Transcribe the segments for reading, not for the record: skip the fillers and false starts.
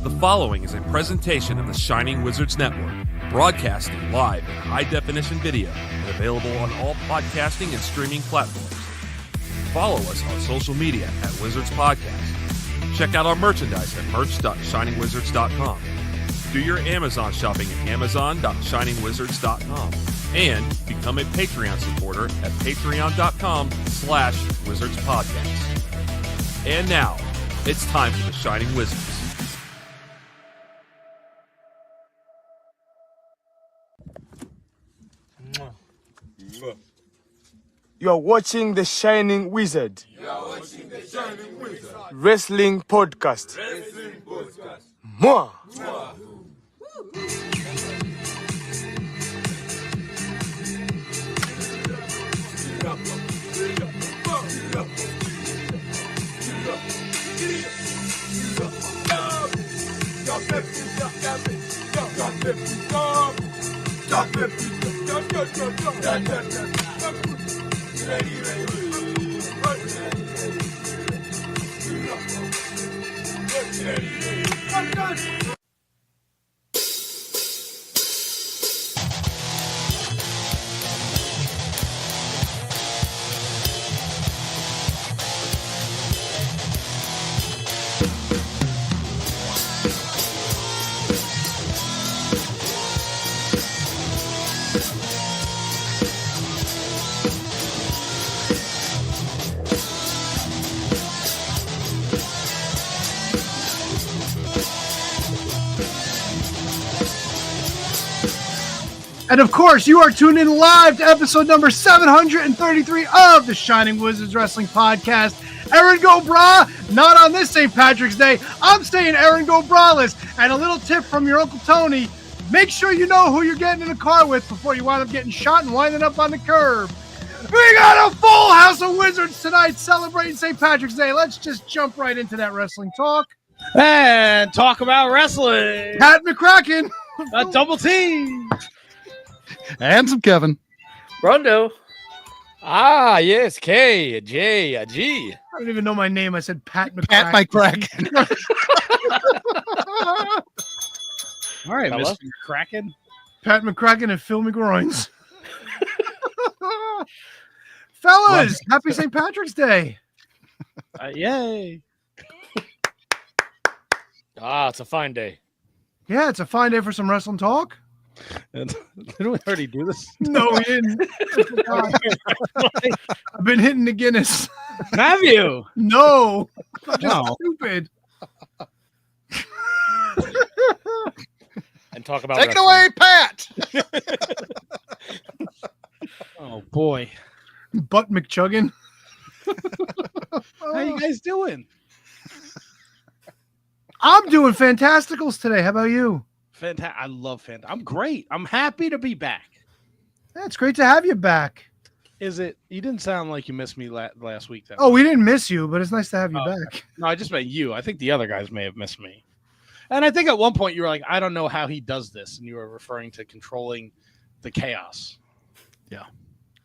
The following is a presentation of the Shining Wizards Network, broadcasting live in high-definition video and available on all podcasting and streaming platforms. Follow us on social media at Wizards Podcast. Check out our merchandise at merch.shiningwizards.com. Do your Amazon shopping at amazon.shiningwizards.com. And become a Patreon supporter at patreon.com/wizardspodcast. And now, it's time for the Shining Wizards. You're watching The Shining Wizard. Wrestling Podcast. Mwah. And of course, you are tuned in live to episode number 733 of the Shining Wizards Wrestling Podcast. Aaron Go Bra, not on this St. Patrick's Day. I'm staying Aaron Go Braless. And a little tip from your Uncle Tony, make sure you know who you're getting in the car with before you wind up getting shot and winding up on the curb. We got a full house of Wizards tonight celebrating St. Patrick's Day. Let's just jump right into that wrestling talk. And talk about wrestling. Pat McCracken. A double team. And some Kevin. Rondo. Ah, yes. K, J, G. I don't even know my name. I said Pat McCracken. Pat McCracken. All right, Mr. Kraken. Pat McCracken and Phil McGroins. Fellas, happy St. Patrick's Day. Yay. It's a fine day. Yeah, it's a fine day for some wrestling talk. Didn't we already do this? No, we didn't. I've been hitting the Guinness. Have you? No. I'm just stupid. And talk about Take it wrestling. away, Pat. Oh, boy. Butt McChuggin. How you guys doing? I'm doing fantasticals today. How about you? I love Fantastic. I'm great. I'm happy to be back. Yeah, it's great to have you back. Is it? You didn't sound like you missed me last week. Oh, we didn't miss you, but it's nice to have you back. No, I just meant you. I think the other guys may have missed me. And I think at one point you were like, I don't know how he does this. And you were referring to controlling the chaos. Yeah.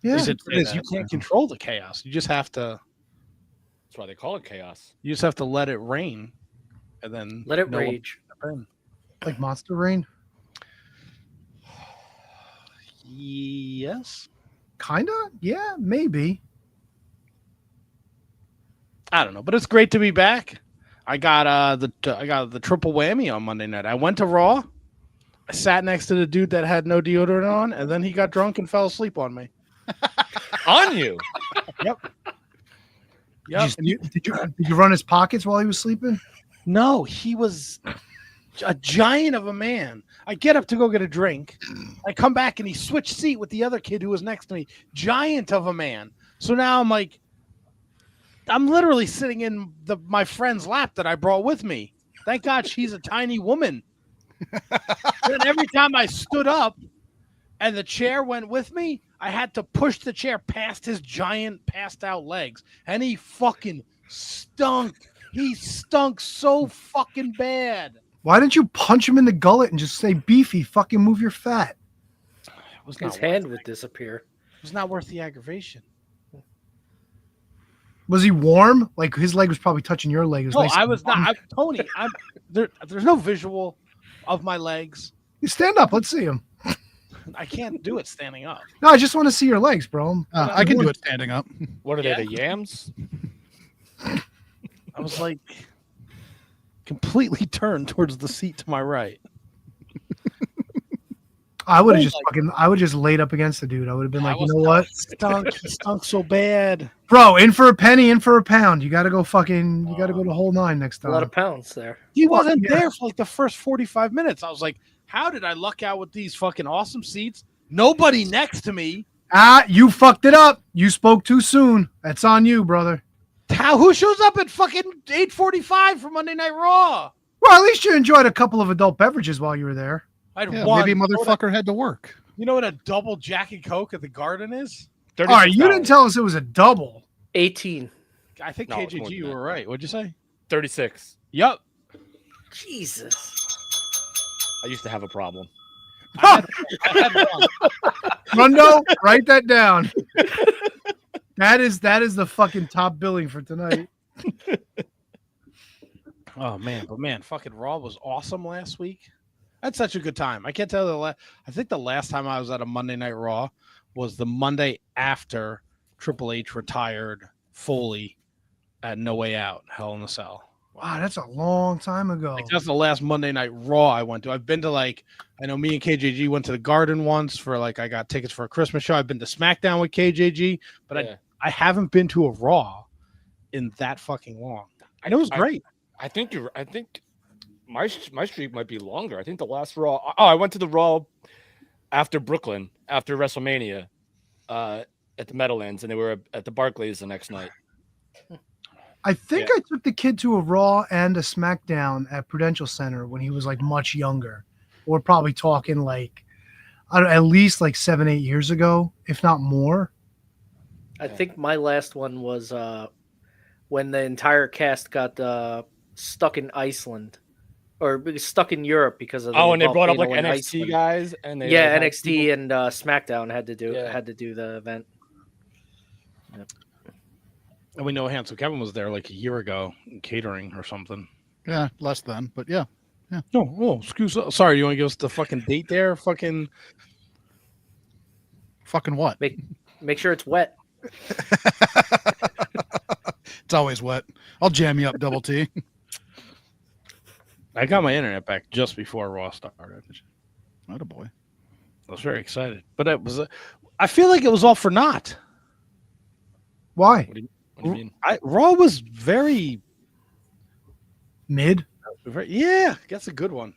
You can't control the chaos. You just have to. That's why they call it chaos. You just have to let it rain and then Let it rage. Like Monster Rain? Yes. Kinda? Yeah, maybe. I don't know, but it's great to be back. I got the triple whammy on Monday night. I went to Raw. I sat next to the dude that had no deodorant on, and then he got drunk and fell asleep on me. On you? Yep. Did you run his pockets while he was sleeping? No, he was a giant of a man. I get up to go get a drink. I come back and he switched seat with the other kid who was next to me. Giant of a man. So now I'm like, I'm literally sitting in my friend's lap that I brought with me. Thank God she's a tiny woman. And every time I stood up and the chair went with me, I had to push the chair past his giant passed out legs. And he fucking stunk. He stunk so fucking bad. Why didn't you punch him in the gullet and just say, beefy, fucking move your fat? His hand would disappear. It was not worth the aggravation. Was he warm? Like his leg was probably touching your leg. It was No, nice I and was warm. not. Tony, there's no visual of my legs. You stand up. Let's see him. I can't do it standing up. No, I just want to see your legs, bro. I can do it standing up. What are Yeah. they? The yams? I was like completely turned towards the seat to my right. I would have I would just laid up against the dude. I would have been like, you know what? He stunk so bad. Bro, in for a penny, in for a pound. You got to go the whole 9 next A lot time. of pounds there. He wasn't yeah. there for like the first 45 minutes. I was like, how did I luck out with these fucking awesome seats? Nobody next to me. You fucked it up. You spoke too soon. That's on you, brother. Who shows up at fucking 8:45 for Monday Night Raw? Well, at least you enjoyed a couple of adult beverages while you were there. I had Yeah, one. maybe motherfucker had to work. You know what a double Jack and Coke at the Garden is? All right, you didn't tell us it was a double. 18. I think No, it's more KJG, than you that. were right. What'd you say? 36. Yup. Jesus. I used to have a problem. I had one. Mundo, write that down. That is the fucking top billing for tonight. Oh man, fucking Raw was awesome last week. I had such a good time. I can't tell I think the last time I was at a Monday Night Raw was the Monday after Triple H retired fully at No Way Out, Hell in a Cell. Wow, that's a long time ago. Like that's the last Monday Night Raw I went to. I've been to I know me and KJG went to the Garden once for I got tickets for a Christmas show. I've been to SmackDown with KJG, but Yeah. I haven't been to a Raw in that fucking long. And it was great. I think my streak might be longer. I think the last Raw. Oh, I went to the Raw after Brooklyn, after WrestleMania, at the Meadowlands, and they were at the Barclays the next night. I think I took the kid to a Raw and a SmackDown at Prudential Center when he was much younger. We're probably talking at least 7-8 years ago, if not more. I think my last one was when the entire cast got stuck in Iceland or stuck in Europe because of the And they brought up volcano in NXT Iceland. guys, and they Yeah, had NXT people- and SmackDown had to do the event. And we know Hansel Kevin was there a year ago catering or something. Yeah, less than, but yeah. No, excuse me. Sorry, you want to give us the fucking date there? Fucking What? Make sure it's wet. It's always wet. I'll jam you up, Double T. I got my internet back just before Raw started. Not a boy. I was very excited, but it was. I feel like it was all for naught. Why? What do you mean? Raw was very, Mid? yeah. That's a good one.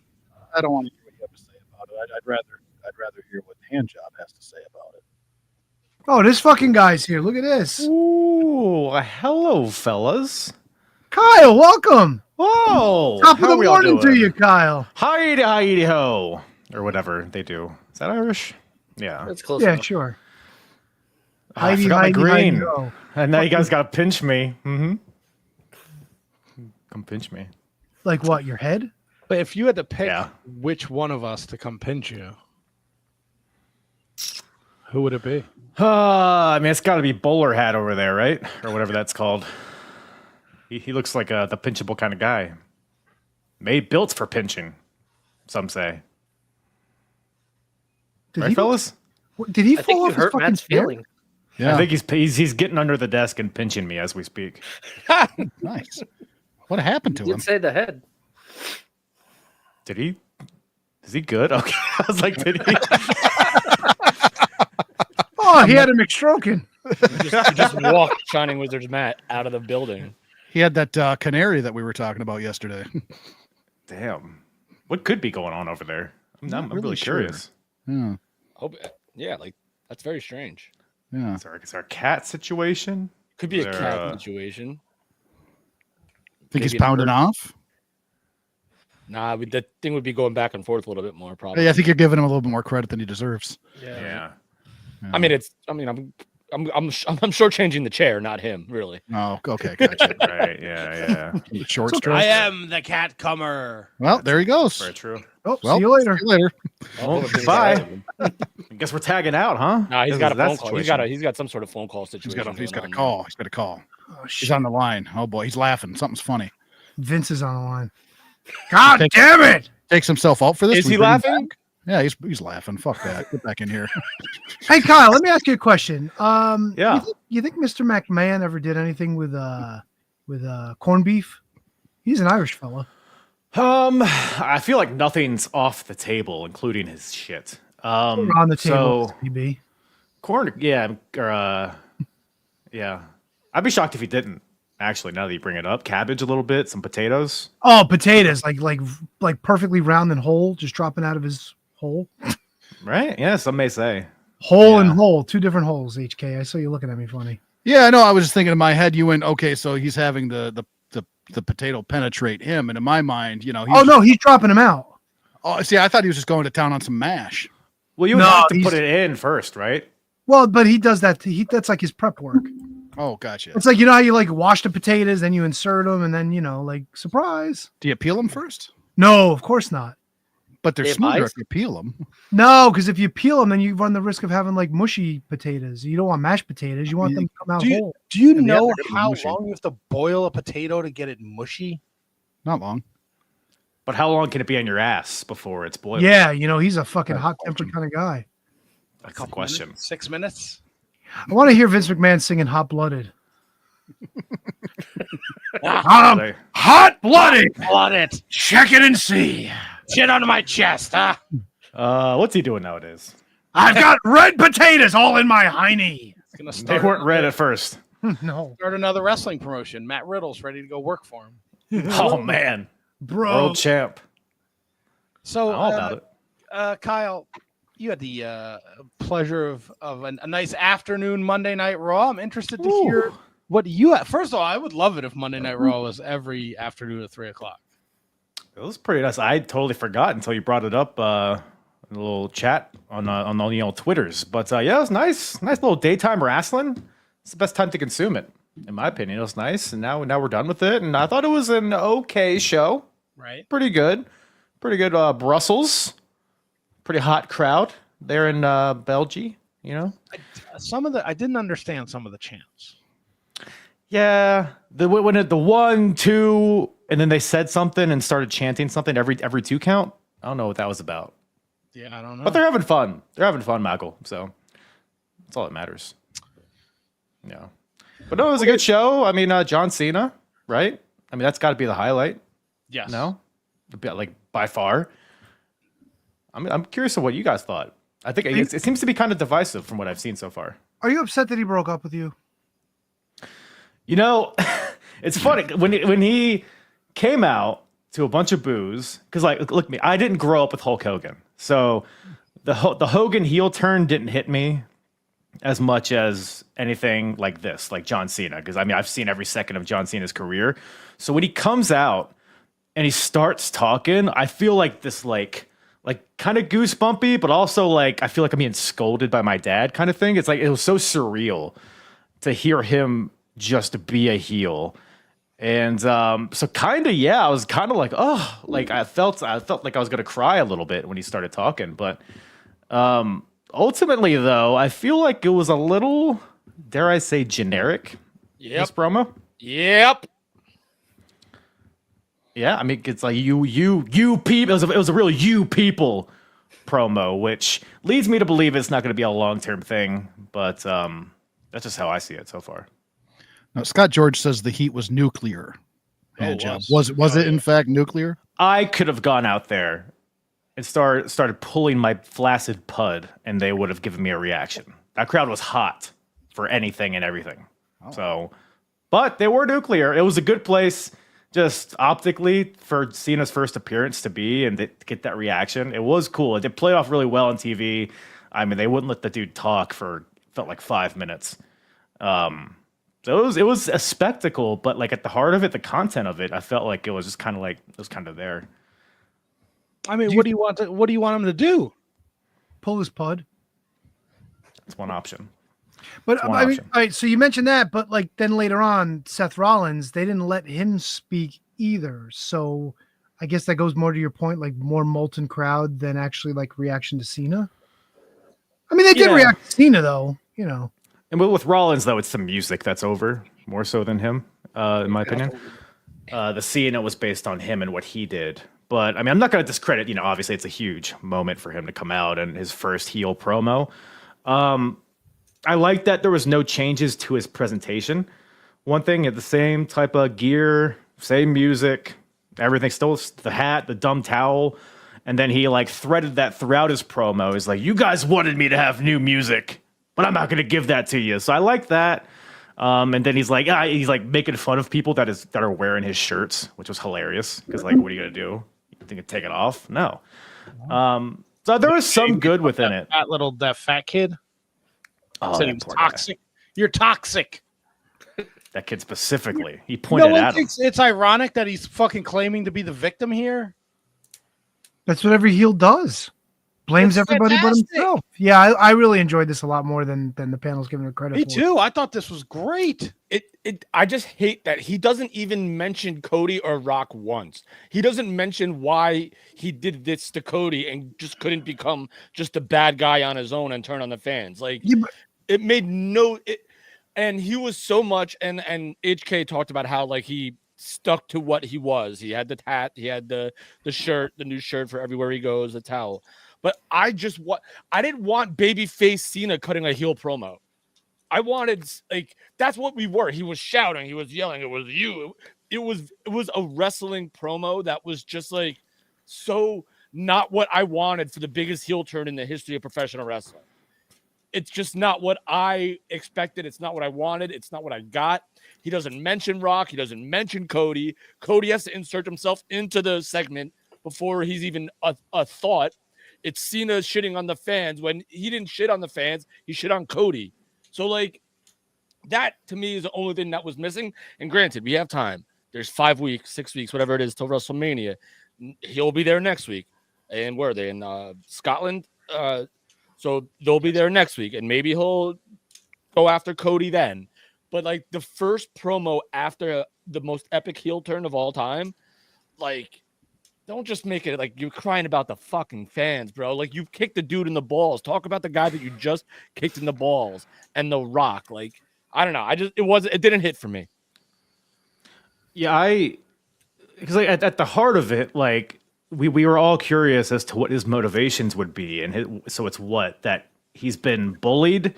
I don't want to hear what you have to say about it. I'd rather hear what Handjob has to say about it. Oh, this fucking guy's here. Look at this. Ooh, hello, fellas. Kyle, welcome. Oh, Top of how the we all morning to doing? you, Kyle. Hi-de ho, or whatever they do. Is that Irish? Yeah. That's close Yeah, enough. sure. Oh, I forgot my Heidi, green. ho. And now you guys got to pinch me. Mm-hmm. Come pinch me. Like what, your head? But if you had to pick Yeah. which one of us to come pinch you, who would it be? I mean, it's got to be bowler hat over there, right? Or whatever that's called. He looks like the pinchable kind of guy. Built for pinching, some say. Did Right, he, fellas? did he I think fall you off his hurt fucking Matt's chair? feeling. Yeah, I think he's getting under the desk and pinching me as we speak. nice. What happened to You him? did say the head. Did he? Is he good? Okay. I was like, did he? Oh, he had a McStroken. You just walked Shining Wizards Matt out of the building. He had that canary that we were talking about yesterday. Damn. What could be going on over there? I'm really sure. curious. Yeah, Yeah, that's very strange. yeah. Is there a cat situation? Could be a There, cat situation. Think he's Maybe pounding off? Nah, the thing would be going back and forth a little bit more, probably. Yeah, I think you're giving him a little bit more credit than he deserves. Yeah. I'm shortchanging the chair, not him, really. Oh, okay, gotcha. Right. Yeah. The short I straw. am the cat comer. Well, there he goes. Very true. Oh, Well, see you later. Well, bye. I guess we're tagging out, huh? Nah, he's Because got a of that phone call. situation. He's got some sort of phone call He's situation. got a going on. call. He's got a call. Oh, He's shit. on the line. Oh boy, he's laughing. Something's funny. Vince is on the line. God damn it! Takes himself out for this. Is We he bring him back? Yeah, he's laughing. Fuck that. Get back in here. Hey, Kyle, let me ask you a question. Yeah. You think Mr. McMahon ever did anything with corned beef? He's an Irish fella. I feel like nothing's off the table, including his shit. On the table, So maybe. corn, yeah, or yeah. I'd be shocked if he didn't. Actually, now that you bring it up, cabbage a little bit, some potatoes. Oh, potatoes, like perfectly round and whole, just dropping out of his hole. Right? Yeah, some may say. Hole and Yeah. hole, two different holes. HK, I saw you looking at me funny. Yeah, I know. I was just thinking in my head. You went okay. So he's having the potato penetrate him, and in my mind, he's No, he's dropping him out. Oh, see, I thought he was just going to town on some mash. Well, you No, have to he's- put it in first, right? Well, but he does that. That's like his prep work. Oh, gotcha. It's like, how you like wash the potatoes, then you insert them, and then like surprise. Do you peel them first? No, of course not. But they're They have smoother eyes? if you peel them. No, because if you peel them, then you run the risk of having like mushy potatoes. You don't want mashed potatoes. You want them to come out Do you, whole. do you And yeah, know they're gonna be how mushy. long you have to boil a potato to get it mushy? Not long. But how long can it be on your ass before it's boiled? Yeah, he's a fucking Good hot-tempered kind of guy. That's the question. 6 minutes. I want to hear Vince McMahon singing "Hot-Blooded." They- Hot-blooded. Blood it. Check it and see. Shit on my chest, huh? What's he doing nowadays? I've got red potatoes all in my hiney. It's gonna They start, weren't red at first. No, start another wrestling promotion. Matt Riddle's ready to go work for him. Oh man, bro. world champ. So, All about it. Kyle, you had the pleasure of a nice afternoon Monday Night Raw. I'm interested to hear what you had. First of all, I would love it if Monday Night Raw was every afternoon at 3:00. It was pretty nice. I totally forgot until you brought it up in a little chat on the Twitters. But yeah, it was nice little daytime wrestling. It's the best time to consume it, in my opinion. It was nice, and now we're done with it. And I thought it was an okay show. Right. Pretty good. Brussels. Pretty hot crowd there in Belgium. I didn't understand some of the chants. Yeah, the 1, 2, and then they said something and started chanting something every 2 count. I don't know what that was about. Yeah, I don't know. But they're having fun. They're having fun, Michael. So that's all that matters. Yeah. But no, it was a good show. I mean, John Cena, right? I mean, that's got to be the highlight. yes. No, like by far. I'm curious of what you guys thought. I think it seems to be kind of divisive from what I've seen so far. Are you upset that he broke up with you? It's funny when he came out to a bunch of boos because, like, look, me, I didn't grow up with Hulk Hogan, so the Hogan heel turn didn't hit me as much as anything like this, like John Cena, because I mean I've seen every second of John Cena's career. So when he comes out and he starts talking, I feel like this like kind of goosebumpy, but also like I feel like I'm being scolded by my dad kind of thing. It's like it was so surreal to hear him just be a heel. And so kind of, yeah, I was kind of like, oh, like I felt like I was gonna cry a little bit when he started talking. But ultimately, though, I feel like it was a little, dare I say, generic. This promo. Yep. Yeah, I mean, it's like you people. It was a real you people promo, which leads me to believe it's not going to be a long-term thing. But that's just how I see it so far. Now, Scott George says the heat was nuclear. Hand job. Was it in fact nuclear? I could have gone out there and started pulling my flaccid pud, and they would have given me a reaction. That crowd was hot for anything and everything. So, but they were nuclear. It was a good place, just optically, for Cena's first appearance to be and to get that reaction. It was cool. It did play off really well on TV. I mean, they wouldn't let the dude talk for felt like 5 minutes. So it was a spectacle, but like at the heart of it, the content of it, I felt like it was just kind of like it was kind of there. I mean, what do you want him to do? Pull his pud. It's one option. But one I mean, option. all right. So you mentioned that, but like then later on, Seth Rollins, they didn't let him speak either. So I guess that goes more to your point, like more molten crowd than actually like reaction to Cena. I mean, they did Yeah. react to Cena though, you know. And with Rollins though, it's the music that's over. more so than him, in my opinion. The Cena was based on him and what he did. But I mean, I'm not going to discredit, obviously it's a huge moment for him to come out and his first heel promo. I like that there was no changes to his presentation. One thing, at the same type of gear, same music, everything, still the hat, the dumb towel. And then he like threaded that throughout his promo. He's like, you guys wanted me to have new music, but I'm not going to give that to you. So I like that. And then he's like making fun of people that are wearing his shirts, which was hilarious. Because like, what are you going to do? You think take it off? No. So there was some good within it. That fat kid. Oh, Said he was toxic. You're toxic. That kid specifically. He pointed at him. It's ironic that he's fucking claiming to be the victim here. That's what every heel does. Blames That's everybody fantastic. but himself. Yeah, I really enjoyed this a lot more than the panel's giving it credit Me for. too. I thought this was great. I just hate that he doesn't even mention Cody or Rock once. He doesn't mention why he did this to Cody and just couldn't become just a bad guy on his own and turn on the fans. Like it made no. And he was so much. And HK talked about how like he stuck to what he was. He had the hat. He had the shirt, the new shirt for everywhere he goes, the towel. But I didn't want babyface Cena cutting a heel promo. I wanted that's what we were. He was shouting, he was yelling. It was you. It was a wrestling promo that was just like so not what I wanted for the biggest heel turn in the history of professional wrestling. It's just not what I expected. It's not what I wanted. It's not what I got. He doesn't mention Rock. He doesn't mention Cody. Cody has to insert himself into the segment before he's even a thought. It's Cena shitting on the fans when he didn't shit on the fans. He shit on Cody. So, like, that to me is the only thing that was missing. And granted, we have time. There's 5 weeks, 6 weeks, whatever it is, till WrestleMania. He'll be there next week. And where are they? In Scotland? So they'll be there next week. And maybe he'll go after Cody then. But, like, the first promo after the most epic heel turn of all time, like, don't just make it like you're crying about the fucking fans, bro. Like, you kicked the dude in the balls. Talk about the guy that you just kicked in the balls and The Rock. Like, I don't know. It didn't hit for me. Yeah, because like at the heart of it, like we were all curious as to what his motivations would be, and so it's that he's been bullied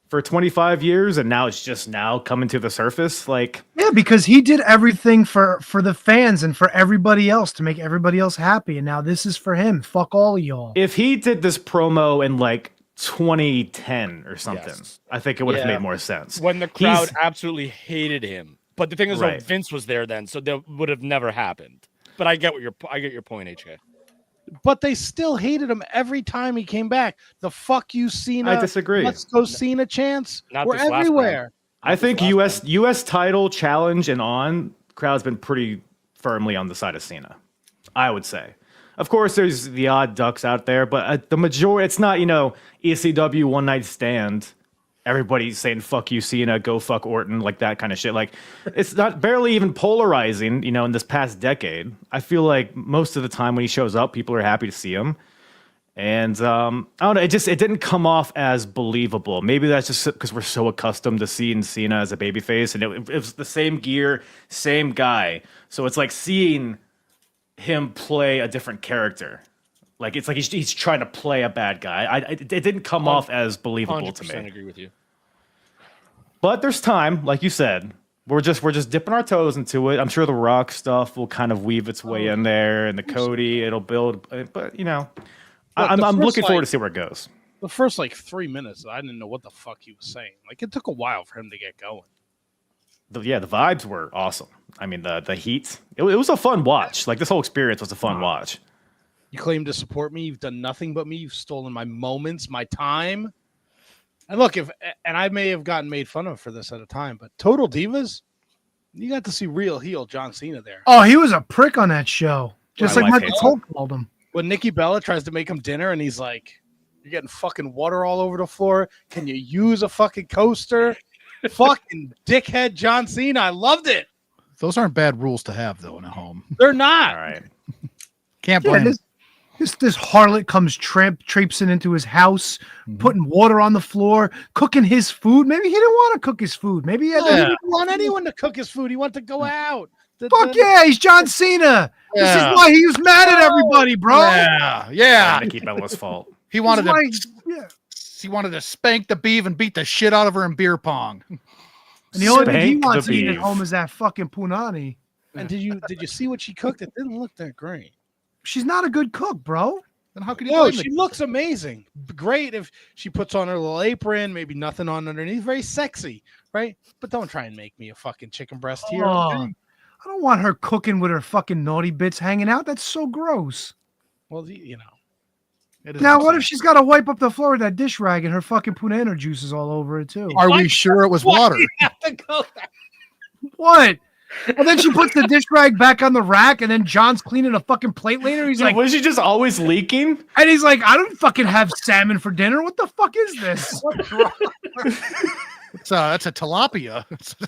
for 25 years and now it's just now coming to the surface. Like, yeah, because he did everything for the fans and for everybody else to make everybody else happy, and now this is for him. Fuck all of y'all. If he did this promo in like 2010 or something, yes, I think it would have made more sense. When the crowd absolutely hated him. But the thing is, right, Vince was there then, so that would have never happened. But I get your point, HK. But they still hated him every time he came back. The fuck you, Cena. I disagree. Let's go Cena chance. We're everywhere. I think US title challenge and on, crowd's been pretty firmly on the side of Cena, I would say. Of course, there's the odd ducks out there, but the majority, it's not, ECW one night stand. Everybody's saying, fuck you, Cena, go fuck Orton, like that kind of shit. Like, it's not barely even polarizing, in this past decade. I feel like most of the time when he shows up, people are happy to see him. And I don't know, it didn't come off as believable. Maybe that's just because we're so accustomed to seeing Cena as a babyface, and it was the same gear, same guy. So it's like seeing him play a different character. Like, it's like he's trying to play a bad guy. It didn't come off as believable to me. 100% agree with you. But there's time, like you said. We're just dipping our toes into it. I'm sure the Rock stuff will kind of weave its way in there, and the Cody, it'll build. But I'm looking forward to see where it goes. The first 3 minutes, I didn't know what the fuck he was saying. Like, it took a while for him to get going. The vibes were awesome. I mean, the heat. It was a fun watch. Like, this whole experience was a fun watch. You claim to support me. You've done nothing but me. You've stolen my moments, my time. And look, and I may have gotten made fun of for this at a time, but Total Divas, you got to see real heel John Cena there. Oh, he was a prick on that show. Just like Michael Cole called him. When Nikki Bella tries to make him dinner and he's like, you're getting fucking water all over the floor. Can you use a fucking coaster? Fucking dickhead John Cena. I loved it. Those aren't bad rules to have, though, in a home. They're not. All right. Can't blame. This harlot comes traipsing into his house, putting water on the floor, cooking his food. Maybe he didn't want to cook his food. Maybe he had He didn't want anyone to cook his food. He wanted to go out. Fuck yeah, he's John Cena. Yeah. This is why he was mad at everybody, bro. Yeah. Nikki Bella's fault. He wanted This to. is why- He wanted to spank the beef and beat the shit out of her in beer pong. And the only thing he Spank wants the to eat at beef. home is that fucking punani. And did you see what she cooked? It didn't look that great. She's not a good cook, bro. Then how can you? No, blame she the- looks amazing. Great if she puts on her little apron, maybe nothing on underneath. Very sexy, right? But don't try and make me a fucking chicken breast here. Oh, okay? I don't want her cooking with her fucking naughty bits hanging out. That's so gross. Well, you know. It is Now, what if insane. she's got to wipe up the floor with that dish rag and her fucking punana juice is all over it too? Are we sure it was water? You have to go there. What? And then she puts the dish rag back on the rack, and then John's cleaning a fucking plate later. He's like, was she just always leaking? and he's like, I don't fucking have salmon for dinner. What the fuck is this? That's a tilapia.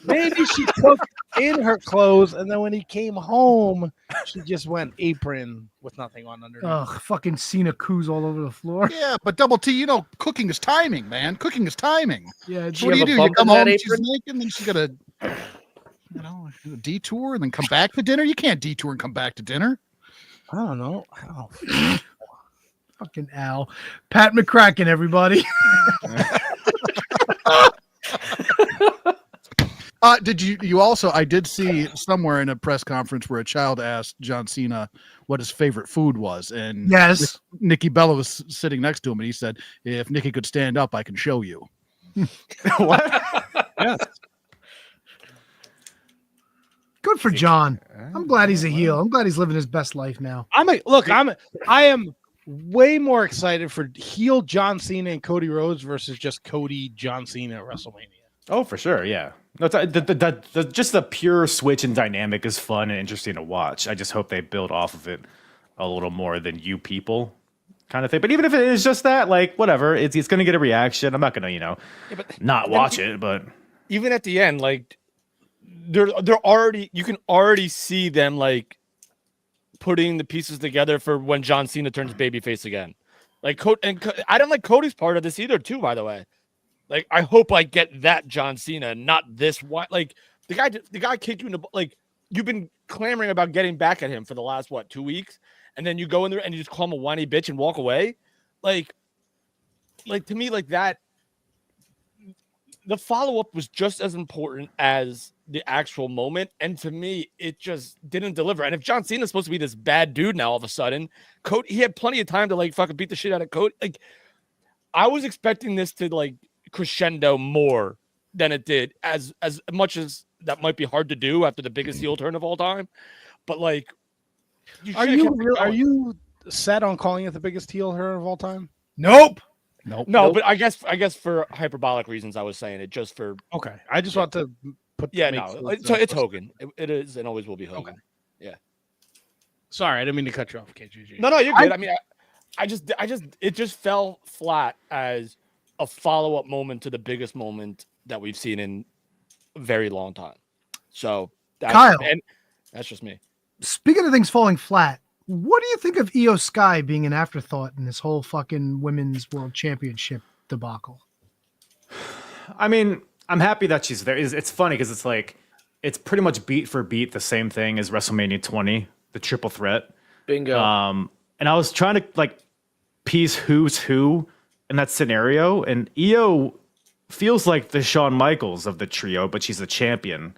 Maybe she cooked in her clothes, and then when he came home, she just went apron with nothing on underneath. Ugh, fucking Cena coos all over the floor. Yeah, but Double T, you know, cooking is timing, man. Cooking is timing. Yeah, So what have do? a You bump come in that home, she's apron? naked, and then she's got a detour and then come back to dinner. You can't detour and come back to dinner. I don't know. fucking Al. Pat McCracken, everybody. Did you also? I did see somewhere in a press conference where a child asked John Cena what his favorite food was, and Yes. Nikki Bella was sitting next to him, and he said, "If Nikki could stand up, I can show you." What? Yes. Good for John. I'm glad he's a heel. I'm glad he's living his best life now. I am way more excited for heel John Cena and Cody Rhodes versus just Cody John Cena at WrestleMania. Oh, for sure, yeah. No, just the pure switch and dynamic is fun and interesting to watch. I just hope they build off of it a little more than you people kind of thing. But even if it is just that, like, whatever, it's going to get a reaction. I'm not going to, not watch it, but Even at the end, like they're already, you can already see them like putting the pieces together for when John Cena turns babyface again. Like I don't like Cody's part of this either, too. By the way, like I hope I get that John Cena, not this one. Like the guy kicked you in the like. You've been clamoring about getting back at him for the last 2 weeks, and then you go in there and you just call him a whiny bitch and walk away. Like to me, like that. The follow-up was just as important as the actual moment. And to me, it just didn't deliver. And if John Cena's supposed to be this bad dude now all of a sudden, Cody, he had plenty of time to like fucking beat the shit out of Cody. Like I was expecting this to like crescendo more than it did, as much as that might be hard to do after the biggest heel turn of all time. But like, Are you set on calling it the biggest heel turn of all time? Nope. Nope. No, but I guess for hyperbolic reasons, I was saying it just for Okay, I just want to put. yeah. make No, sure it's Hogan. It is and always will be Hogan. Okay. Sorry, I didn't mean to cut you off, KGG. No, you're good. I mean, I just it just fell flat as a follow-up moment to the biggest moment that we've seen in a very long time. So Kyle. and that's just me. Speaking of things falling flat, what do you think of Io Sky being an afterthought in this whole fucking women's world championship debacle? I mean, I'm happy that she's there. It's funny because it's like it's pretty much beat for beat the same thing as WrestleMania 20, the triple threat. Bingo. And I was trying to like piece who's who in that scenario, and Io feels like the Shawn Michaels of the trio, but she's a champion.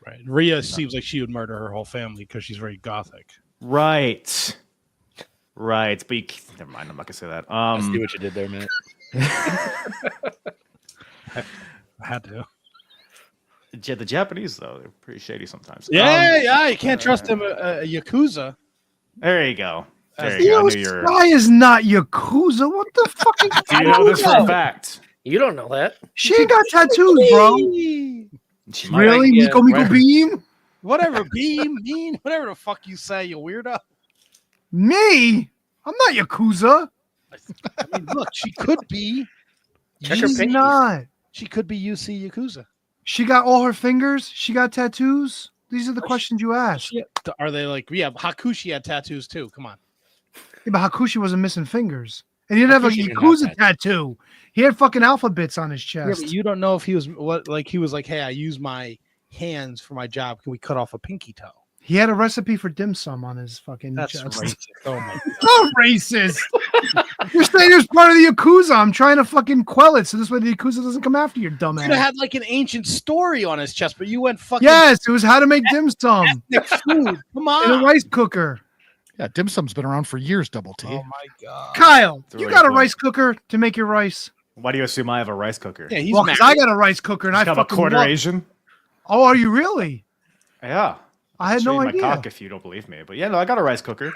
Right, Rhea seems like she would murder her whole family because she's very gothic. Right. But never mind. I'm not gonna say that. I see what you did there, man. I had to. The Japanese though, they're pretty shady sometimes. Yeah, you can't trust him. Yakuza. There you go. There you go. I Io knew you were. Sky is not Yakuza. What the fuck? Do you know this for a fact? You don't know that. She ain't got tattoos, bro. She Really? Yeah, Miko Miko Beam? Whatever, bean, whatever the fuck you say, you weirdo. Me? I'm not Yakuza. I mean, look, she could be. Check her She's pinkies. not. She could be UC Yakuza. She got all her fingers. She got tattoos. These are the questions you ask. Are they like? Yeah, Hakushi had tattoos too. Come on. Yeah, but Hakushi wasn't missing fingers. And he didn't have a Hakushi didn't have Yakuza that. tattoo. He had fucking alphabets on his Yeah, chest. but you don't know if he was he was like, hey, I use my hands for my job. Can we cut off a pinky toe? He had a recipe for dim sum on his fucking That's chest. racist. Oh my god. So racist. You're saying he was part of the Yakuza. I'm trying to fucking quell it so this way the Yakuza doesn't come after your dumb Could have ass. had like an ancient story on his chest, but you went fucking Yes, it was how to make dim sum ethnic food. Come in a on. rice cooker. Yeah, dim sum's been around for years, Double T. Oh my god. Kyle, That's a you really got a point. rice cooker to make your rice? Why do you assume I have a rice cooker? Yeah, he's Well, mad. because I got a rice cooker and I I have a fucking quarter love- Asian. Oh, are you really? Yeah. I had Show no you idea. my cock if you don't believe me. But yeah, no, I got a rice cooker.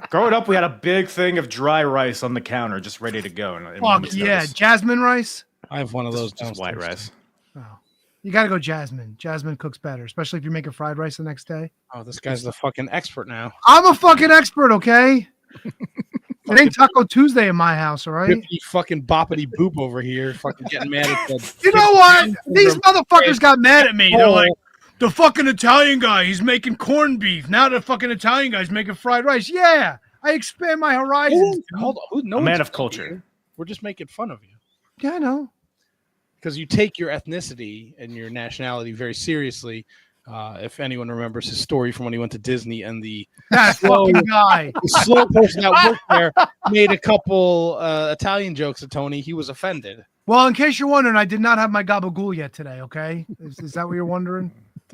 Growing up, we had a big thing of dry rice on the counter, just ready to go. And Fuck moment's yeah, notice. jasmine rice. I have one of those Just white downstairs. rice. Oh, you got to go jasmine. Jasmine cooks better, especially if you're making fried rice the next day. Oh, this guy's the fucking expert now. I'm a fucking expert, okay? It ain't Taco Tuesday in my house, all right? Bippity fucking boppity boop over here, fucking getting mad at the. You know what? These motherfuckers got mad at me. They're like, the fucking Italian guy, he's making corned beef. Now the fucking Italian guy's making fried rice. Yeah, I expand my horizons. Hold on, no A man one's of culture. here. We're just making fun of you Yeah, I know. because you take your ethnicity and your nationality very seriously. If anyone remembers his story from when he went to Disney and the That fucking guy. slow person that worked there made a couple Italian jokes at Tony, he was offended. Well, in case you're wondering, I did not have my gabagool yet today, okay? Is that what you're wondering?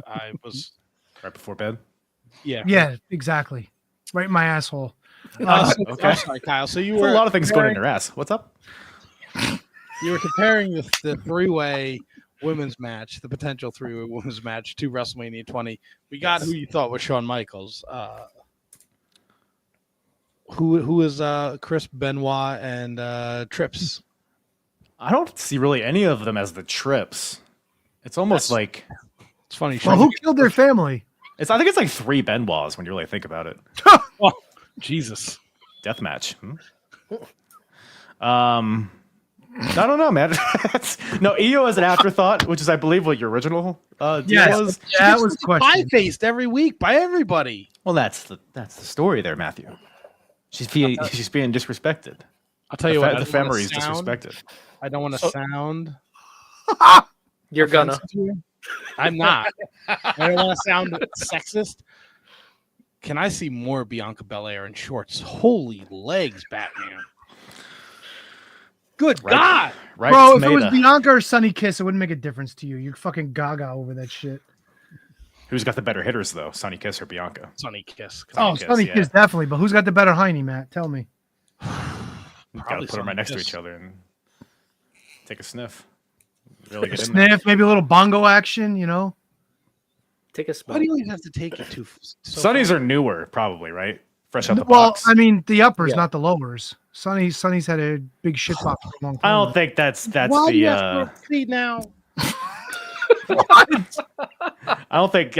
I was, Right before bed. yeah. Yeah, exactly. Right in my asshole. Okay. I'm sorry, Kyle. So you There's were a lot of things going in comparing- your ass. What's up? You were comparing the three-way women's match, the potential three-way women's match to WrestleMania 20. We got Yes. who you thought was Shawn Michaels. Who is Chris Benoit and Trips? I don't see really any of them as the trips. It's almost like It's funny. Well, Shawn who killed their family? I think it's like 3 Benoits when you really think about it. Jesus. Death match. I don't know, man. No, EO as an afterthought, which is, I believe, what your original deal Yes. was. Yeah, that was the question. Pie-faced every week by everybody. Well, that's the story there, Matthew. She's being disrespected. I'll tell you what. The family is disrespected. I don't want to sound. You're gonna. offensive to you. I'm not. I don't want to sound sexist. Can I see more Bianca Belair in shorts? Holy legs, Batman. Good Right. God. Right, Bro, if it was tomato. Bianca or Sunny Kiss, it wouldn't make a difference to you. You're fucking gaga over that shit. Who's got the better hitters, though? Sonny Kiss or Bianca? Sunny Kiss. Oh, Kiss, Sunny yeah. Kiss, definitely. But who's got the better hiney, Matt? Tell me. Got to Probably put them right Sonny next to Kiss. each other and take a sniff. Really get in there. Sniff, maybe a little bongo action, you know? Take a Why smell. do you always have to take it too? So Sonny's are newer, probably, right? Fresh out the Well, box. I mean, the uppers, Yeah. not the lowers. Sonny's had a big shit box for a long time. I don't think that's Why do you have the. to see now? I don't think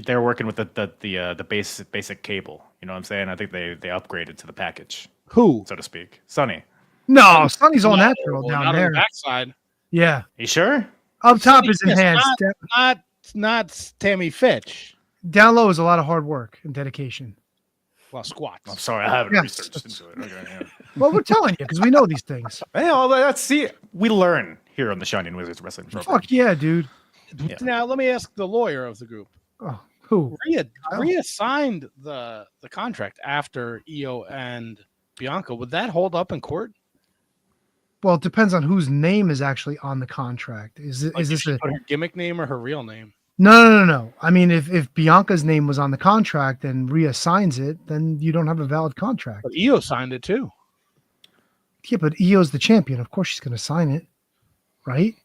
they're working with the basic cable. You know what I'm saying? I think they upgraded to the package, Who? so to speak. Sonny, No, Sonny's all No, natural not down on there. the backside. Yeah. you sure? Up top Sonny is Kiss, enhanced. Not Tammy Fitch. Down low is a lot of hard work and dedication. Well, squats. I'm sorry, I haven't Yeah. researched into it. Okay, yeah. Well, we're telling you because we know these things. Hey, well, let's see. We learn here on the Shining Wizards Wrestling program. Fuck yeah, dude. Yeah. Now let me ask the lawyer of the group. Oh, who? Rhea signed the contract after Io and Bianca. Would that hold up in court? Well, it depends on whose name is actually on the contract. Is this a Put her gimmick name or her real name? no? I mean, if Bianca's name was on the contract and Rhea signs it, then you don't have a valid contract. But Io signed it too. Yeah, but Io's the champion. Of course she's going to sign it, right?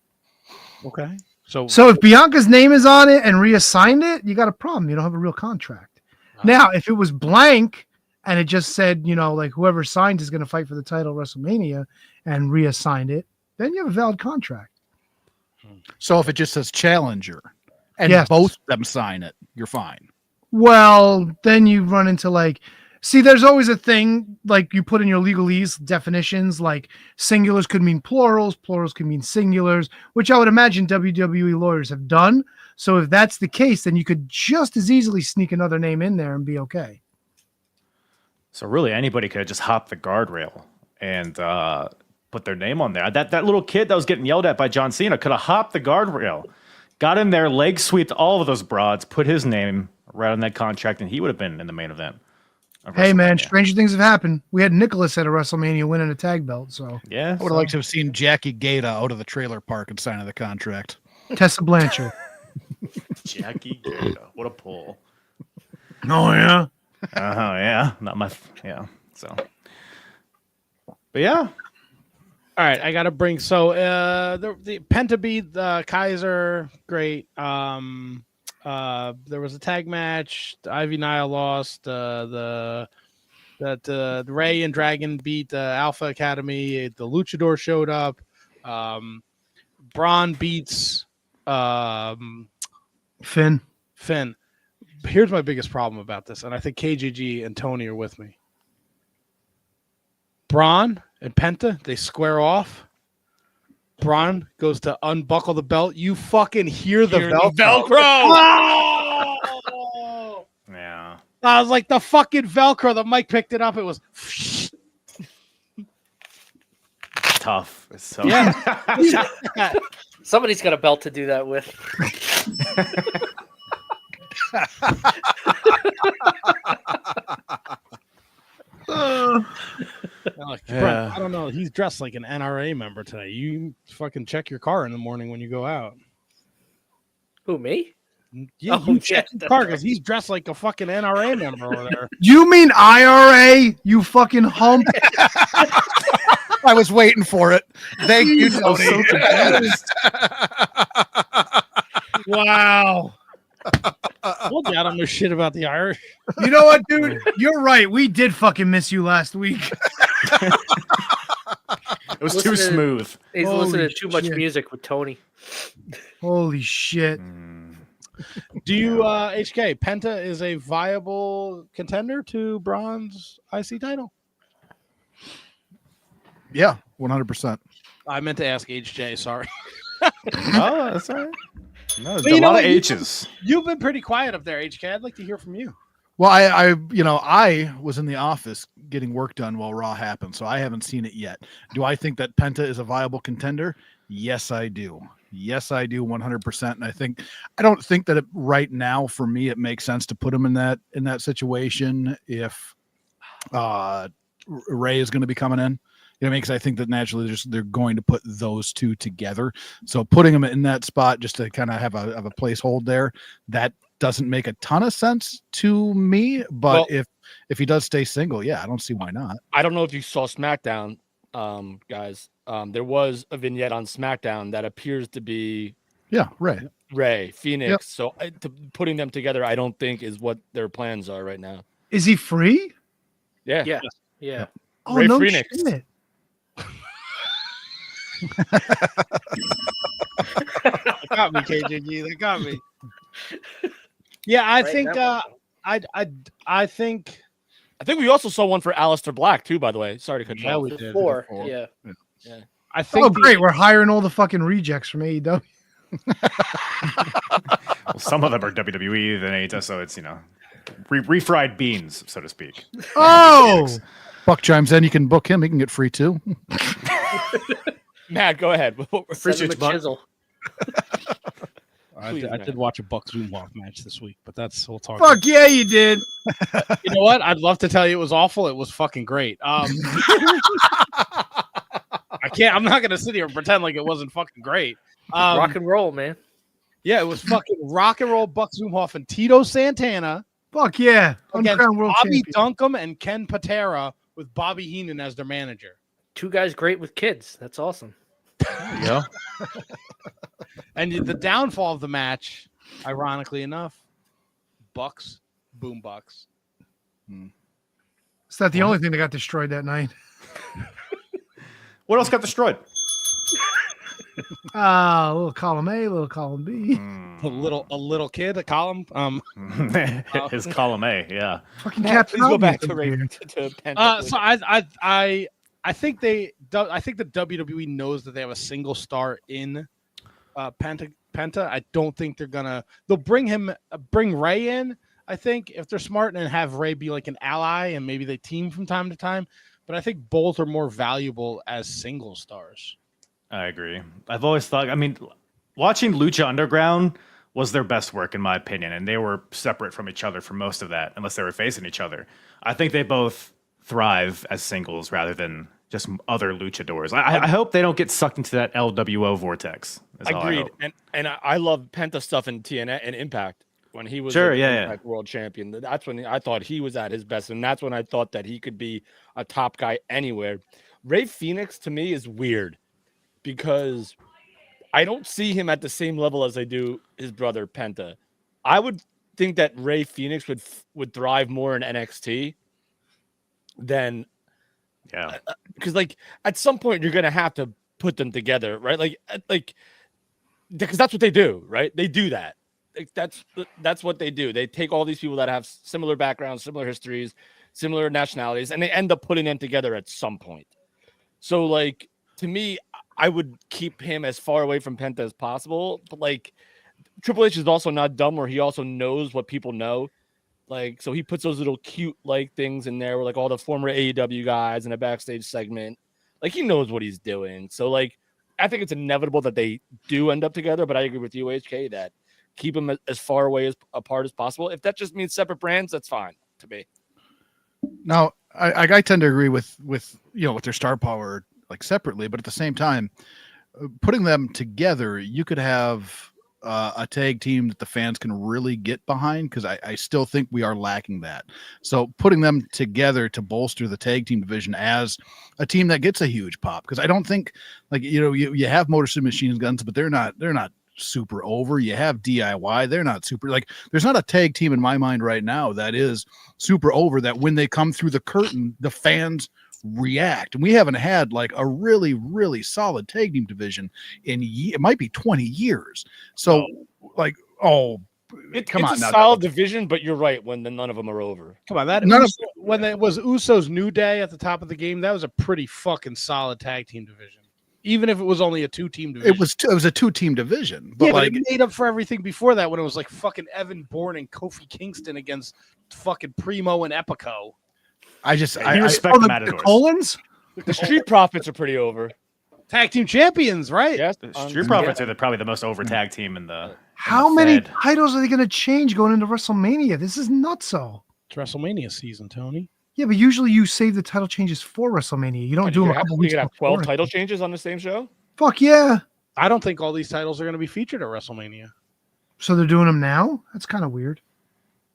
Okay. So So if Bianca's name is on it and Rhea signed it, you got a problem. You don't have a real contract. Now, if it was blank and it just said, like whoever signed is going to fight for the title at WrestleMania and Rhea signed it, then you have a valid contract. So if it just says challenger and Yes. both of them sign it, you're fine. Well, then you run into see, there's always a thing like you put in your legalese definitions, like singulars could mean plurals could mean singulars, which I would imagine WWE lawyers have done. So if that's the case, then you could just as easily sneak another name in there and be okay. So really, anybody could have just hopped the guardrail and put their name on there. That little kid that was getting yelled at by John Cena could have hopped the guardrail, got in there, leg sweeped all of those broads, put his name right on that contract, and he would have been in the main event. Hey, man, stranger things have happened. We had Nicholas at a WrestleMania winning a tag belt. So yeah, I would have liked to have seen Jackie Gata out of the trailer park and signing the contract. Tessa Blanchard. Jackie Gata. What a pull. Oh, yeah. Oh, yeah. Not my, yeah. So, but yeah. All right, I got to bring the Penta beat Kaiser, great. There was a tag match. Ivy Nile lost. The Ray and Dragon beat the Alpha Academy. The Luchador showed up. Braun beats Finn. Here's my biggest problem about this, and I think KGG and Tony are with me. Braun and Penta, they square off. Braun goes to unbuckle the belt. You fucking hear the Velcro. Oh! Yeah. I was like, the fucking Velcro. The mic picked it up. It was Tough. It's so yeah. Somebody's got a belt to do that with. Brent, I don't know. He's dressed like an NRA member today. You fucking check your car in the morning when you go out. Who, me? Yeah, you check your car because he's dressed like a fucking NRA member over there. You mean IRA? You fucking hump. I was waiting for it. Thank you, Tony. Wow. Well, I don't know shit about the Irish. You know what, dude? You're right. We did fucking miss you last week. It was too smooth. He's Holy listening to too much shit. music with Tony. Holy shit. Do you, HK, Penta is a viable contender to Braun's IC title? Yeah, 100%. I meant to ask HJ, sorry. Oh, that's all right. No, there's But a you know lot what? of H's. You've been pretty quiet up there, HK. I'd like to hear from you. Well, I was in the office getting work done while Raw happened, so I haven't seen it yet. Do I think that Penta is a viable contender? Yes, I do. Yes, I do 100%. And I don't think that right now for me it makes sense to put him in that situation if Ray is going to be coming in. You know what I mean? Because I think that naturally they're going to put those two together. So putting him in that spot just to kind of have a placehold there, that doesn't make a ton of sense to me. But if he does stay single, yeah, I don't see why not. I don't know if you saw SmackDown, guys. There was a vignette on SmackDown that appears to be Ray Phoenix. Yep. So putting them together, I don't think is what their plans are right now. Is he free? Yeah. Yeah. Oh, Ray no Phoenix. shit. That got me, KJG. That got me. Yeah, I think I think we also saw one for Aleister Black too, by the way. Sorry to cut you off. we did. Four. Yeah. I think Oh, great. We're hiring all the fucking rejects from AEW. Well, some of them are WWE, then AEW, so it's, refried beans, so to speak. Oh, Buck chimes in. You can book him. He can get free too. Matt, go ahead. Send him a chisel. I did watch a Bucks Zumwalk match this week, but we'll talk. fuck yeah, you did. You know what? I'd love to tell you it was awful. It was fucking great. I'm not gonna sit here and pretend like it wasn't fucking great. Rock and roll, man. Yeah, it was fucking rock and roll. Buck Zumhoff and Tito Santana Fuck yeah. against Underground World Bobby Champion. Duncombe and Ken Patera with Bobby Heenan as their manager. Two guys great with kids. That's awesome. Yeah. And the downfall of the match, ironically enough, Bucks, Boom Bucks. It's not the only thing that got destroyed that night. What else got destroyed? A little column A, a little column B. A little kid, a column. His column A, yeah. Fucking Captain Please go back Obvious to over here. Penta. So I think the WWE knows that they have a single star in Penta. I don't think they'll bring Ray in. I think, if they're smart and have Ray be like an ally and maybe they team from time to time. But I think both are more valuable as single stars. I agree. I've always thought, I mean, watching Lucha Underground was their best work, in my opinion, and they were separate from each other for most of that, unless they were facing each other. I think they both thrive as singles rather than just other luchadors. I hope they don't get sucked into that LWO vortex. Agreed. And I love Penta stuff in TNA and Impact when he was Impact world champion. That's when I thought he was at his best, and that's when I thought that he could be a top guy anywhere. Ray Phoenix to me is weird because I don't see him at the same level as I do his brother Penta. I would think that Ray Phoenix would thrive more in NXT than because like at some point you're gonna have to put them together, right? Like because that's what they do, right? They do that. Like, that's what they do. They take all these people that have similar backgrounds, similar histories, similar nationalities, and they end up putting them together at some point. So like to me, I would keep him as far away from Penta as possible. But like Triple H is also not dumb, where he also knows what people know. Like, so he puts those little cute like things in there with like all the former AEW guys in a backstage segment. Like he knows what he's doing. So like, I think it's inevitable that they do end up together, but I agree with you, HK, that keep them as far away apart as possible. If that just means separate brands, that's fine to me. Now, I tend to agree with their star power like separately, but at the same time, putting them together, you could have a tag team that the fans can really get behind, because I still think we are lacking that. So putting them together to bolster the tag team division as a team that gets a huge pop, because I don't think you have Motor City Machine Guns, but they're not super over. You have DIY, they're not super, like there's not a tag team in my mind right now that is super over, that when they come through the curtain the fans react. And we haven't had like a really, really solid tag team division in it might be 20 years. So it's a solid division, but you're right when none of them are over. Come on, when it was Usos New Day at the top of the game, that was a pretty fucking solid tag team division. Even if it was only a 2-team division. It was a 2-team division. But but it made up for everything before that when it was like fucking Evan Bourne and Kofi Kingston against fucking Primo and Epico. I respect the Matadors. The Colons? The Street Profits are pretty over. Tag team champions, right? Yes. The Street Profits are probably the most over tag team in the. How many titles are they going to change going into WrestleMania? This is nutso. It's WrestleMania season, Tony. Yeah, but usually you save the title changes for WrestleMania. You don't do them a couple weeks. You have 12 title changes on the same show? Fuck yeah. I don't think all these titles are going to be featured at WrestleMania. So they're doing them now? That's kind of weird.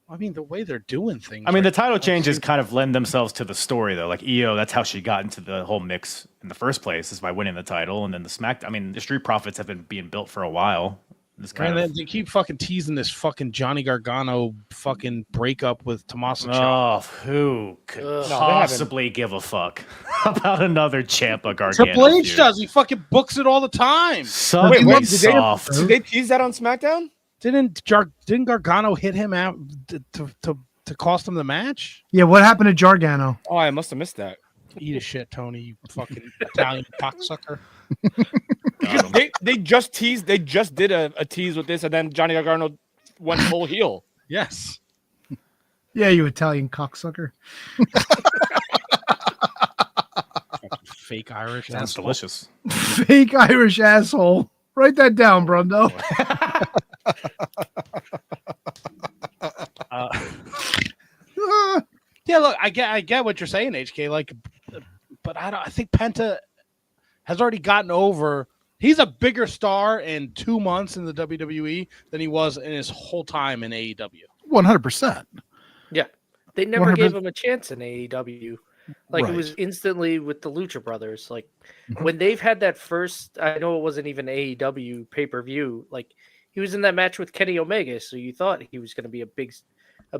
I mean, the way they're doing things. I mean, the title changes kind of lend themselves to the story, though. Like EO, that's how she got into the whole mix in the first place, is by winning the title. And then the Street Profits have been being built for a while. They keep fucking teasing this fucking Johnny Gargano fucking breakup with Tommaso Ciampa. Oh, who could possibly give a fuck about another Ciampa Gargano? Triple H does. He fucking books it all the time. Wait, soft. Did they tease that on SmackDown? Didn't Gargano hit him out to cost him the match? Yeah, what happened to Gargano? Oh, I must have missed that. Eat a shit, Tony, you fucking Italian cocksucker. Because they just teased. They just did a tease with this, and then Johnny Gargano went full heel. Yes. Yeah, you Italian cocksucker. Fake Irish. Sounds asshole. delicious. Fake Irish asshole. Write that down, Brundo. Yeah, look, I get what you're saying, HK. Like, but I think Penta has already gotten over. He's a bigger star in 2 months in the WWE than he was in his whole time in AEW. 100%. Yeah, they never 100%. gave him a chance in AEW. Like it was instantly with the Lucha Brothers. Like when they've had that first, I know it wasn't even AEW pay-per-view. Like he was in that match with Kenny Omega, so you thought he was going to be a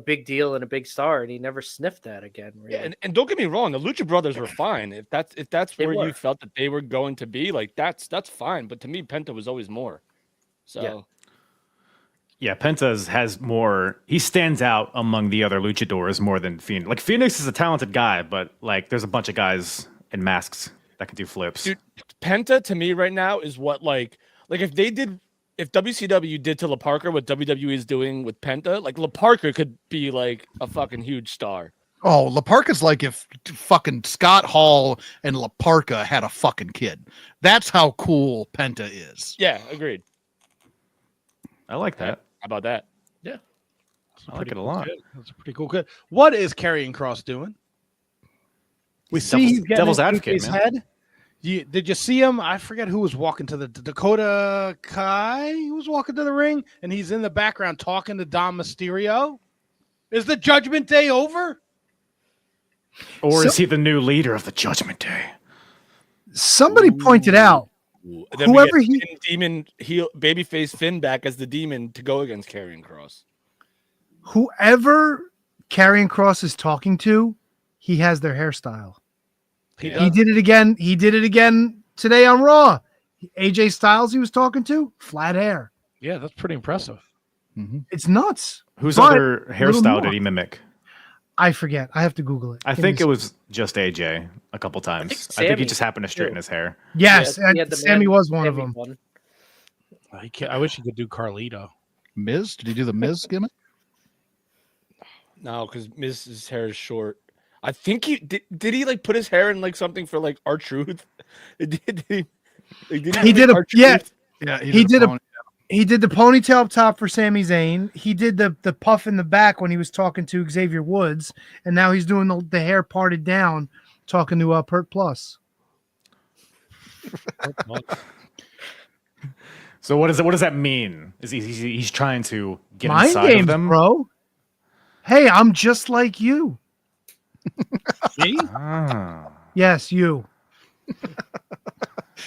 big deal and a big star, and he never sniffed that again. Really. Yeah, and don't get me wrong, the Lucha Brothers were fine. If that's where you felt that they were going to be, like that's fine. But to me, Penta was always more. So. Yeah, Penta has more. He stands out among the other luchadors more than Phoenix. Like Phoenix is a talented guy, but like there's a bunch of guys in masks that can do flips. Dude, Penta to me right now is what like if they did if WCW did to La Parker what WWE is doing with Penta, like La Parker could be like a fucking huge star. Oh, La Parka's like if fucking Scott Hall and La Parka had a fucking kid. That's how cool Penta is. Yeah, agreed. I like that. How about that? I like it a lot. That's a pretty cool kid. What is Karrion Kross doing? We see he's getting devil's in advocate, AJ's man. head. Did you see him? I forget who was walking to the Dakota Kai. He was walking to the ring, and he's in the background talking to Dom Mysterio. Is the Judgment Day over? Or is he the new leader of the Judgment Day? Somebody pointed out And then whoever we get demon heel babyface Finn back as the demon to go against Karrion Kross. whoever Karrion Kross is talking to, he has their hairstyle. He did it again. He did it again today on Raw. AJ Styles he was talking to, flat hair. Yeah, that's pretty impressive. It's nuts. Whose But other a little hairstyle more. did he mimic? I forget. I have to Google it. I think it was just AJ a couple times. I think he Sammy, just happened to straighten too. his hair. Yes, Yeah, he had the Sammy was one of Sammy them. one. I wish he could do Carlito. Miz? Did he do the Miz gimmick? No, because Miz's hair is short. I think he did. He like put his hair in like something for like R-Truth. Did he? Like, did He did a R-Truth? yeah. Yeah, He did pony. He did the ponytail up top for Sami Zayn. He did the puff in the back when he was talking to Xavier Woods, and now he's doing the hair parted down, talking to Pert Plus. So what does that mean? Is he's trying to get Mind inside games, of them? bro. Hey, I'm just like you. Me? Ah. Yes, you.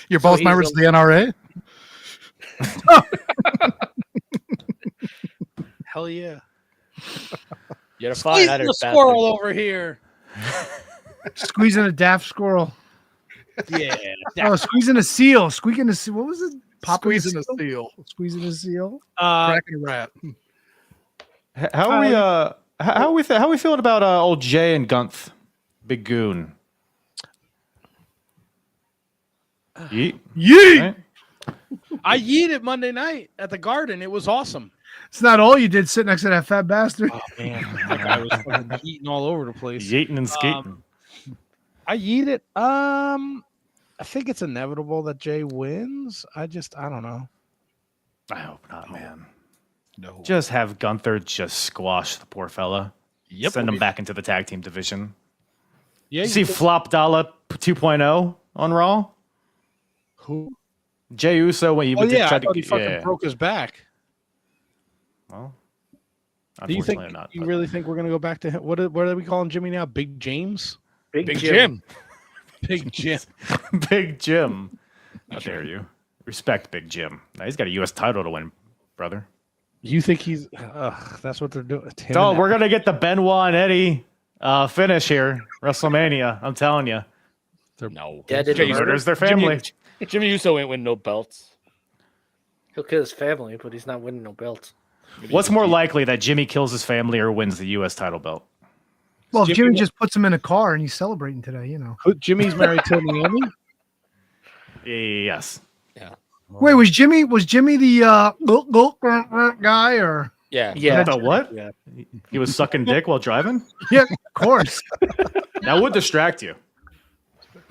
You're So both he's members a- of the NRA? Hell yeah. You gotta find Squeeze out the her squirrel over here. Squeezing a daft squirrel. Yeah. Oh, squeezing a seal. Squeaking a seal. What was it? Popping Squeezing a seal? seal. Squeezing a seal. Cracking a rat. How are we? How are we feeling about old Jay and Gunth, Big Goon? Yeet. Yeet. Right? I yeeted Monday night at the Garden. It was awesome. It's not all you did sitting next to that fat bastard. Oh man, I was fucking eating all over the place. Yeeting and skating. I yeeted. I think it's inevitable that Jay wins. I don't know. I hope not, man. No. Just have Gunther just squash the poor fella. Yep. Send him back into the tag team division. Yeah, You see Flop Dollar 2.0 on Raw? who? Jay Uso when he Oh yeah, I tried thought to he fucking broke his back. Well, Do you think? unfortunately not. You but- really think we're gonna go back to him? What are we calling Jimmy now? Big James? Big Big Jim. Jim. Big Jim. Big Jim. How dare you? Respect Big Jim. Now he's got a U.S. title to win, brother. You think he's? That's what they're doing. So we're gonna get the Benoit and Eddie finish here, WrestleMania. I'm telling you, No. Yeah, did Jay he Uso- murders their family. Jimmy Uso ain't win no belts. He'll kill his family, but he's not winning no belts. What's more likely, that Jimmy kills his family or wins the U.S. title belt? Well, if Jimmy Jimmy wa- just puts him in a car and he's celebrating today, you know. Jimmy's married to Naomi. Yes. Wait, was Jimmy the guy or? Yeah. Yeah. The what? Yeah. He was sucking dick while driving? Yeah, of course. That would distract you. You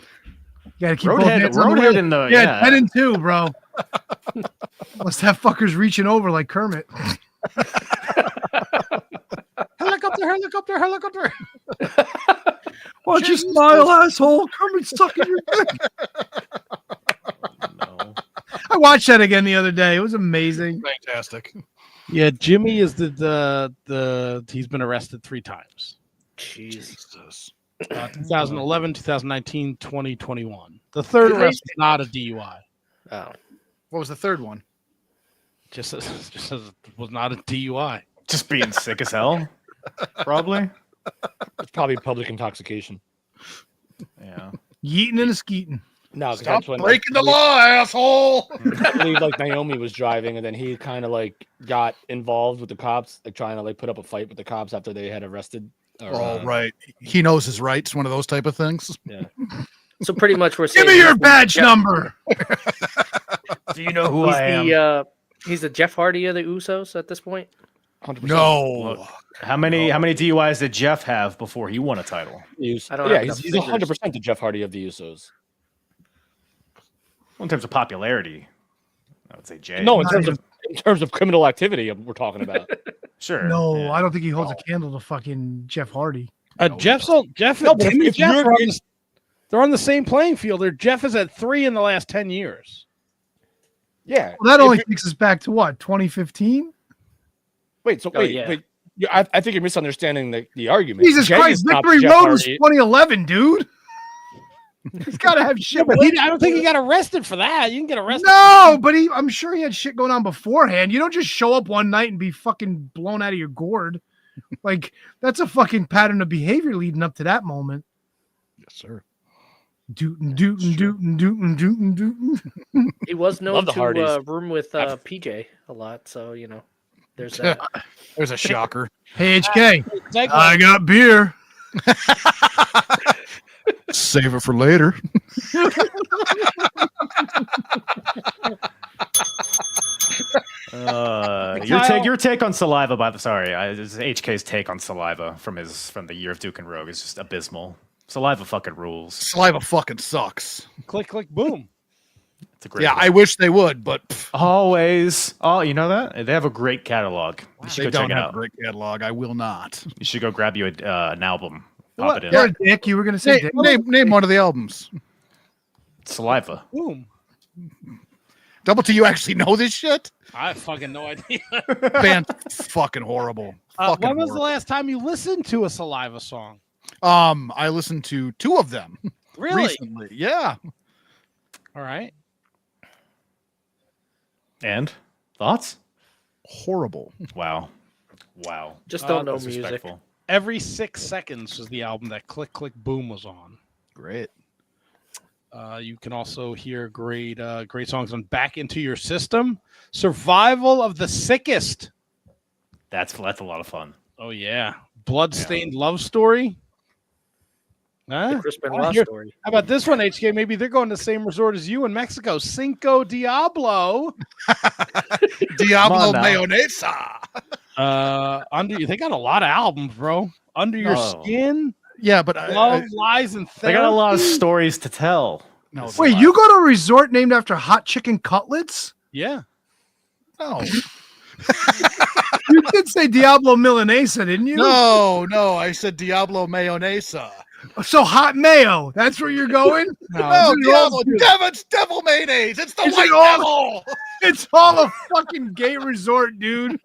gotta keep both hands on the Roadhead wheel. in the Yeah, 10 and 2, bro. Must have fuckers reaching over like Kermit. Helicopter. Why don't you smile, asshole? Kermit's sucking your dick. No. I watched that again the other day. It was amazing. Fantastic. Yeah, Jimmy is the he's been arrested 3 times. Jeez. 2011, 2019, 2021. The third arrest was not a DUI. Oh. What was the third one? Just as it was not a DUI. Just being sick as hell, probably. It's probably public intoxication. Yeah. Yeeting and a skeeting. No, 'cause Stop that's when breaking the law, asshole. I believe like Naomi was driving, and then he kind of like got involved with the cops, like trying to like put up a fight with the cops after they had arrested. Or, Oh, right. He knows his rights, one of those type of things. So pretty much we're Give saying me your badge number. Do you know who he's I am? the He's the Jeff Hardy of the Usos at this point. 100%. No. How many DUIs did Jeff have before he won a title? I don't have He's enough 100% the Jeff Hardy of the Usos. Well, in terms of popularity, I would say Jay. No, in terms of criminal activity, we're talking about. Sure. No, yeah. I don't think he holds a candle to fucking Jeff Hardy. Jeff. No, but Him and if Jeff you're- are on they're on the same playing field. Jeff is at 3 in the last 10 years. Yeah. Well, that only If- takes us back to what, 2015? Wait. Oh, yeah. Wait. I think you're misunderstanding the argument. Jesus Jay Christ, is not Victory Jeff Road was Hardy. 2011, dude. He's got to have shit. But I don't think he got arrested for that. You can get arrested. No, but I'm sure he had shit going on beforehand. You don't just show up one night and be fucking blown out of your gourd. Like, that's a fucking pattern of behavior leading up to that moment. Yes, sir. Dootin'. He was known Love the to Hardys. room with PJ a lot, so there's that. There's a shocker. Hey, HK, Exactly. I got beer. Save it for later. Your take on Saliva, this is HK's take on Saliva from the year of Duke and Rogue is just abysmal. Saliva fucking rules. Saliva fucking sucks. Click, click, boom. It's a great. Yeah, book. I wish they would, but Always. Oh, you know that? They have a great catalog. You should they go check don't it have a out. great catalog. I will not. You should go grab you an album. Pop What? it in. You're a dick. You were going to say dick. Name one of the albums. Saliva. Boom. Double T, you actually know this shit? I have fucking no idea. Band fucking horrible. Fucking When was the horrible. last time you listened to a Saliva song? I listened to 2 of them Really? recently. Yeah. All right. And thoughts? Horrible. Wow. Just don't know That's music. respectful. Every 6 seconds was the album that Click Click Boom was on. Great. You can also hear great songs on Back Into Your System, Survival of the Sickest. That's a lot of fun. Oh yeah, Bloodstained Love Story. Huh? The Chris I Benoit hear- story. How about this one, HK? Maybe they're going to the same resort as you in Mexico. Cinco Diablo. Diablo Come on now. Mayonesa. They got a lot of albums, bro. Under Your No. Skin, Yeah, but Love, Lies, and They got a lot of Therapy. stories to tell. no. Wait, you go to a resort named after hot chicken cutlets? Yeah. No. You did say Diablo Milanesa, didn't you? No, I said Diablo Mayonesa. So hot mayo. That's where you're going? No, Is it all- Diablo, it's devil mayonnaise. It's the Is it white all- devil. It's all a fucking gay resort, dude.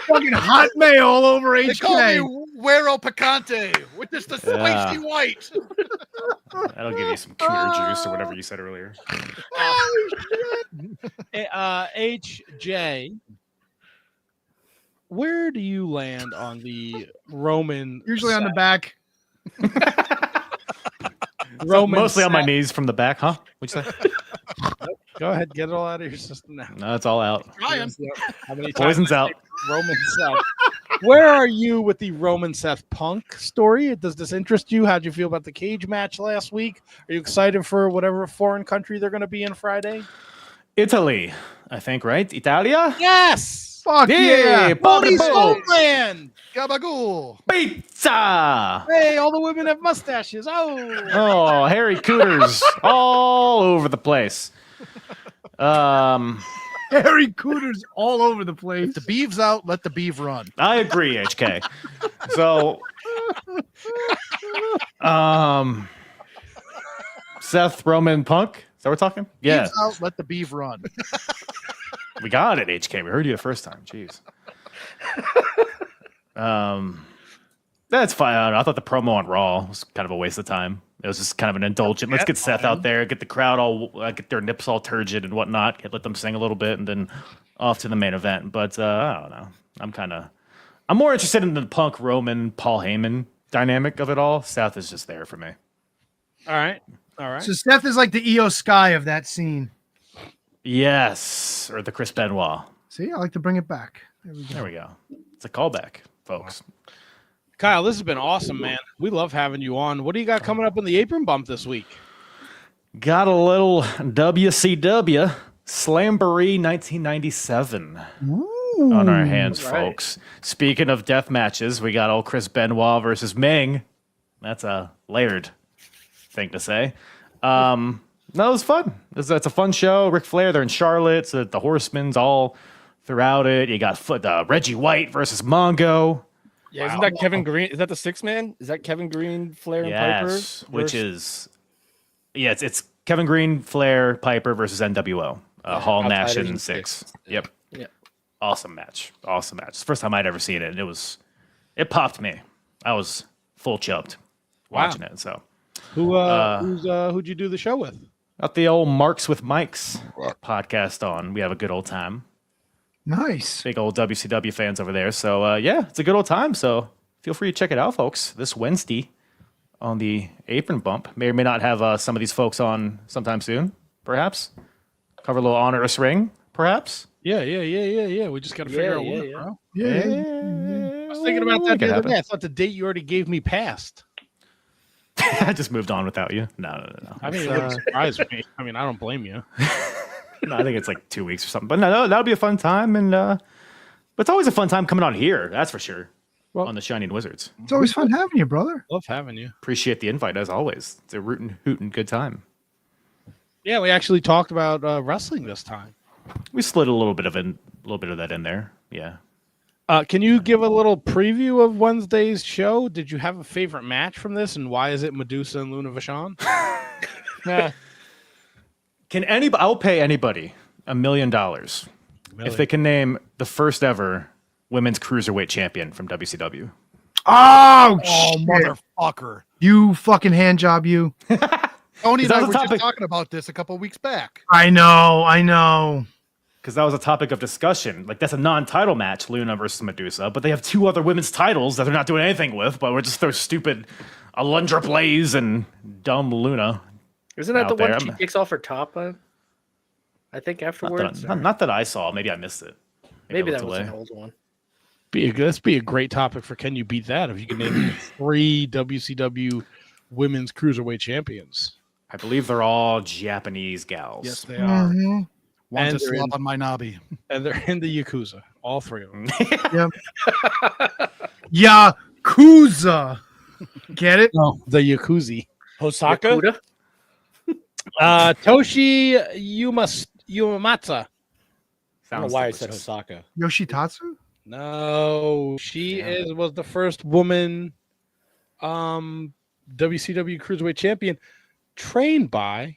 Fucking hot mayo all over They call me HK. Güero Picante with just the Yeah. spicy white. That'll give you some cooter juice or whatever you said earlier. HJ, where do you land on the Roman? Usually on the back. Roman. Mostly on my Seth. knees from the back, huh? What'd you say? Go ahead, get it all out of your system now. No, it's all out. Ryan. How many times Poison's did I out. say Roman Seth. Where are you with the Roman Seth Punk story? Does this interest you? How'd you feel about the cage match last week? Are you excited for whatever foreign country they're going to be in Friday? Italy, I think, right? Italia? Yes. Fuck yeah. Holy Bobo. homeland. Gabagool. Pizza! Hey, all the women have mustaches. Oh. Oh, hairy cooters all over the place. Harry Cooters all over the place. The beeves out, let the beeve run. I agree, HK. So, Seth Roman Punk. Is that what we're talking? Yeah, Beeves out, let the beeve run. we got it, HK. We heard you the first time. Jeez. That's fine. I thought the promo on Raw was kind of a waste of time. It was just kind of an indulgent. Let's get Seth out there, get the crowd all, get their nips all turgid and whatnot. Let them sing a little bit, and then off to the main event. But I don't know. I'm more interested in the Punk Roman Paul Heyman dynamic of it all. Seth is just there for me. All right. So Seth is like the EO Sky of that scene. Yes, or the Chris Benoit. See, I like to bring it back. There we go. There we go. It's a callback, folks. Kyle, this has been awesome, man. We love having you on. What do you got coming up in the apron bump this week? Got a little WCW Slamboree 1997 Ooh. on our hands, Right. folks. Speaking of death matches, we got old Chris Benoit versus Ming. That's a layered thing to say. No, it was fun. It's a fun show. Ric Flair, they're in Charlotte. So the Horsemen's all throughout it. You got Reggie White versus Mongo. Yeah, isn't that Kevin Green? Is that the 6-man? Is that Kevin Green, Flair, and Piper? Yes, which is it's Kevin Green, Flair, Piper versus NWO. Hall, Nash, Outsiders and Six. Yep. Yeah. Awesome match. Awesome match. It's the first time I'd ever seen it. And it popped me. I was full chubbed watching it. So Who'd you do the show with? got the old Marks with Mikes podcast on. We have a good old time. Nice. Big old WCW fans over there. So yeah, it's a good old time. So feel free to check it out, folks. This Wednesday on the Apron Bump. May or may not have some of these folks on sometime soon, perhaps. Cover a little honorous ring, perhaps. Yeah. We just got to figure out what, bro. Yeah. I was thinking about that the other day. I thought the date you already gave me passed. I just moved on without you. No. I mean, it wouldn't surprise me. I mean, I don't blame you. No, I think it's like 2 weeks or something. But no, that'll be a fun time. And but it's always a fun time coming on here. That's for sure. Well- on the Shining Wizards. It's always fun having you, brother. Love having you. Appreciate the invite as always. It's a rootin' hootin' good time. Yeah, we actually talked about wrestling this time. We slid a little bit of that in there. Yeah. Can you give a little preview of Wednesday's show? Did you have a favorite match from this, and why is it Medusa and Luna Vachon? Can anybody? I'll pay anybody $1 million if they can name the first ever women's cruiserweight champion from WCW. Oh, shit. Motherfucker. You fucking hand job, you. Tony and I that was were a just topic? talking about this a couple weeks back. I know. Because that was a topic of discussion. Like, that's a non-title match, Luna versus Medusa, but they have two other women's titles that they're not doing anything with, but we're just throw stupid Alundra Blaze and dumb Luna. Isn't that the out there. one she takes off her top on? I think afterwards. Not that I saw. Maybe I missed it. Maybe I that looked was away. an old one. Let's be a great topic for Can You Beat That? If you can name 3 WCW women's cruiserweight champions. I believe they're all Japanese gals. Yes, they are. Mhm. Want And to they're slap in- on my knobby. And they're in the Yakuza. All 3 of them. Yakuza. Get it? No, the Yakuza. Hosaka? Yakuda? Toshi Uematsu. I don't know Sounds why I delicious. said Hosaka. Yoshitatsu? No, she was the first woman WCW Cruiserweight Champion trained by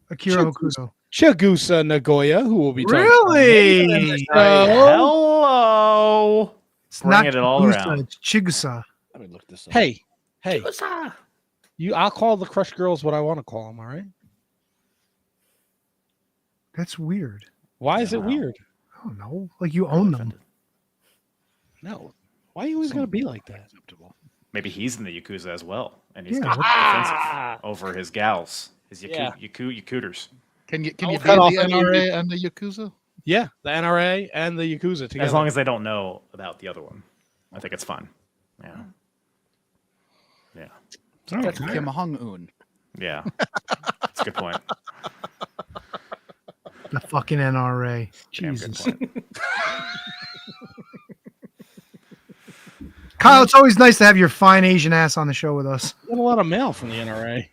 Akira Hokuto. Chigusa Nagoya, who will be talking Really? Hello. It's Bringing not it all Chigusa, around. it's Chigusa. Let me look this up. Hey, Huzzah! I'll call the Crush Girls what I want to call them, all right? That's weird. Why is it weird? I don't know. Like you own them. No. Why are you always going to be like that? Maybe he's in the Yakuza as well, and he's Yeah, going to be defensive over his gals, his Yeah. Yakuters. Can you I'll be cut off the any- NRA and the Yakuza? Yeah, the NRA and the Yakuza together. As long as they don't know about the other one, I think it's fun. Yeah. Yeah. Kim Hong-un. Yeah. That's a good point. The fucking NRA. Damn good Jesus. point. Kyle, it's always nice to have your fine Asian ass on the show with us. We got a lot of mail from the NRA.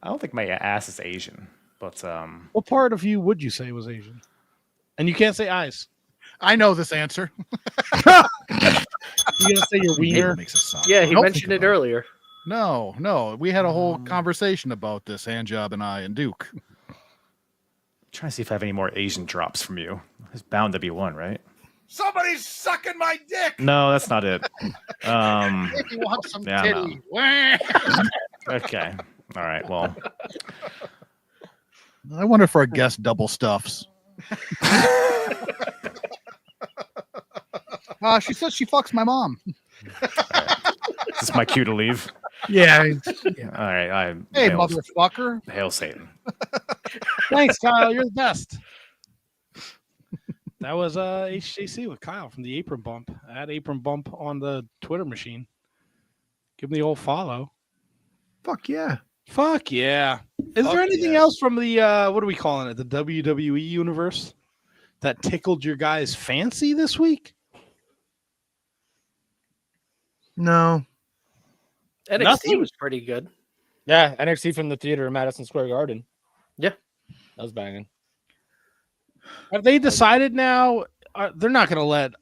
I don't think my ass is Asian, but What part of you would you say was Asian? And you can't say eyes. I know this answer. You gonna say your wiener? Makes a sound. Yeah, he Nope. mentioned it earlier. No. We had a whole conversation about this, Handjob and I and Duke. trying to see if I have any more Asian drops from you. There's bound to be one, right? Somebody's sucking my dick. No, that's not it. You want some Yeah, titty? Okay. All right. Well, I wonder if our guest double stuffs. She says she fucks my mom. is this my cue to leave? Yeah. All right. Hey, hail, motherfucker. hail Satan. Thanks, Kyle. You're the best. That was HJC with Kyle from the Apron Bump. At Apron Bump on the Twitter machine. Give him the old follow. Fuck yeah. Fuck yeah. Is there anything else from the what are we calling it? The WWE universe that tickled your guys' fancy this week? No. NXT Nothing? was pretty good. Yeah, NXT from the theater in Madison Square Garden. Yeah. That was banging. Have they decided now? They're not going to let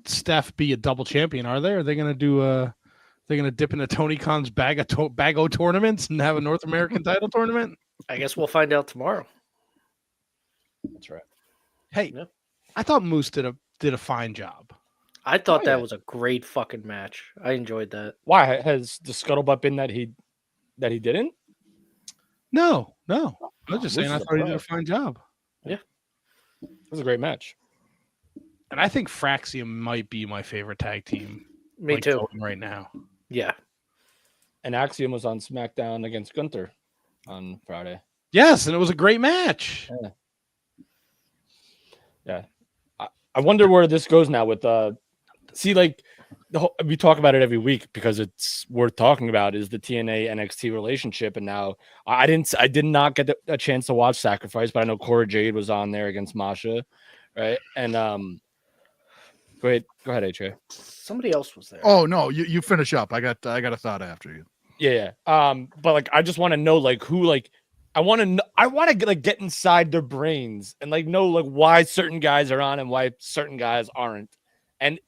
Steph be a double champion, are they? Are they going to do they're going to dip into Tony Khan's bag of tournaments and have a North American title tournament? I guess we'll find out tomorrow. That's right. Hey, Yeah. I thought Moose did a fine job. I thought yeah. that was a great fucking match. I enjoyed that. Why has the scuttlebutt been that he didn't? No. I was just saying Moose I is a thought he pro. did a fine job. It was a great match. And I think Fraxium might be my favorite tag team. Me too. going right now. Yeah. And Axiom was on SmackDown against Gunther on Friday. Yes, and it was a great match. Yeah. I wonder where this goes now with we talk about it every week because it's worth talking about is the TNA NXT relationship. And now I did not get a chance to watch Sacrifice, but I know Cora Jade was on there against Masha, right? And go ahead, HA. Somebody else was there. Oh no, you finish up. I got a thought after you. Yeah. But like I just want to know like who like I want to like get inside their brains and like know like why certain guys are on and why certain guys aren't. And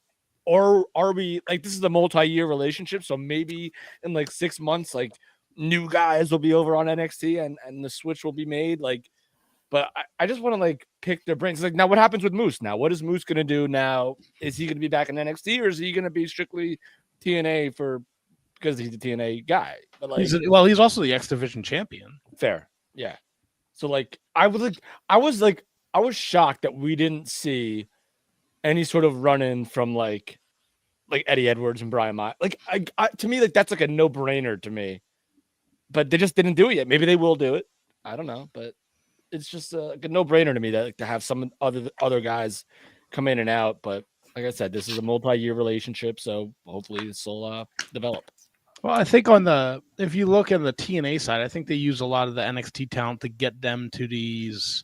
or are we like this is a multi-year relationship, so maybe in like 6 months like new guys will be over on NXT and the switch will be made like but I just want to like pick their brains. Like now what happens with Moose now? What is Moose going to do now? Is he going to be back in NXT or is he going to be strictly TNA because he's a TNA guy? But like he's also the X Division champion. Fair. Yeah. So like I was shocked that we didn't see any sort of run-in from like Eddie Edwards and Brian Myers. Like to me, like that's like a no-brainer to me. But they just didn't do it yet. Maybe they will do it. I don't know, but it's just like a no-brainer to me that like, to have some other guys come in and out. But like I said, this is a multi-year relationship, so hopefully this will develop. Well, I think if you look on the TNA side, I think they use a lot of the NXT talent to get them to these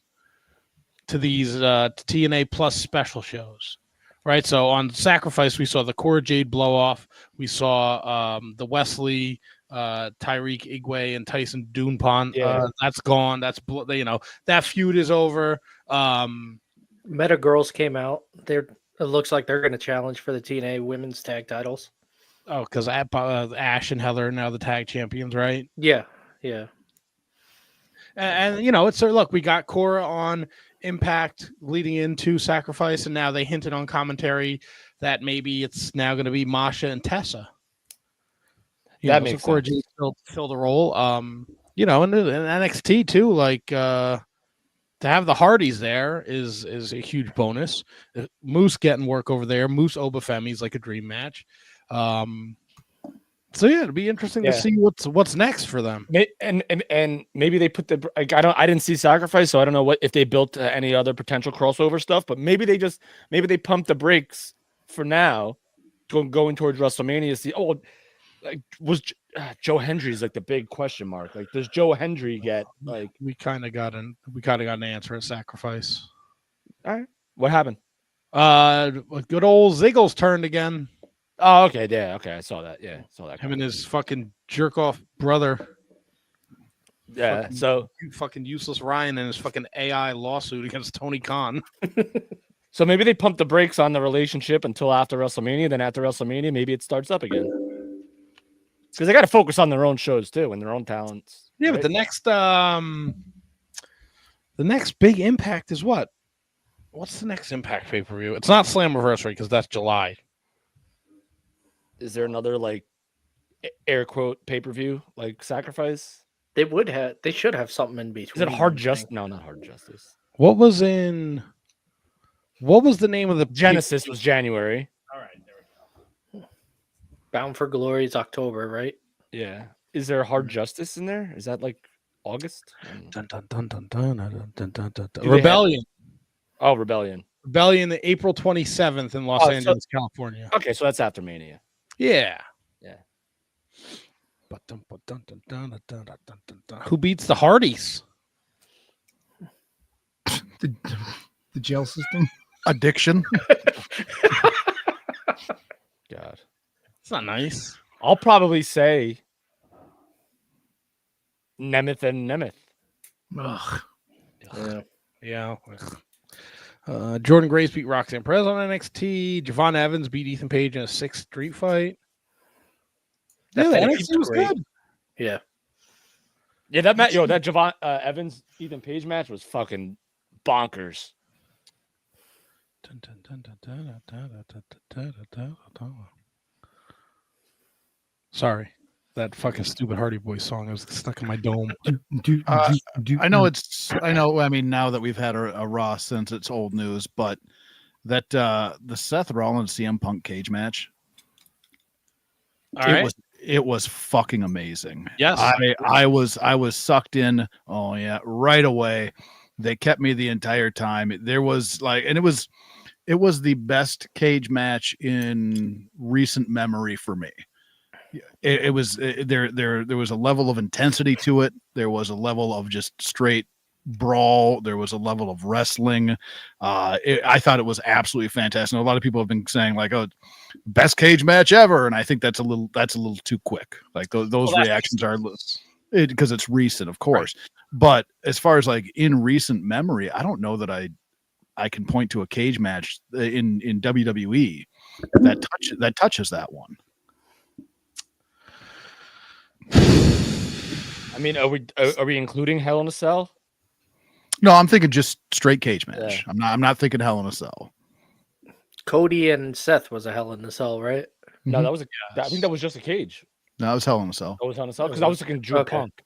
TNA Plus special shows, right? So on Sacrifice, we saw the Cora Jade blow off. We saw the Wesley, Tyreek Igwe, and Tyson Doonpon. Yeah. That's gone. That's that feud is over. Meta Girls came out. It looks like they're going to challenge for the TNA Women's Tag Titles. Oh, because Ash and Heather are now the tag champions, right? Yeah. And it's look, we got Cora on Impact leading into Sacrifice, and now they hinted on commentary that maybe it's now going to be Masha and Tessa. That makes Cora sense. Jade fill the role. And in NXT too, like to have the Hardys there is a huge bonus. Moose getting work over there. Moose Obafemi is like a dream match. So yeah, it'll be interesting to see what's next for them. And maybe they put I didn't see Sacrifice, so I don't know if they built any other potential crossover stuff. But maybe they pumped the brakes for now, going towards WrestleMania. See, was Joe Hendry's like the big question mark? Like, does Joe Hendry get like? We kind of got an answer at Sacrifice. All right, what happened? Good old Ziggles turned again. Oh, okay, yeah, okay, I saw that. Yeah, saw that. Him and his fucking jerk off brother. Yeah, so fucking useless Ryan and his fucking AI lawsuit against Tony Khan. So maybe they pumped the brakes on the relationship until after WrestleMania. Then after WrestleMania, maybe it starts up again. Because they got to focus on their own shows too and their own talents. Yeah, right? but the next big Impact is what? What's the next Impact pay-per-view? It's not Slammiversary because that's July. Is there another like air quote pay-per-view like Sacrifice? They should have something in between. Is it Hard Justice? No, not Hard Justice. What was the name of the Genesis was January. All right, there we go. Bound for Glory is October, right? Yeah. Is there Hard Justice in there? Is that like August? Dun, dun, dun, dun, dun, dun, dun, dun, dun. they Rebellion. Rebellion. Rebellion, April 27th in Los Angeles, California. Okay, so that's after Mania. Yeah. Who beats the Hardys? The jail system. Addiction. God. It's not nice. I'll probably say Nemeth and Nemeth. Ugh. Yeah. Yeah. Jordan Grace beat Roxanne Perez on NXT. Javon Evans beat Ethan Page in a 6th street fight. That Yeah, finish NXT was great. good. Yeah. Yeah, that match, that Javon Evans Ethan Page match was fucking bonkers. Sorry, that fucking stupid Hardy Boys song. I was stuck in my dome. I know it's. I know. I mean, now that we've had a Raw since it's old news, but that the Seth Rollins CM Punk cage match. All right. It was fucking amazing. Yes. I was sucked in. Oh yeah, right away. They kept me the entire time. There was and it was the best cage match in recent memory for me. There was a level of intensity to it. There was a level of just straight brawl. There was a level of wrestling. I thought it was absolutely fantastic. A lot of people have been saying "Oh, best cage match ever," and I think that's a little too quick. Those reactions are because it's recent, of course. Right. But as far as in recent memory, I don't know that I can point to a cage match in WWE that touches that one. I mean, are we including Hell in a Cell? No, I'm thinking just straight cage match. Yeah. I'm not thinking Hell in a Cell. Cody and Seth was a Hell in a Cell, right? No, that was I think that was just a cage. No, it was Hell in a Cell. That was Hell in a Cell because I was thinking Drew Punk.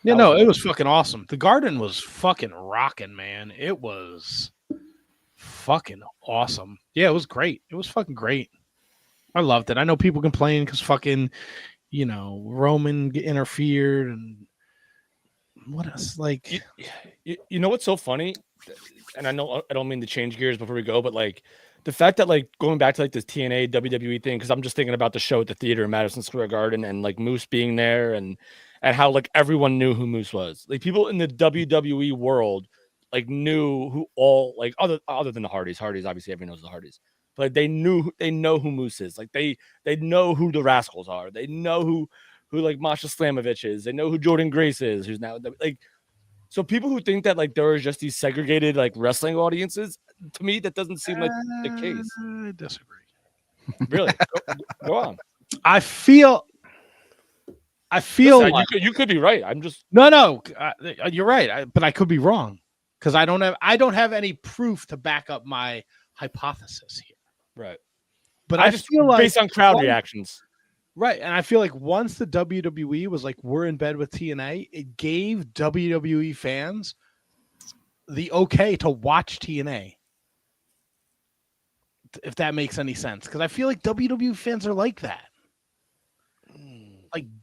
Yeah, no, it was fucking awesome. The Garden was fucking rocking, man. It was fucking awesome. Yeah, it was great. It was fucking great. I loved it. I know people complain because fucking, Roman interfered and what else? You know what's so funny? And I know I don't mean to change gears before we go, but the fact that going back to this TNA WWE thing, because I'm just thinking about the show at the theater in Madison Square Garden and Moose being there and how everyone knew who Moose was. People in the WWE world knew who all other than the Hardys. Hardys obviously everyone knows the Hardys. But they know who Moose is. They know who the Rascals are. They know who Masha Slamovich is. They know who Jordan Grace is, who's now so people who think that there are just these segregated wrestling audiences, to me that doesn't seem like the case. I disagree. Really? Go on. I feel Listen, you could be right. I'm just no. You're right, but I could be wrong because I don't have any proof to back up my hypothesis here. Right. But I just feel based on crowd reactions. Right. And I feel once the WWE was we're in bed with TNA, it gave WWE fans the okay to watch TNA. If that makes any sense. Because I feel WWE fans are like that.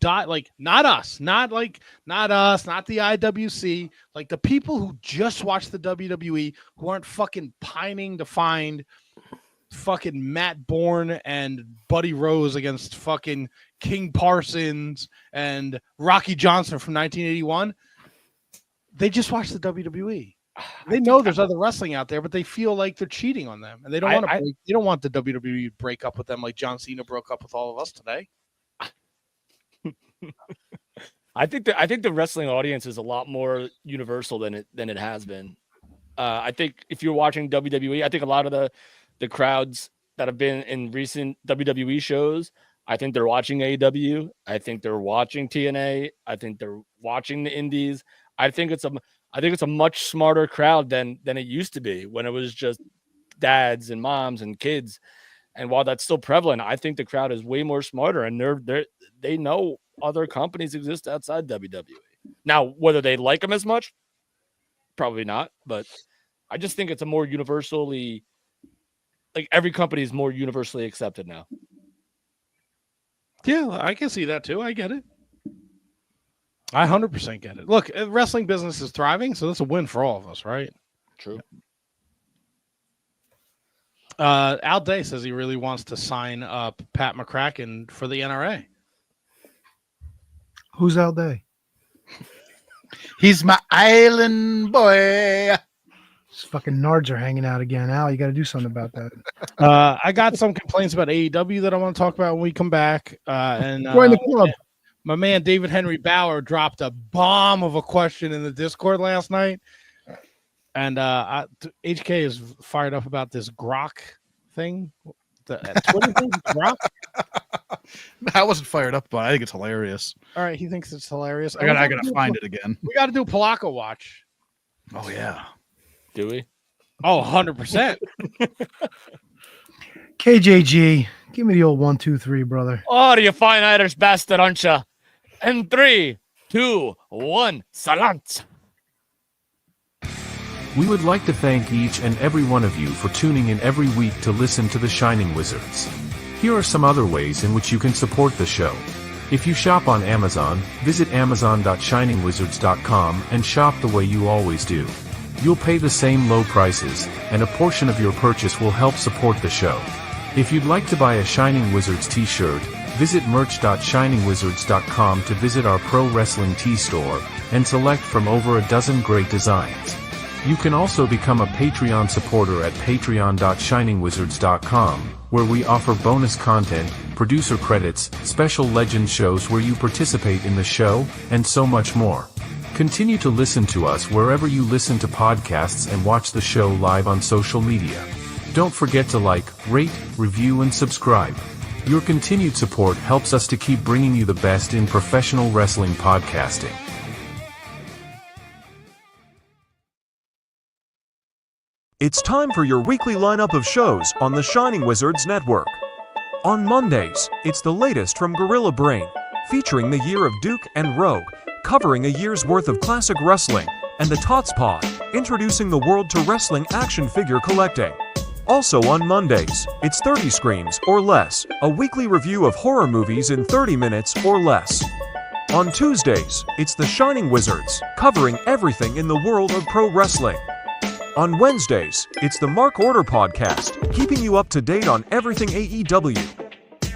Not us, not us, not the IWC, the people who just watch the WWE who aren't fucking pining to find fucking Matt Bourne and Buddy Rose against fucking King Parsons and Rocky Johnson from 1981. They just watch the WWE. They know there's other wrestling out there, but they feel like they're cheating on them, and they don't want to. They don't want the WWE to break up with them like John Cena broke up with all of us today. I think the wrestling audience is a lot more universal than it has been. I think if you're watching WWE, I think a lot of the crowds that have been in recent WWE shows, I think they're watching AEW. I think they're watching TNA. I think they're watching the Indies. I think it's a much smarter crowd than it used to be when it was just dads and moms and kids. And while that's still prevalent, I think the crowd is way more smarter, and they know other companies exist outside WWE. Now, whether they like them as much, probably not. But I just think it's a more universally, every company is more universally accepted now. Yeah, I can see that too. I get it. I 100% get it. Look, wrestling business is thriving, so that's a win for all of us, right? True. Al Day says he really wants to sign up Pat McCracken for the NRA. Who's Al Day? He's my island boy. These fucking nards are hanging out again. Al, you got to do something about that. I got some complaints about AEW that I want to talk about when we come back. And Join the club. My man David Henry Bauer dropped a bomb of a question in the Discord last night. And HK is fired up about this Grok thing. The Twitter thing, Grok? I wasn't fired up, but I think it's hilarious. All right, he thinks it's hilarious. I gotta find it again. We got to do Palaka Watch. Oh yeah. Do we? Oh, 100%. KJG, give me the old 1, 2, 3, brother. Oh, you fine Irish bastard, aren't you? And 3, 2, 1, salant. We would like to thank each and every one of you for tuning in every week to listen to The Shining Wizards. Here are some other ways in which you can support the show. If you shop on Amazon, visit amazon.shiningwizards.com and shop the way you always do. You'll pay the same low prices, and a portion of your purchase will help support the show. If you'd like to buy a Shining Wizards t-shirt, visit merch.shiningwizards.com to visit our pro wrestling tee store, and select from over a dozen great designs. You can also become a Patreon supporter at patreon.shiningwizards.com, where we offer bonus content, producer credits, special legend shows where you participate in the show, and so much more. Continue to listen to us wherever you listen to podcasts and watch the show live on social media. Don't forget to like, rate, review and subscribe. Your continued support helps us to keep bringing you the best in professional wrestling podcasting. It's time for your weekly lineup of shows on the Shining Wizards Network. On Mondays, it's the latest from Gorilla Brain, featuring the Year of Duke and Rogue, covering a year's worth of classic wrestling, and the Tots Pod, introducing the world to wrestling action figure collecting. Also on Mondays, it's 30 Screams or Less, a weekly review of horror movies in 30 minutes or less. On Tuesdays, it's the Shining Wizards, covering everything in the world of pro wrestling. On Wednesdays, it's the Mark Order Podcast, keeping you up to date on everything AEW.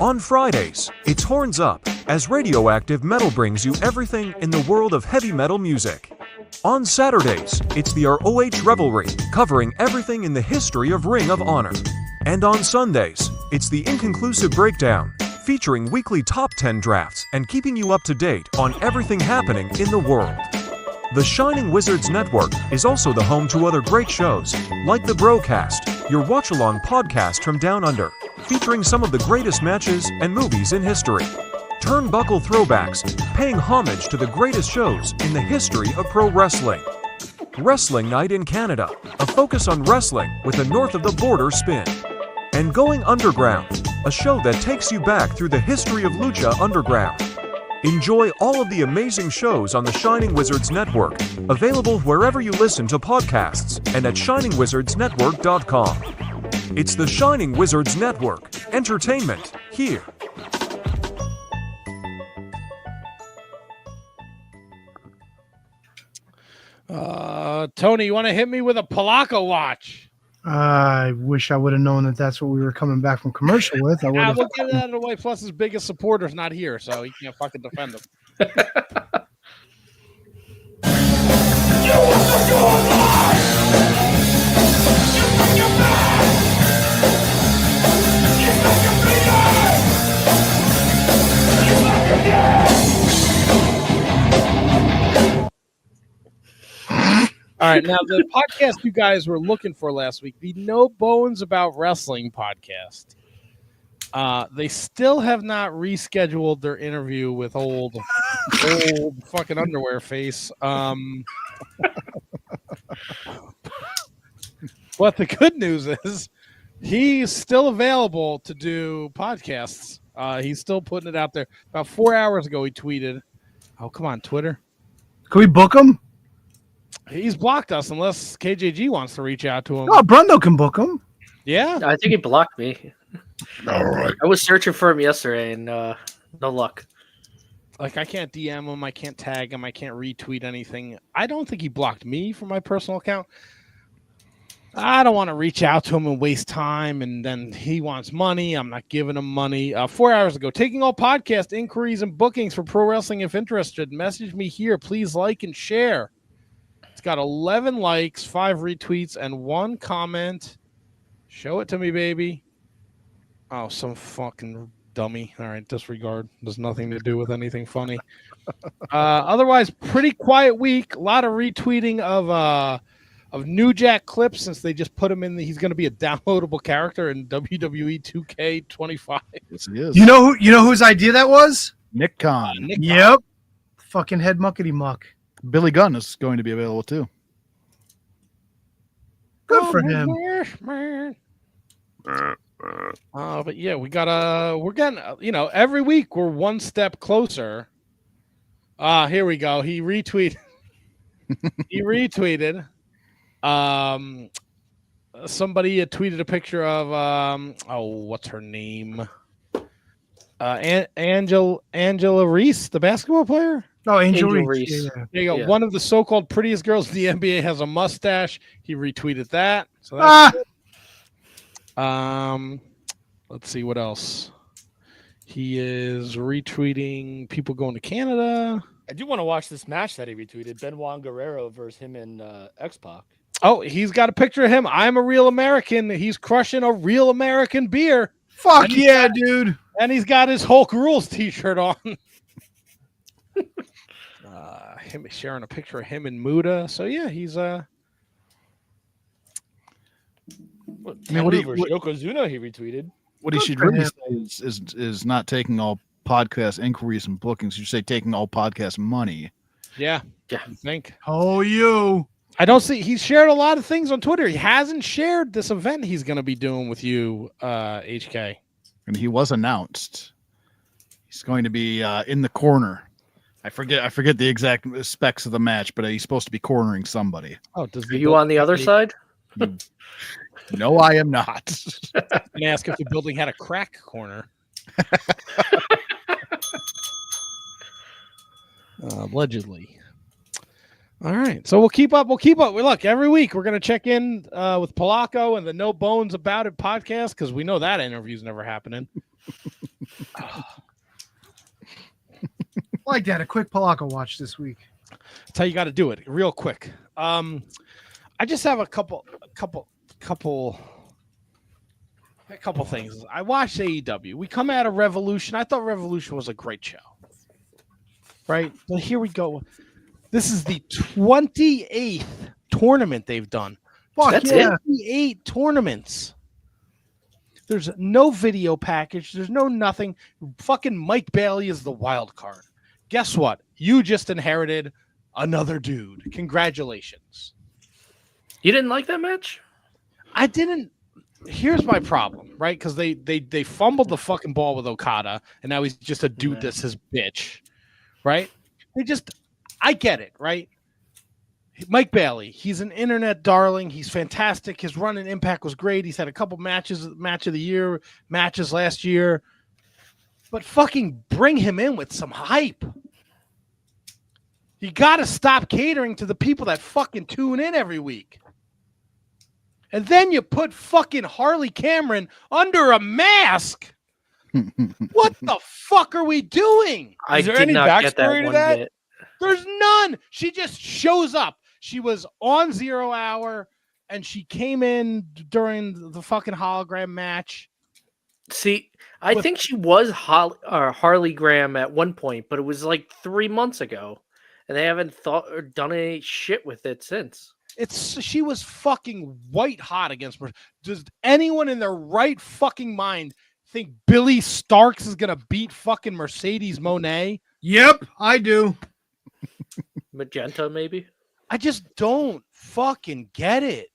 On Fridays, it's Horns Up, as Radioactive Metal brings you everything in the world of heavy metal music. On Saturdays, it's the ROH Revelry, covering everything in the history of Ring of Honor. And on Sundays, it's the Inconclusive Breakdown, featuring weekly top 10 drafts and keeping you up to date on everything happening in the world. The Shining Wizards Network is also the home to other great shows, like The Broadcast, your watch-along podcast from Down Under, featuring some of the greatest matches and movies in history. Turnbuckle throwbacks, paying homage to the greatest shows in the history of pro wrestling. Wrestling Night in Canada, a focus on wrestling with a north-of-the-border spin. And Going Underground, a show that takes you back through the history of Lucha Underground. Enjoy all of the amazing shows on the Shining Wizards Network, available wherever you listen to podcasts and at shiningwizardsnetwork.com. It's the Shining Wizards Network, entertainment here. Tony, you want to hit me with a Palaka Watch? I wish I would have known that that's what we were coming back from commercial with. I would have. We'll get it out of the way. Plus, his biggest supporter's not here, so he can't fucking defend him. All right, now the podcast you guys were looking for last week, the No Bones About Wrestling podcast. They still have not rescheduled their interview with old fucking underwear face. But the good news is he's still available to do podcasts. He's still putting it out there. About 4 hours ago, he tweeted, "Oh, come on, Twitter. Can we book him? He's blocked us unless KJG wants to reach out to him." Oh, Brundo can book him. Yeah. I think he blocked me. All right. I was searching for him yesterday and no luck. Like, I can't DM him. I can't tag him. I can't retweet anything. I don't think he blocked me from my personal account. I don't want to reach out to him and waste time, and then he wants money. I'm not giving him money. 4 hours ago, taking all podcast inquiries and bookings for pro wrestling. If interested, message me here. Please like and share. It's got 11 likes, 5 retweets, and 1 comment. Show it to me, baby. Oh, some fucking dummy. All right, disregard. There's nothing to do with anything funny. Otherwise, pretty quiet week. A lot of retweeting of New Jack clips since they just put him in. He's going to be a downloadable character in WWE 2K25. Yes, he is. You know whose idea that was? Nick Khan. Yep. Fucking head muckety muck. Billy Gunn is going to be available too. Good for him. But yeah, we're getting, every week we're one step closer. Here we go. He retweeted. Somebody had tweeted a picture of what's her name? Angela Reese, the basketball player. Oh, Angel Angel Reese. Reese. Yeah. There you go. Yeah. One of the so-called prettiest girls in the NBA has a mustache. He retweeted that. So that's good. Let's see what else. He is retweeting people going to Canada. I do want to watch this match that he retweeted: Benoit Guerrero versus him and X-Pac. Oh, he's got a picture of him. I'm a real American. He's crushing a real American beer. Fuck yeah, dude. And he's got his Hulk Rules t-shirt on. Him sharing a picture of him and Muda. So yeah, he's What, I mean, what do you- versus Yokozuna he retweeted. What he should really say is not taking all podcast inquiries and bookings. You should say taking all podcast money. yeah. Yeah. I think. Oh, you. I don't see. He's shared a lot of things on Twitter. He hasn't shared this event he's going to be doing with you, HK. And he was announced. He's going to be in the corner. I forget the exact specs of the match, but he's supposed to be cornering somebody. Oh, does Are you on the other side? No, I am not. And ask if the building had a crack corner. Allegedly. All right, so we'll keep up. Look, every week we're going to check in with Polaco and the No Bones About It podcast because we know that interview's never happening. Like that. A quick Polaco watch this week. That's how you got to do it, real quick. I just have a couple things. I watched AEW. We come out of Revolution. I thought Revolution was a great show. Right? But here we go. This is the 28th tournament they've done. Fuck That's yeah. 28 tournaments. There's no video package. There's no nothing. Fucking Mike Bailey is the wild card. Guess what? You just inherited another dude. Congratulations. You didn't like that match? I didn't. Here's my problem, right? Because they fumbled the fucking ball with Okada, and now he's just a dude that's his bitch, right? I get it, right? Mike Bailey, he's an internet darling. He's fantastic. His run in Impact was great. He's had a couple match of the year matches last year, but fucking bring him in with some hype. You got to stop catering to the people that fucking tune in every week. And then you put fucking Harley Cameron under a mask. What the fuck are we doing? I Is there did any not get that backstory to one that? bit. There's none. She just shows up. She was on 0 Hour, and she came in during the fucking hologram match. See, I think she was Harley Graham at one point, but it was like 3 months ago, and they haven't thought or done any shit with it since. She was fucking white hot against her. Does anyone in their right fucking mind think Billy Starks is gonna beat fucking Mercedes Moné? Yep, I do. Magenta, maybe? I just don't fucking get it.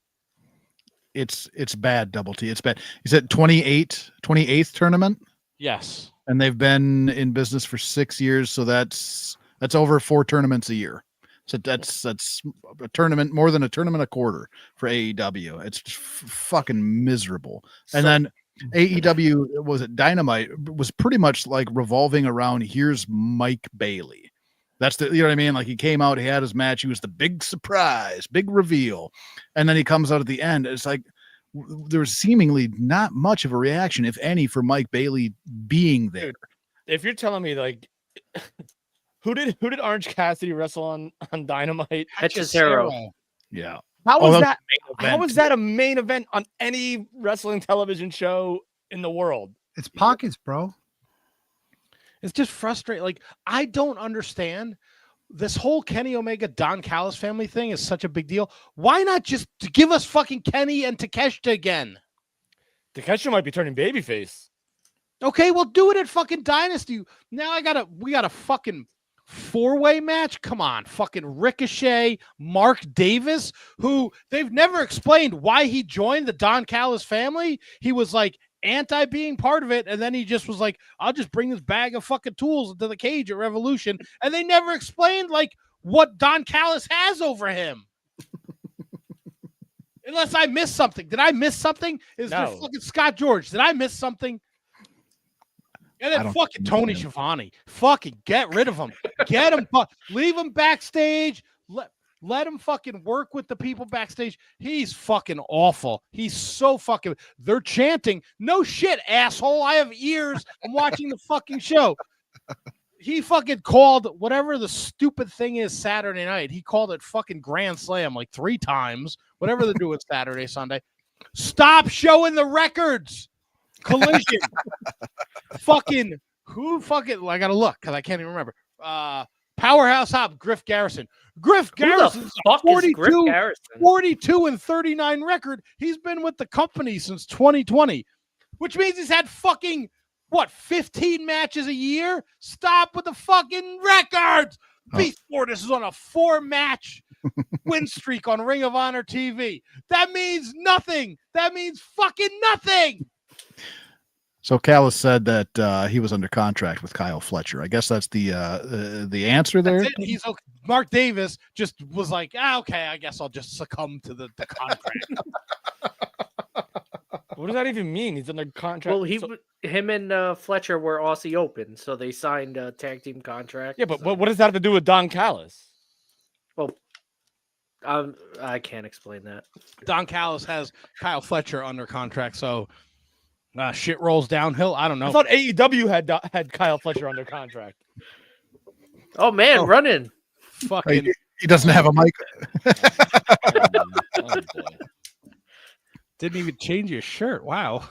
It's bad, Double T. It's bad. Is it 28th tournament? Yes. And they've been in business for 6 years, so that's over 4 tournaments a year. So that's a tournament, more than a tournament a quarter for AEW. It's just fucking miserable. And then AEW, was it Dynamite, was pretty much like revolving around here's Mike Bailey. That's the, you know what I mean? Like he came out, he had his match, he was the big surprise, big reveal. And then he comes out at the end. It's like there's seemingly not much of a reaction, if any, for Mike Bailey being there. Dude, if you're telling me like who did Orange Cassidy wrestle on Dynamite? Hechicero. Yeah. How was that's that? How was that a main event on any wrestling television show in the world? It's pockets, bro. It's just frustrating. Like, I don't understand. This whole Kenny Omega, Don Callis family thing is such a big deal. Why not just give us fucking Kenny and Takeshita again? Takeshita might be turning babyface. Okay, well, do it at fucking Dynasty. Now we got a fucking 4-way match. Come on, fucking Ricochet, Mark Davis, who they've never explained why he joined the Don Callis family. He was like anti being part of it, and then he just was like, I'll just bring this bag of fucking tools into the cage at Revolution, and they never explained like what Don Callis has over him. Unless I missed something. Did I miss something? Is there fucking Scott George? Did I miss something? And then fucking Tony Schiavone. Fucking get rid of him. Get him. Leave him backstage. Let him fucking work with the people backstage. He's fucking awful. He's so fucking. They're chanting. No shit, asshole. I have ears. I'm watching the fucking show. He fucking called whatever the stupid thing is Saturday night. He called it fucking Grand Slam like 3 times. Whatever they're doing Saturday, Sunday. Stop showing the records. Collision. Fucking who fucking I gotta look because I can't even remember. Powerhouse Hop, Griff Garrison. Griff Garrison's 42 and 39 record. He's been with the company since 2020, which means he's had fucking 15 matches a year? Stop with the fucking records. Beast Mortis is on a 4-match win streak on Ring of Honor TV. That means nothing. That means fucking nothing. So Callis said that he was under contract with Kyle Fletcher. I guess that's the answer there. He's okay. Mark Davis just was like, okay, I guess I'll just succumb to the contract. What does that even mean? He's under contract. Well, him and Fletcher were Aussie Open, so they signed a tag team contract. Yeah, but what does that have to do with Don Callis? Well, I can't explain that. Don Callis has Kyle Fletcher under contract, so shit rolls downhill. I don't know. I thought AEW had Kyle Fletcher under contract. Oh man, running. Fucking. He doesn't have a mic. Didn't even change his shirt. Wow.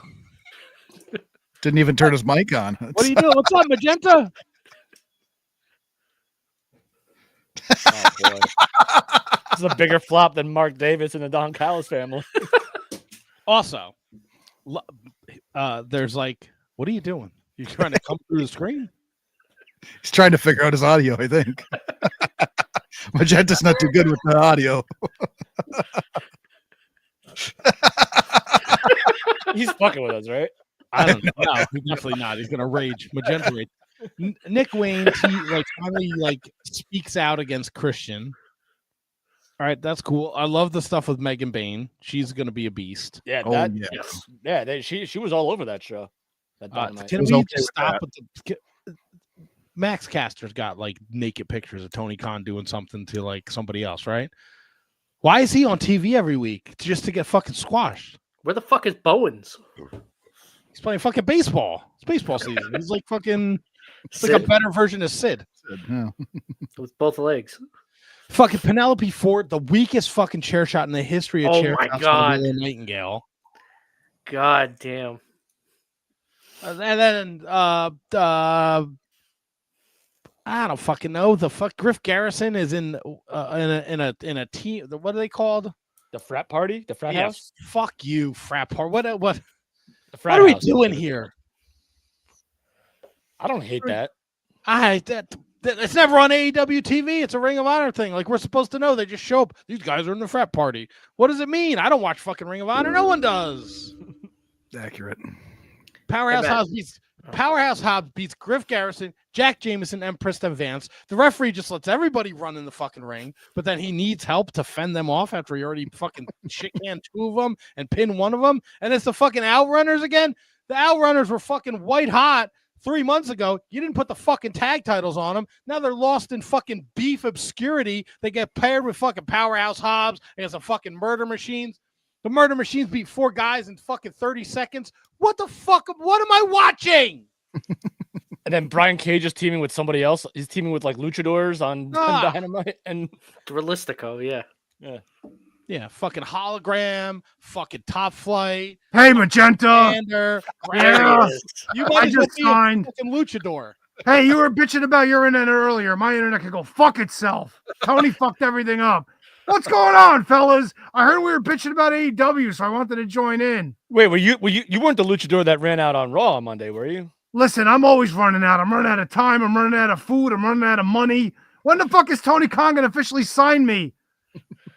Didn't even turn his mic on. What are you doing? What's up, Magenta? Oh, boy. This is a bigger flop than Mark Davis and the Don Callis family. Also, there's like, what are you doing? You trying to come through the screen? He's trying to figure out his audio, I think. Magenta's not too good with the audio. He's fucking with us, right? I don't know. No, he's definitely not. He's gonna rage. Magenta rage. Nick Wayne finally speaks out against Christian. All right, that's cool. I love the stuff with Megan Bain. She's gonna be a beast. Yeah, she was all over that show. Can we just stop with the Max Caster's got like naked pictures of Tony Khan doing something to like somebody else, right? Why is he on TV every week just to get fucking squashed? Where the fuck is Bowens? He's playing fucking baseball. It's baseball season. He's like fucking. It's like a better version of Sid. Yeah. With both legs. Fucking Penelope Ford, the weakest fucking chair shot in the history of chair shots. Oh my god, Nightingale. God damn. And then I don't fucking know. The fuck Griff Garrison is in a team. What are they called? The frat party, the frat house. Fuck you, frat party. What? The frat what are house. we doing here? I don't hate that. It's never on AEW TV. It's a Ring of Honor thing. Like we're supposed to know. They just show up. These guys are in the frat party. What does it mean? I don't watch fucking Ring of Honor. No one does. Accurate. Powerhouse Hobbs beats Griff Garrison, Jack Jameson, and Preston Vance. The referee just lets everybody run in the fucking ring, but then he needs help to fend them off after he already fucking shit-canned 2 of them and pinned 1 of them. And it's the fucking Outrunners again. The Outrunners were fucking white hot. 3 months ago, you didn't put the fucking tag titles on them. Now they're lost in fucking beef obscurity. They get paired with fucking Powerhouse Hobbs against the fucking Murder Machines. The Murder Machines beat 4 guys in fucking 30 seconds. What the fuck? What am I watching? And then Brian Cage is teaming with somebody else. He's teaming with like luchadors on Dynamite and Realistico, yeah. Yeah, fucking Hologram, fucking Top Flight. Hey, Magenta. Xander, Yeah. You I might as well just be a signed. fucking luchador. Hey, you were bitching about your internet earlier. My internet could go fuck itself. Tony fucked everything up. What's going on, fellas? I heard we were bitching about AEW, so I wanted to join in. wait, you weren't the luchador that ran out on Raw on Monday, were you? Listen, I'm always running out. I'm running out of time. I'm running out of food. I'm running out of money. When the fuck is Tony Khan going to officially sign me?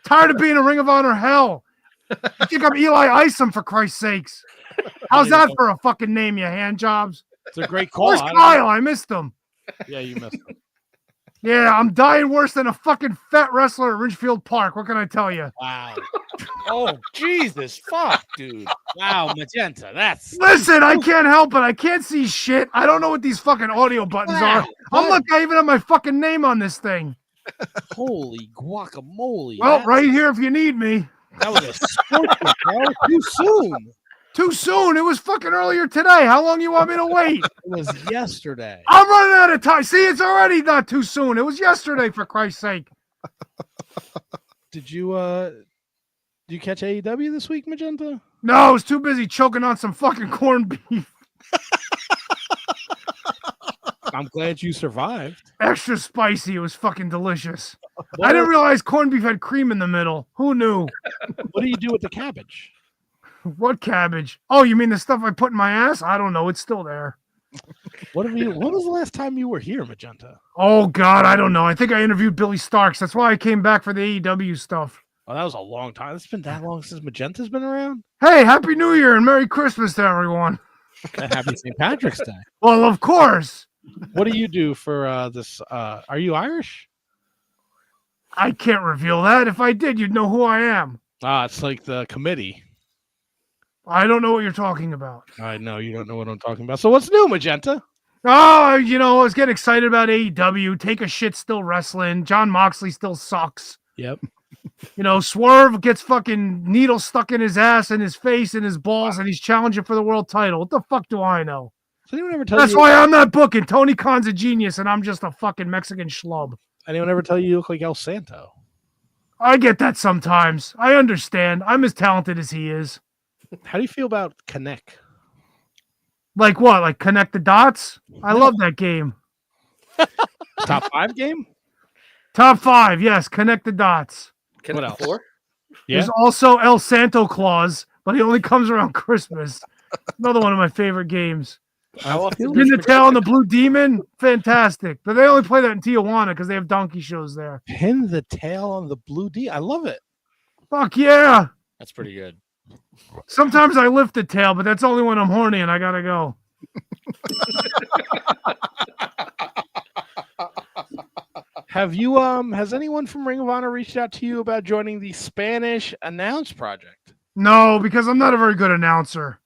Tired of being a Ring of Honor hell. I think I'm Eli Isom, for Christ's sakes. How's that for a fucking name, you hand jobs? It's a great call. Where's Kyle? I missed him. Yeah, you missed it. Yeah, I'm dying worse than a fucking fat wrestler at Ridgefield Park. What can I tell you? Wow. Oh, Jesus, fuck, dude. Wow, Magenta. That's Listen, I can't help it. I can't see shit. I don't know what these fucking audio buttons are. I'm lucky I even have my fucking name on this thing. holy guacamole. Well, right here if you need me. That was a sport, bro. Too soon. Too soon. It was fucking earlier today. How long you want me to wait? It was yesterday. I'm running out of time. See, it's already not too soon. It was yesterday, for Christ's sake. Did you catch AEW this week, Magenta? No, I was too busy choking on some fucking corned beef. I'm glad you survived. Extra spicy. It was fucking delicious. I didn't realize corned beef had cream in the middle. Who knew? What do you do with the cabbage? What cabbage? Oh, you mean the stuff I put in my ass? I don't know. It's still there. What was the last time you were here, Magenta? Oh, God, I don't know. I think I interviewed Billy Starks. That's why I came back for the AEW stuff. Oh, that was a long time. It's been that long since Magenta's been around? Hey, Happy New Year and Merry Christmas to everyone. Happy St. Patrick's Day. Well, of course. What do you do for this? Are you Irish? I can't reveal that. If I did, you'd know who I am. It's like the committee. I don't know what you're talking about. I know you don't know what I'm talking about. So what's new, Magenta? Oh, I was getting excited about AEW. Take a shit, still wrestling. John Moxley still sucks. Yep. Swerve gets fucking needle stuck in his ass and his face and his balls, and he's challenging for the world title. What the fuck do I know? Does anyone ever tell That's you? why I'm not booking. Tony Khan's a genius, and I'm just a fucking Mexican schlub. Anyone ever tell you look like El Santo? I get that sometimes. I understand. I'm as talented as he is. How do you feel about Connect? Like what? Like Connect the Dots? I love that game. Top 5 game? Top 5, yes. Connect the Dots. What else? 4? Yeah. There's also El Santo Claus, but he only comes around Christmas. Another one of my favorite games. How often Pin the Tail and the Blue Demon, fantastic. But they only play that in Tijuana because they have donkey shows there. Pin the tail on the blue D. I love it. Fuck yeah. That's pretty good. Sometimes I lift the tail, but that's only when I'm horny and I gotta go. Have you has anyone from Ring of Honor reached out to you about joining the Spanish Announce Project? No, because I'm not a very good announcer.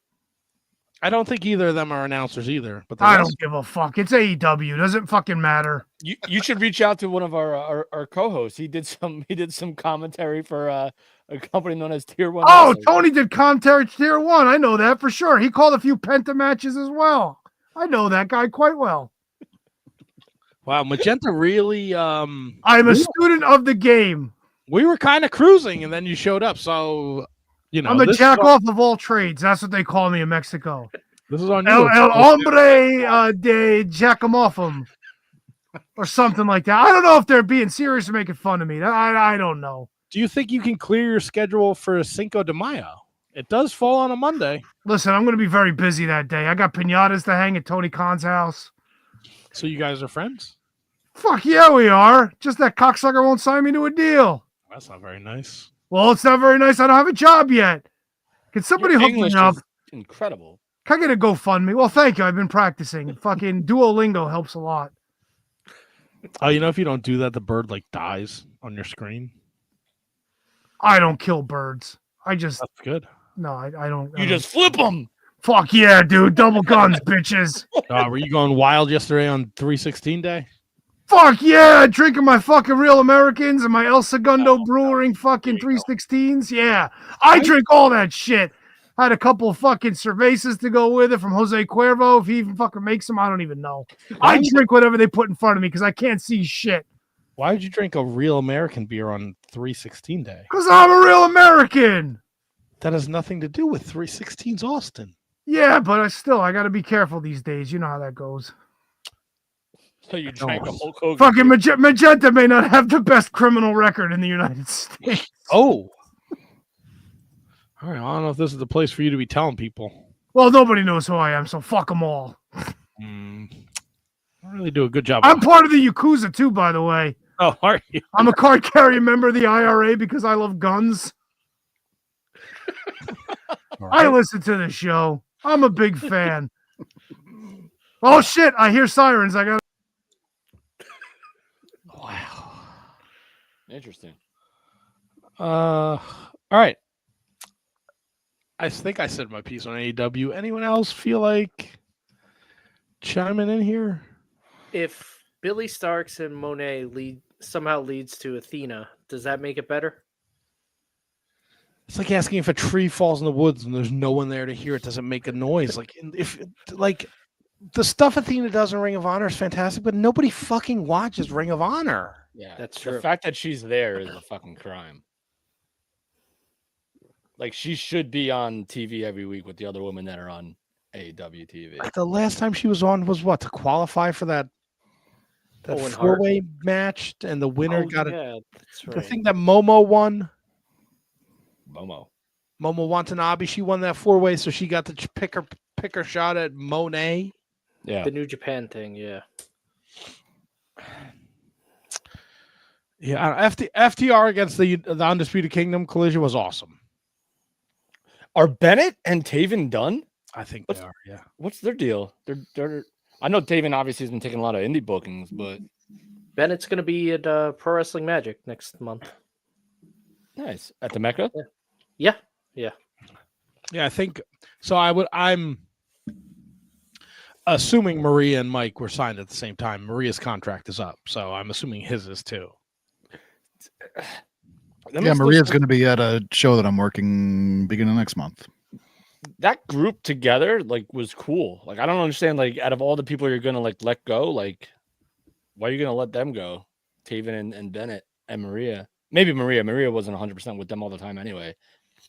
I don't think either of them are announcers either. But I don't give a fuck. It's AEW. Doesn't fucking matter. You should reach out to one of our co-hosts. He did some commentary for a company known as Tier 1. Oh, Wrestling. Tony did commentary Tier 1. I know that for sure. He called a few Penta matches as well. I know that guy quite well. Wow, Magenta really I'm a student of the game. we were kind of cruising and then you showed up. So, I'm the jack off of all trades. That's what they call me in Mexico. This is on you. El hombre de Jackamoffum. Or something like that. I don't know if they're being serious or making fun of me. I don't know. Do you think you can clear your schedule for Cinco de Mayo? It does fall on a Monday. Listen, I'm going to be very busy that day. I got piñatas to hang at Tony Khan's house. So you guys are friends? Fuck yeah, we are. Just that cocksucker won't sign me to a deal. That's not very nice. Well, it's not very nice. I don't have a job yet. Can somebody Your hook English me up? is incredible. Can I get a GoFundMe? Well, thank you. I've been practicing. Fucking Duolingo helps a lot. Oh, if you don't do that, the bird dies on your screen. I don't kill birds. I just That's good. no. I don't. You just flip them. Fuck yeah, dude. Double guns, bitches. Were you going wild yesterday on 316 day? Fuck yeah. Drinking my fucking Real Americans and my El Segundo Brewing fucking 316s. Yeah. I drink all that shit. Had a couple of fucking cervezas to go with it from Jose Cuervo. If he even fucking makes them, I don't even know. I drink whatever they put in front of me because I can't see shit. Why would you drink a Real American beer on 316 day? Because I'm a real American. That has nothing to do with 316's Austin. Yeah, but I got to be careful these days. You know how that goes. So you drank a Hulk Hogan. Fucking Magenta may not have the best criminal record in the United States. Oh. All right, I don't know if this is the place for you to be telling people. Well, nobody knows who I am, so fuck them all. I really do a good job. I'm part of the Yakuza too, by the way. Oh, are you? I'm a card carrying member of the IRA because I love guns. I listen to the show. I'm a big fan. Oh shit! I hear sirens. I got. Wow. Interesting. All right. I think I said my piece on AEW. Anyone else feel like chiming in here? If Billy Starks and Monet somehow leads to Athena, does that make it better? It's like asking if a tree falls in the woods and there's no one there to hear it. Does it make a noise? Like if the stuff Athena does in Ring of Honor is fantastic, but nobody fucking watches Ring of Honor. Yeah, That's the true. fact that she's there is a fucking crime. Like she should be on TV every week with the other women that are on AEW TV. Like the last time she was on was what, to qualify for that Owen Hart. four-way match, and the winner got yeah, that's the right. thing that Momo won. Momo Watanabe, she won that four-way, so she got to pick her shot at Monet. Yeah. The New Japan thing, yeah. Yeah, FTR against the Undisputed Kingdom collision was awesome. Are Bennett and Taven done? I think they are. Yeah. What's their deal? They're. I know Taven obviously has been taking a lot of indie bookings, but Bennett's going to be at Pro Wrestling Magic next month. nice at the Mecca. Yeah. Yeah, I think so. I'm assuming Maria and Mike were signed at the same time. Maria's contract is up, so I'm assuming his is too. Yeah, Maria's going to be at a show that I'm working beginning of next month. That group together was cool. Like I don't understand. Like out of all the people you're gonna let go, why are you gonna let them go? Taven and Bennett and Maria. Maybe Maria. Maria wasn't 100% with them all the time anyway.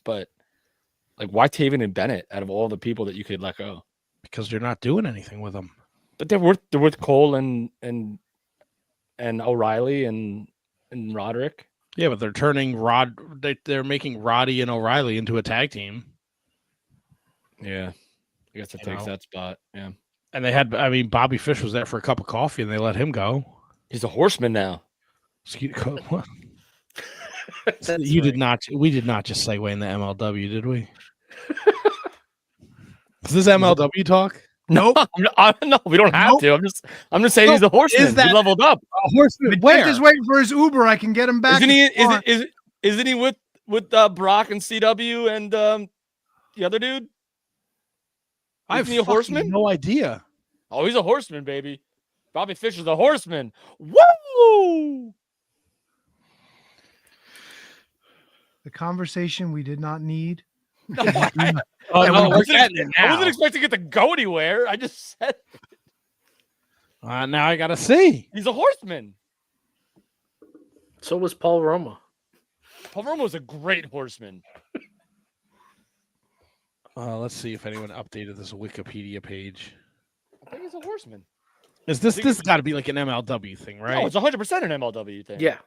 But why Taven and Bennett out of all the people that you could let go? Because they're not doing anything with them. But they're with Cole and O'Reilly and Roderick. Yeah, but they're turning they're making Roddy and O'Reilly into a tag team. Yeah, I guess it takes that spot. Yeah, and they had. I mean, Bobby Fish was there for a cup of coffee, and they let him go. He's a horseman now. What? You did not. We did not just segue in the MLW, did we? Is this MLW talk? No, no, we don't have to. I'm just saying he's a horseman. He leveled up. A horseman? Where? Just waiting for his Uber. I can get him back. Isn't he with Brock and CW and the other dude? Isn't he a horseman? No idea. Oh, he's a horseman, baby. Bobby Fish is a horseman. Woo! The conversation we did not need. I wasn't expecting it to go anywhere. I just said now I gotta see. He's a horseman. So was Paul Roma. Paul Roma was a great horseman. Let's see if anyone updated this Wikipedia page. I think he's a horseman. Is this got to be like an MLW thing, right? No, it's 100% an MLW thing. Yeah.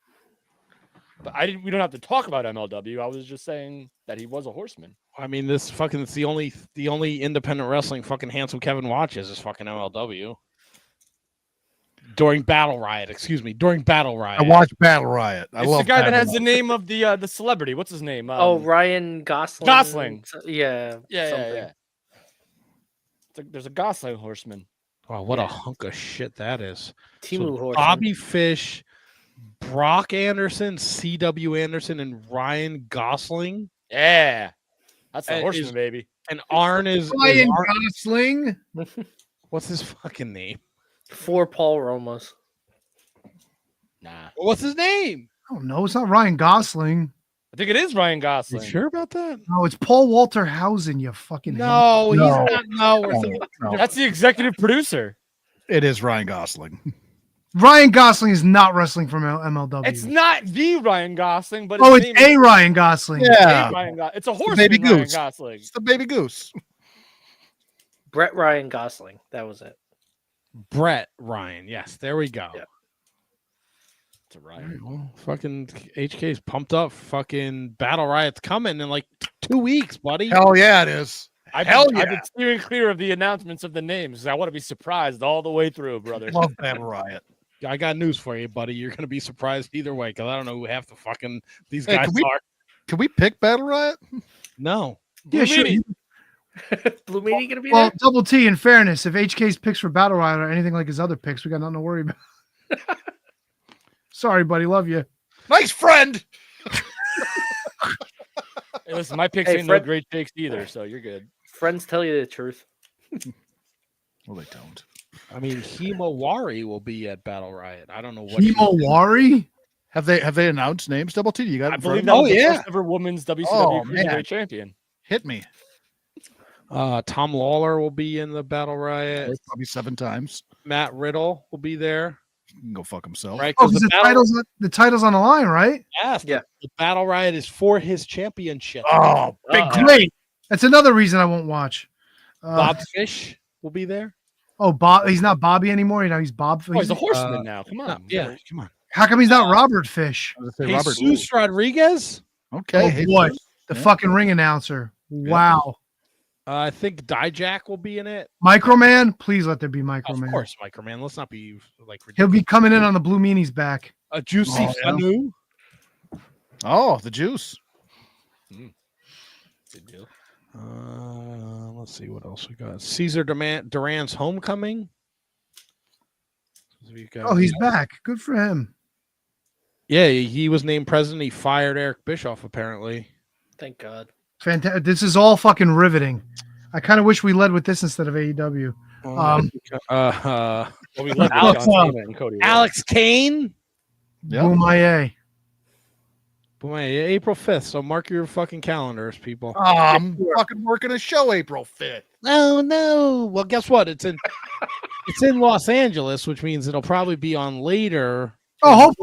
But we don't have to talk about MLW. I was just saying that he was a horseman. I mean, it's the only independent wrestling fucking handsome Kevin watches is fucking MLW. During Battle Riot. I watch Battle Riot. It's the guy that has the name of the celebrity. What's his name? Ryan Gosling. Gosling. Yeah. Yeah. There's a Gosling horseman. Wow, what a hunk of shit that is. Timu horseman. Bobby Fish, Brock Anderson, CW Anderson, and Ryan Gosling. Yeah. That's the horseman, baby. And Arn is Ryan Arn- Gosling. what's his fucking name? 4 Paul Romas. Nah, What's his name? Oh no, it's not Ryan Gosling. I think it is Ryan You Gosling. sure about that? No, it's Paul Walter Hausen. You fucking No, he's No. not. No, we're thinking. No, That's the executive producer. it is Ryan Gosling. Ryan Gosling is not wrestling from MLW. It's not the Ryan Gosling, but Oh, his it's name a Ryan Gosling. is Yeah, a Ryan Gosling. It's a horse baby Ryan goose. Gosling. it's the baby goose. Brett Ryan Gosling. That was it. Brett Ryan. Yes, there we go. Yeah. It's a All right, Ryan. well, fucking HK's pumped up. Fucking Battle Riot's coming in like 2 weeks, buddy. Hell yeah, it is. I've Hell been, I've yeah. been steering clear of the announcements of the names because I want to be surprised all the way through, brother. Love Battle Riot. I got news for you, buddy. You're gonna be surprised either way because I don't know who half the fucking these Hey, guys can we- are. Can we pick Battle Riot? No. Yeah, sure. Meanie. Blue Meanie gonna be Well, there? Double T, in fairness, if HK's picks for Battle Riot are anything like his other picks, we got nothing to worry about. Sorry, buddy. Love you. Nice friend. Hey, listen, my picks Hey, ain't Fred- no great shakes either, so you're good. Friends tell you the truth. Well, they don't. I mean, Himawari will be at Battle Riot. I don't know what. Himawari? Have they announced names? Double T, you got it I in front believe of that you? was the yeah. first ever women's WCW Oh, man. Cruiserweight champion. Hit me. Tom Lawler will be in the Battle Riot. There's probably 7 times. Matt Riddle will be there. He can go fuck himself. Right? Oh, 'Cause because the title's on the line, right? yes, Yeah. the Battle Riot is for his championship. Oh, big Uh-oh. Great. That's another reason I won't watch. Bob Fish will be there. Oh, Bob. He's not Bobby anymore. He's Bob. Oh, he's a horseman now. Come No, on. yeah, come on. How come he's not Robert Fish? I was gonna say Robert. Jesus Rodriguez. Okay. Oh, hey, boy. Jesus. The Yeah. fucking ring announcer. Wow. I think Dijak will be in it. Microman? Please let there be Of Microman. course, Microman. Let's not be like He'll ridiculous. be coming in on the Blue Meanie's back. A Juicy Oh, yeah. Fanu. Oh, the juice. Good deal. Let's see what else we got. Caesar Duran's homecoming. So we've got- Oh, he's back. Good for him. yeah. He was named president. He fired Eric Bischoff apparently. Thank God. Fantastic. This is all fucking riveting. I kind of wish we led with this instead of AEW. Well, we love Alex, John Cena and Cody Rhodes. Alex Kane. Yep. Boom, IA. Boy, April 5th. So mark your fucking calendars, people. Oh, I'm fucking working a show April 5th. Oh no. Well, guess what? It's in Los Angeles, which means it'll probably be on later. Oh,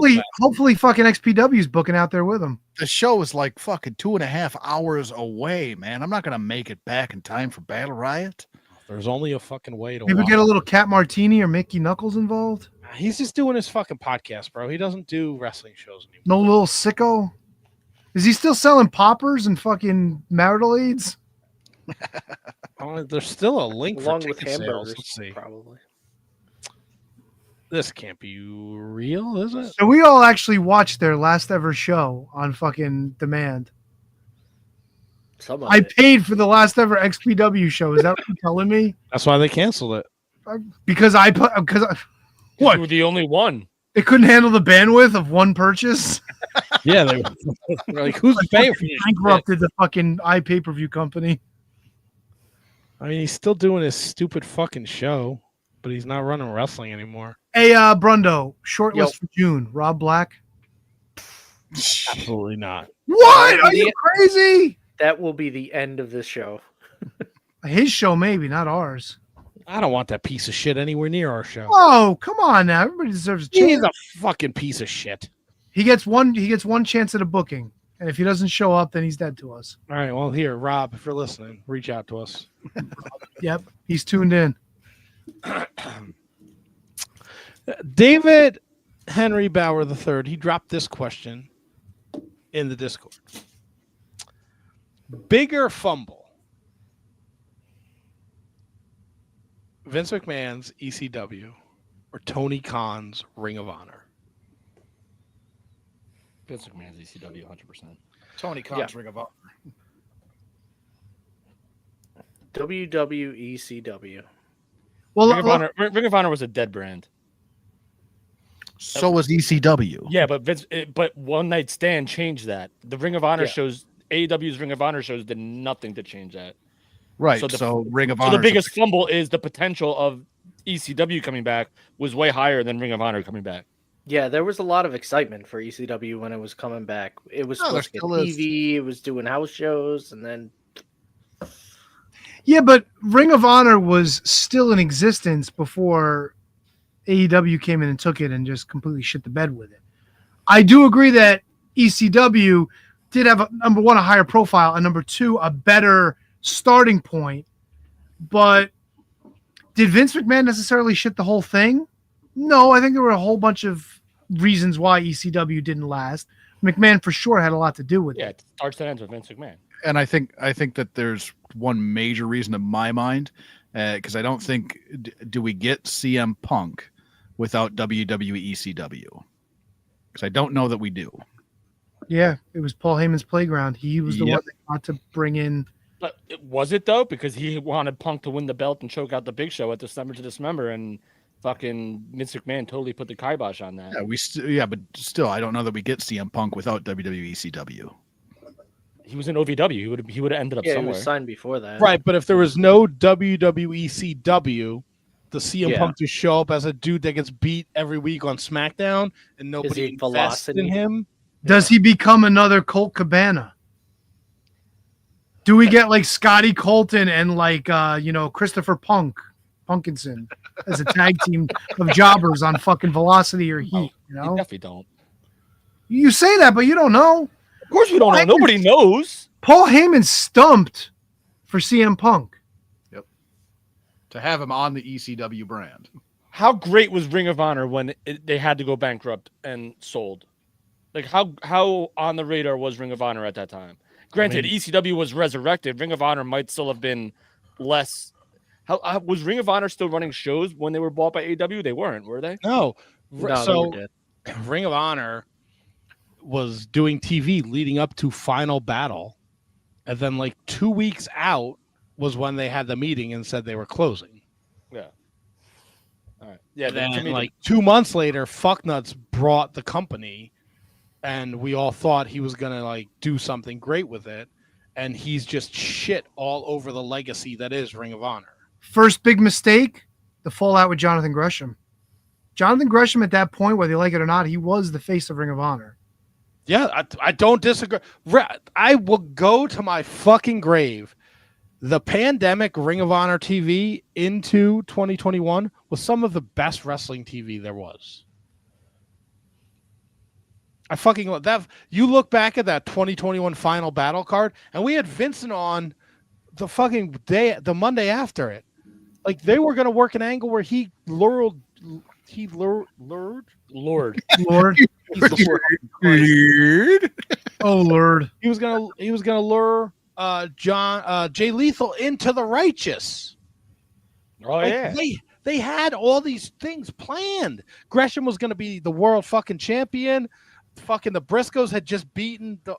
hopefully fucking XPW's booking out there with him. The show is like fucking 2.5 hours away, man. I'm not gonna make it back in time for Battle Riot. There's only a fucking way to Maybe watch. get a little Cat Martini or Mickey Knuckles involved. He's just doing his fucking podcast, bro. He doesn't do wrestling shows anymore. No little sicko. Is he still selling poppers and fucking marital aids? There's still a link Along for with ticket sales. hamburgers, Let's see. probably. This can't be real, is it? So we all actually watched their last ever show on fucking demand. Some of I it. paid for the last ever XPW show. Is that what you're telling me? That's why they canceled it. Because You what? were the only one. They couldn't handle the bandwidth of one purchase. Yeah, they're like, who's paying for this shit? Bankrupted the fucking pay-per-view company. I mean, he's still doing his stupid fucking show, but he's not running wrestling anymore. Hey, Brundo, shortlist Yo. for June. Rob Black. Absolutely not. What? Are you crazy? That will be the end of this show. His show, maybe, not ours. I don't want that piece of shit anywhere near our show. Oh, come on now. Everybody deserves a He's chance. a fucking piece of shit. He gets one chance at a booking. And if he doesn't show up, then he's dead to us. All right, well, here, Rob, if you're listening, reach out to us. Yep. He's tuned in. David Henry Bauer III, he dropped this question in the Discord. Bigger fumble. Vince McMahon's ECW or Tony Khan's Ring of Honor? Vince McMahon's ECW 100%. Tony Khan's Ring of Honor. WWECW. Well, Ring of Honor was a dead brand. So was ECW. Yeah, but One Night Stand changed that. The Ring of Honor shows, AEW's Ring of Honor shows did nothing to change that. Right. So So, the, Ring of so Honor. the biggest fumble is the potential of ECW coming back was way higher than Ring of Honor coming back. Yeah, there was a lot of excitement for ECW when it was coming back. It was Oh, there supposed to get still is. TV, it was doing house shows, and then Yeah, but Ring of Honor was still in existence before AEW came in and took it and just completely shit the bed with it. I do agree that ECW did have, number one, a higher profile, and number two, a better starting point. But did Vince McMahon necessarily shit the whole thing? No, I think there were a whole bunch of reasons why ECW didn't last. McMahon for sure had a lot to do with Yeah, it. it starts and ends with Vince McMahon. And I think that there's one major reason in my mind, because I don't think do we get CM Punk without WWE ECW? Because I don't know that we do. Yeah, it was Paul Heyman's playground. He was the one that got to bring in. But was it though? Because he wanted Punk to win the belt and choke out the Big Show at December to Dismember, and fucking Vince McMahon totally put the kibosh on that. Yeah, but still, I don't know that we get CM Punk without WWE ECW. He was in OVW. He would have ended up yeah, he somewhere. was signed before that. Right, but if there was no WWECW, the CM Yeah. Punk to show up as a dude that gets beat every week on SmackDown and nobody he invests in velocity? him. Does he become another Colt Cabana? Do we get like Scotty Colton and like Christopher Punkinson as a tag team of jobbers on fucking Velocity or Heat? You You know, definitely don't. you say that, but you don't know. Of course, we don't know. Nobody knows. Paul Heyman stumped for CM Punk. To have him on the ECW brand. How great was Ring of Honor when they had to go bankrupt and sold? Like how on the radar was Ring of Honor at that time? Granted, ECW was resurrected. Ring of Honor might still have been less. How was Ring of Honor still running shows when they were bought by AEW? They weren't, were they? No. No, they So were dead. Ring of Honor was doing TV leading up to Final Battle. And then like 2 weeks out was when they had the meeting and said they were closing. Yeah. All right. Yeah. Then like 2 months later, Fucknuts brought the company and we all thought he was going to like do something great with it. And he's just shit all over the legacy that is Ring of Honor. First big mistake, the fallout with Jonathan Gresham. Jonathan Gresham at that point, whether you like it or not, he was the face of Ring of Honor. Yeah, I don't disagree. I will go to my fucking grave. The pandemic Ring of Honor TV into 2021 was some of the best wrestling TV there was. I fucking love that. You look back at that 2021 Final Battle card, and we had Vincent on the fucking day, the Monday after it. Like they were gonna work an angle where he lured. Lord. Weird. Oh Lord. He was gonna lure Jay Lethal into the Righteous. Oh Like, yeah. they had all these things planned. Gresham was gonna be the world fucking champion. Fucking the Briscoes had just beaten the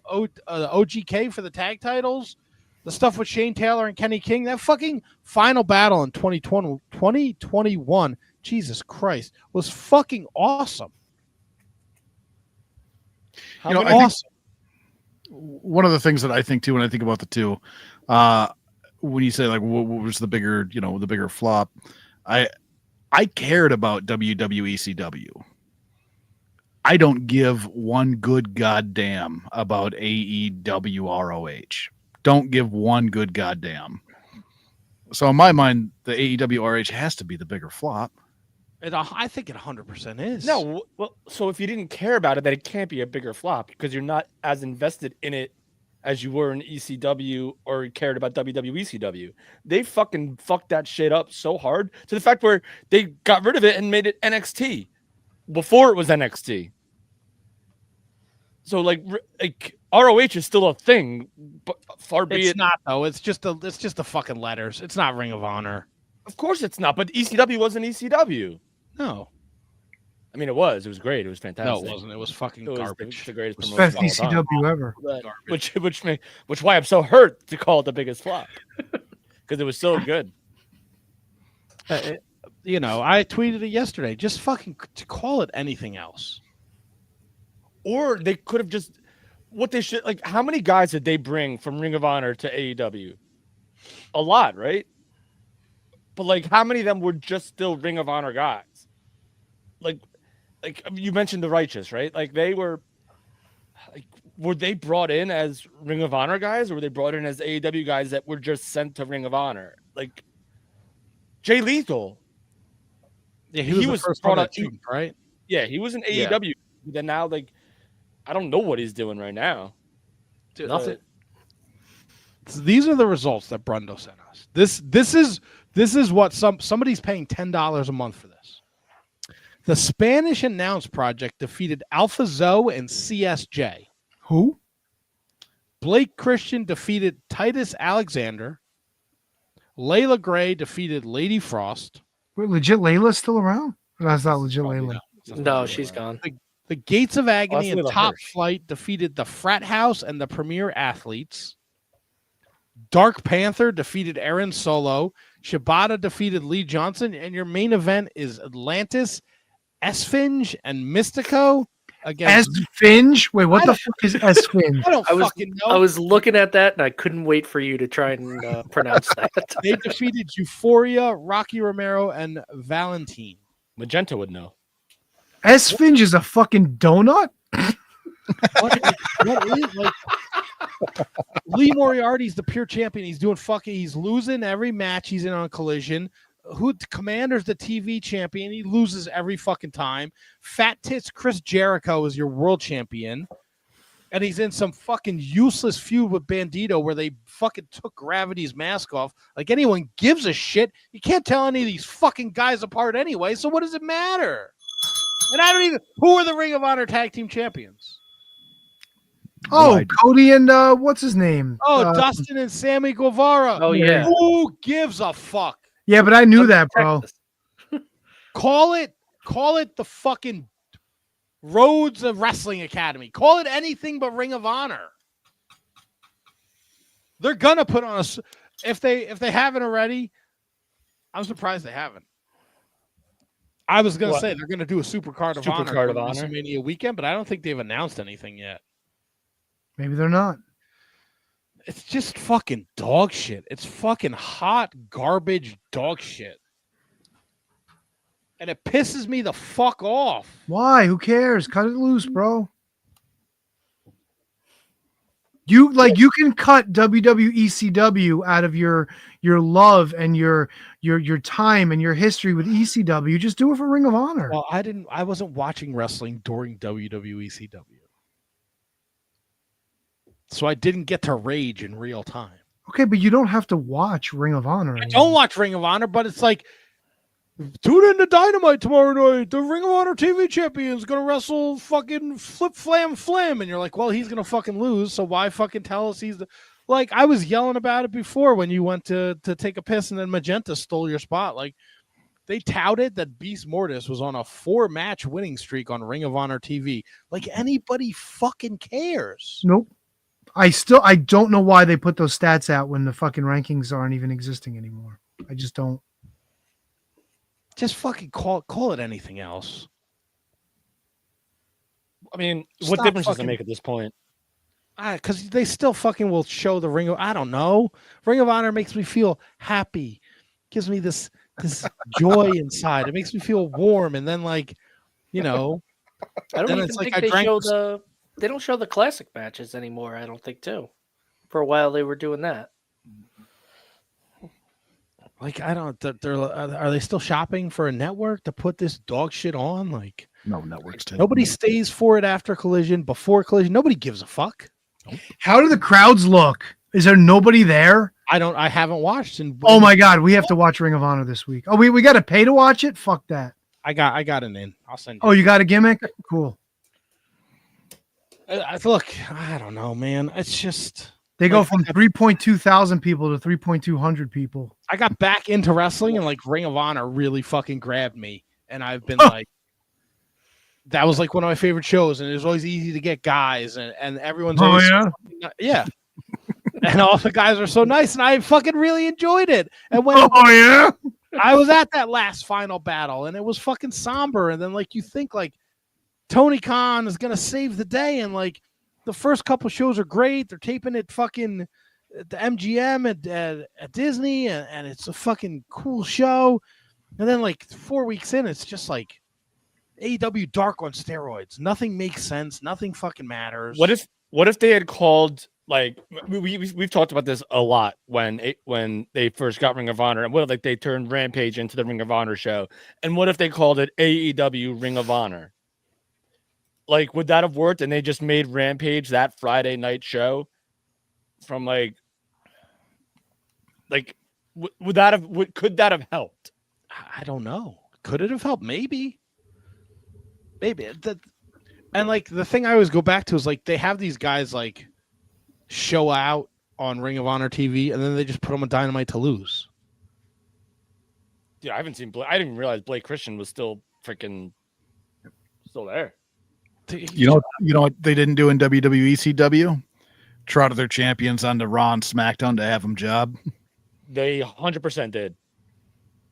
OGK for the tag titles. The stuff with Shane Taylor and Kenny King, that fucking Final Battle in 2021, Jesus Christ, was fucking awesome. You know, I think one of the things that I think too when I think about the two, when you say like what was the bigger flop, I cared about WWECW. I don't give one good goddamn about AEW ROH. Don't give one good goddamn. So in my mind, the AEW ROH has to be the bigger flop. I think it 100% is. No, well, so if you didn't care about it, then it can't be a bigger flop because you're not as invested in it as you were in ECW or cared about WWECW. They fucking fucked that shit up so hard to the fact where they got rid of it and made it NXT before it was NXT. So like ROH is still a thing, but far be it's it. not though. It's just the fucking letters. It's not Ring of Honor. Of course it's not, but ECW wasn't ECW. No. I mean, it was. It was great. It was fantastic. No, it wasn't. It was fucking It was garbage. the greatest Best promotion of all time. ECW ever. But, which why I'm so hurt to call it the biggest flop because it was so good. I tweeted it yesterday. Just fucking to call it anything else. Or they could have just what they should like. How many guys did they bring from Ring of Honor to AEW? a lot, right? But like, how many of them were just still Ring of Honor guys? Like you mentioned the Righteous, right? Like they were they brought in as Ring of Honor guys, or were they brought in as AEW guys that were just sent to Ring of Honor? Like Jay Lethal. Yeah, he was first brought up, out, right? Yeah, he was in AEW. Then now, like, I don't know what he's doing right now. Dude, nothing. These are the results that Brundo sent us. This is what somebody's paying $10 a month for this. The Spanish Announce Project defeated Alpha Zoe and CSJ. Who? Blake Christian defeated Titus Alexander. Layla Gray defeated Lady Frost. Wait, legit Layla's still around? No, that's not legit Layla. No, she's gone. The Gates of Agony and Top Flight defeated the Frat House and the Premier Athletes. Dark Panther defeated Aaron Solo. Shibata defeated Lee Johnson. And your main event is Atlantis, Esfinge, and Mystico against Esfinge? Wait, what the fuck is Esfinge? I don't fucking know. I was looking at that and I couldn't wait for you to try and pronounce that. They defeated Euphoria, Rocky Romero, and Valentine. Magenta would know. Esfinge is a fucking donut? What is like Lee Moriarty's the pure champion. He's doing he's losing every match he's in on Collision. Commander's the TV champion. He loses every fucking time. Fat Tits Chris Jericho is your world champion. And he's in some fucking useless feud with Bandito where they fucking took Gravity's mask off. Like anyone gives a shit. You can't tell any of these fucking guys apart anyway. So what does it matter? And I don't even. Who are the Ring of Honor Tag Team Champions? Oh, Cody and what's his name? Oh, Dustin and Sammy Guevara. Oh, yeah. Who gives a fuck? Yeah, but I knew that, bro. Call it the fucking Rhodes of Wrestling Academy. Call it anything but Ring of Honor. They're gonna put on if they haven't already. I'm surprised they haven't. I was gonna say they're gonna do a Super Card of Honor for WrestleMania weekend, but I don't think they've announced anything yet. Maybe they're not. It's just fucking dog shit. It's fucking hot garbage dog shit. And it pisses me the fuck off. Why? Who cares? Cut it loose, bro. You can cut WWECW out of your love and your time and your history with ECW. Just do it for Ring of Honor. Well, I wasn't watching wrestling during WWECW. So I didn't get to rage in real time. Okay, but you don't have to watch Ring of Honor anymore. I don't watch Ring of Honor, but it's like, tune in to Dynamite tomorrow night. The Ring of Honor TV champion's going to wrestle fucking Flip Flam Flam. And you're like, well, he's going to fucking lose. So why fucking tell us he's the... Like, I was yelling about it before when you went to take a piss and then Magenta stole your spot. Like, they touted that Beast Mortis was on a 4-match winning streak on Ring of Honor TV. Like, anybody fucking cares. Nope. I don't know why they put those stats out when the fucking rankings aren't even existing anymore. I just don't. Just fucking call it anything else. I mean, what difference does it make at this point? Because they still fucking will show the Ring of... I don't know. Ring of Honor makes me feel happy. Gives me this joy inside. It makes me feel warm. And then, like, you know... I don't even think they show They don't show the classic matches anymore, I don't think, too. For a while, they were doing that. Like, I don't... Are they still shopping for a network to put this dog shit on? Like... No, networks too. Nobody stays for it after Collision, before Collision. Nobody gives a fuck. Nope. How do the crowds look? Is there nobody there? I haven't watched. Oh my God, we have to watch Ring of Honor this week. Oh, we got to pay to watch it? Fuck that. I got an in. I'll send you. Oh, you got a gimmick? Cool. Look, I don't know, man. It's just... They go from 3.2 thousand people to 3.200 people. I got back into wrestling and like Ring of Honor really fucking grabbed me. And I've been like... That was like one of my favorite shows, and it was always easy to get guys, and everyone's always yeah. And all the guys are so nice, and I fucking really enjoyed it. And when I was at that last final battle, and it was fucking somber, and then like you think like Tony Khan is gonna save the day, and like the first couple shows are great. They're taping it fucking at the MGM at Disney, and it's a fucking cool show. And then like 4 weeks in, it's just like AEW Dark on steroids. Nothing makes sense. Nothing fucking matters. What if they had called, like, we've talked about this a lot when they first got Ring of Honor, and what if like they turned Rampage into the Ring of Honor show, and what if they called it AEW Ring of Honor? Like, would that have worked? And they just made Rampage that Friday night show from like would that have could that have helped? I don't know. Could it have helped? Maybe. And like the thing I always go back to is like they have these guys like show out on Ring of Honor TV, and then they just put them on Dynamite to lose. Yeah, I haven't seen. I didn't even realize Blake Christian was still there. You know what they didn't do in WWE CW? Trotted their champions onto Raw and SmackDown to have them job. They 100% did.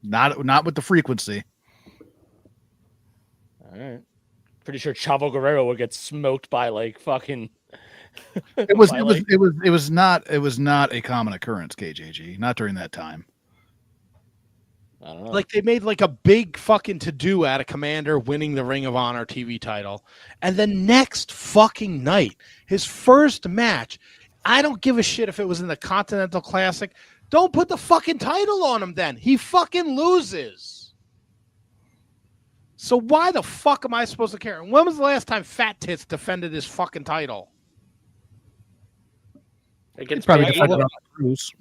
Not with the frequency. All right. Pretty sure Chavo Guerrero would get smoked by like fucking. It was not a common occurrence, KJG. Not during that time. I don't know. Like they made like a big fucking to-do out of Commander winning the Ring of Honor TV title. And the next fucking night, his first match, I don't give a shit if it was in the Continental Classic. Don't put the fucking title on him then. He fucking loses. So why the fuck am I supposed to care? And when was the last time Fat Tits defended his fucking title? Against Probably Paige. defended on the cruise.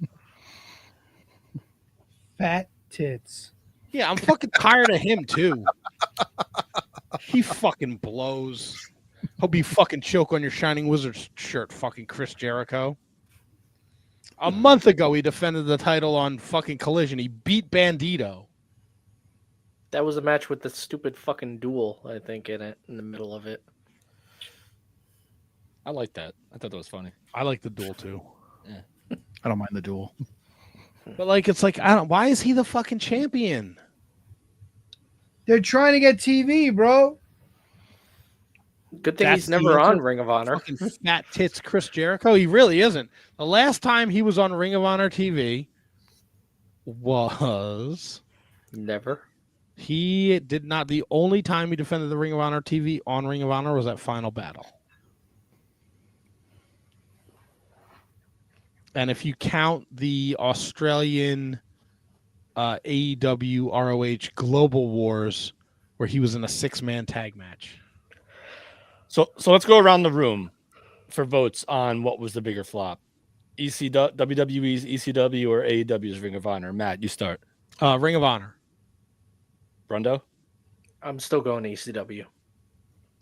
Fat tits. Yeah, I'm fucking tired of him too. He fucking blows. Hope you fucking choke on your Shining Wizards shirt, fucking Chris Jericho. A month ago, he defended the title on fucking Collision. He beat Bandito. That was a match with the stupid fucking duel, I think, in the middle of it. I like that. I thought that was funny. I like the duel too. I don't mind the duel. But like, it's like, I don't. Why is he the fucking champion? They're trying to get TV, bro. Good thing That's he's never the on answer. Ring of Honor. Fucking fat tits Chris Jericho. He really isn't. The last time he was on Ring of Honor TV was Never. he did not. The only time he defended the Ring of Honor TV on Ring of Honor was at Final Battle. And if you count the Australian AEW ROH Global Wars, where he was in a 6-man tag match. So let's go around the room for votes on what was the bigger flop. WWE's ECW or AEW's Ring of Honor? Matt, you start. Ring of Honor. Brundo? I'm still going ECW.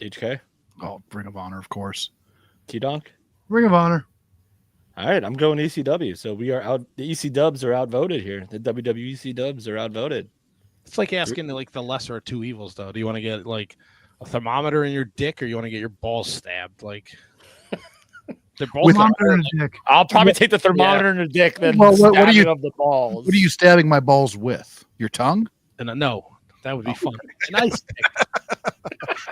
HK? Oh, Ring of Honor, of course. T-Donk? Ring of Honor. All right, I'm going ECW. So we are out. The EC Dubs are outvoted here. The WWEC Dubs are outvoted. It's like asking like the lesser of two evils, though. Do you want to get like a thermometer in your dick, or you want to get your balls stabbed? Like they're both. Thermometer in the dick. I'll probably take the thermometer in the dick than Well, what are stabbing you- of the balls. What are you stabbing my balls with? Your tongue? And no, that would be fun. An ice pick.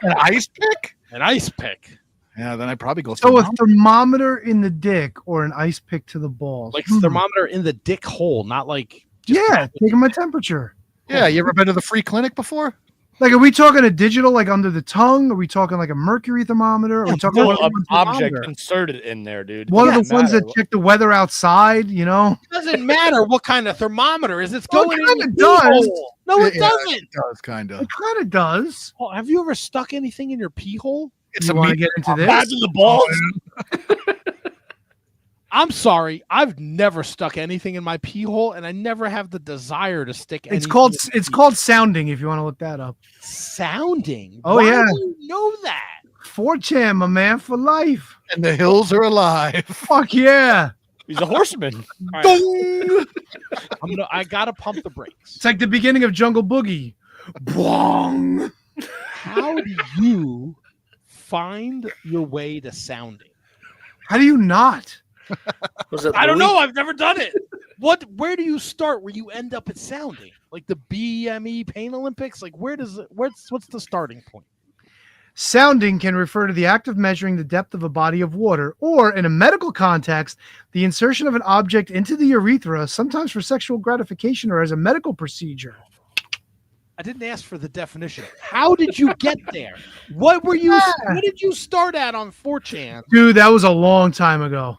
An ice pick? An ice pick. Yeah, then I'd probably go. So a thermometer in the dick or an ice pick to the balls. Like thermometer in the dick hole, not like. Yeah, taking my temperature. Yeah, you ever been to the free clinic before? Like, are we talking a digital, like under the tongue? Are we talking like a mercury thermometer? Are we talking No, like an object thermometer? inserted in there, dude. One of Doesn't the ones that matter. check the weather outside, you know? It doesn't matter what kind of thermometer is. It's Well, going it in kinda your pee does. hole. No, it Yeah, doesn't. It does, kind of. It kind of does. Oh, have you ever stuck anything in your pee hole? It's You a want to meat- get into this? Imagine the balls. I'm sorry, I've never stuck anything in my pee hole, and I never have the desire to stick. It's called sounding. If you want to look that up. sounding. Oh, Why yeah. do you know that? 4chan, my man, for life. And the hills are alive. Fuck yeah! He's a horseman. All right. I gotta pump the brakes. It's like the beginning of Jungle Boogie. Bwong. How do you find your way to sounding? How do you not? Was it I don't Louis? know. I've never done it. Where do you start where you end up at sounding? Like the BME Pain Olympics? Like what's the starting point? Sounding can refer to the act of measuring the depth of a body of water, or in a medical context, the insertion of an object into the urethra, sometimes for sexual gratification or as a medical procedure. I didn't ask for the definition. How did you get there? What were you? What did you start at on 4chan? Dude, that was a long time ago.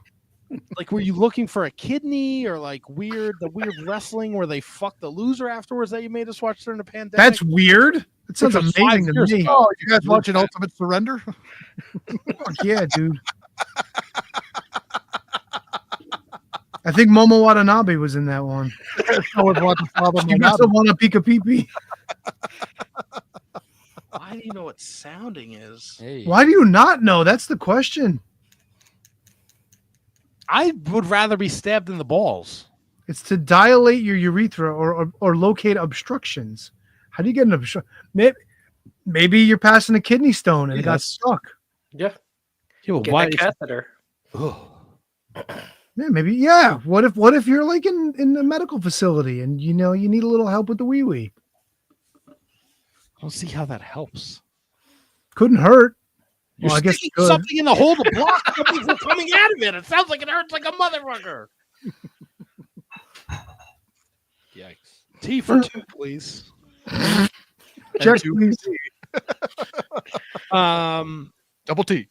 Like, were you looking for a kidney or like the weird wrestling where they fuck the loser afterwards that you made us watch during the pandemic? That's weird. That sounds Which was amazing 5 to years me. ago. Oh, you guys watching Ultimate Surrender? Fuck yeah, dude. I think Momo Watanabe was in that one. So was what the problem You must have won a Pika Pee. Why do you know what sounding is? Hey. Why do you not know? That's the question. I would rather be stabbed in the balls. It's to dilate your urethra or locate obstructions. How do you get an obstruction? Maybe you're passing a kidney stone and it got stuck. Yeah. Yeah, Get why? that catheter. Yeah, maybe. Yeah. What if you're like in a medical facility and you need a little help with the wee wee? I don't see how that helps. Couldn't hurt. You're Well, I guess sticking it could. something in the hole to block something from coming out of it. It sounds like it hurts like a motherfucker. Yikes. T for 2, please. Check, please. Double T.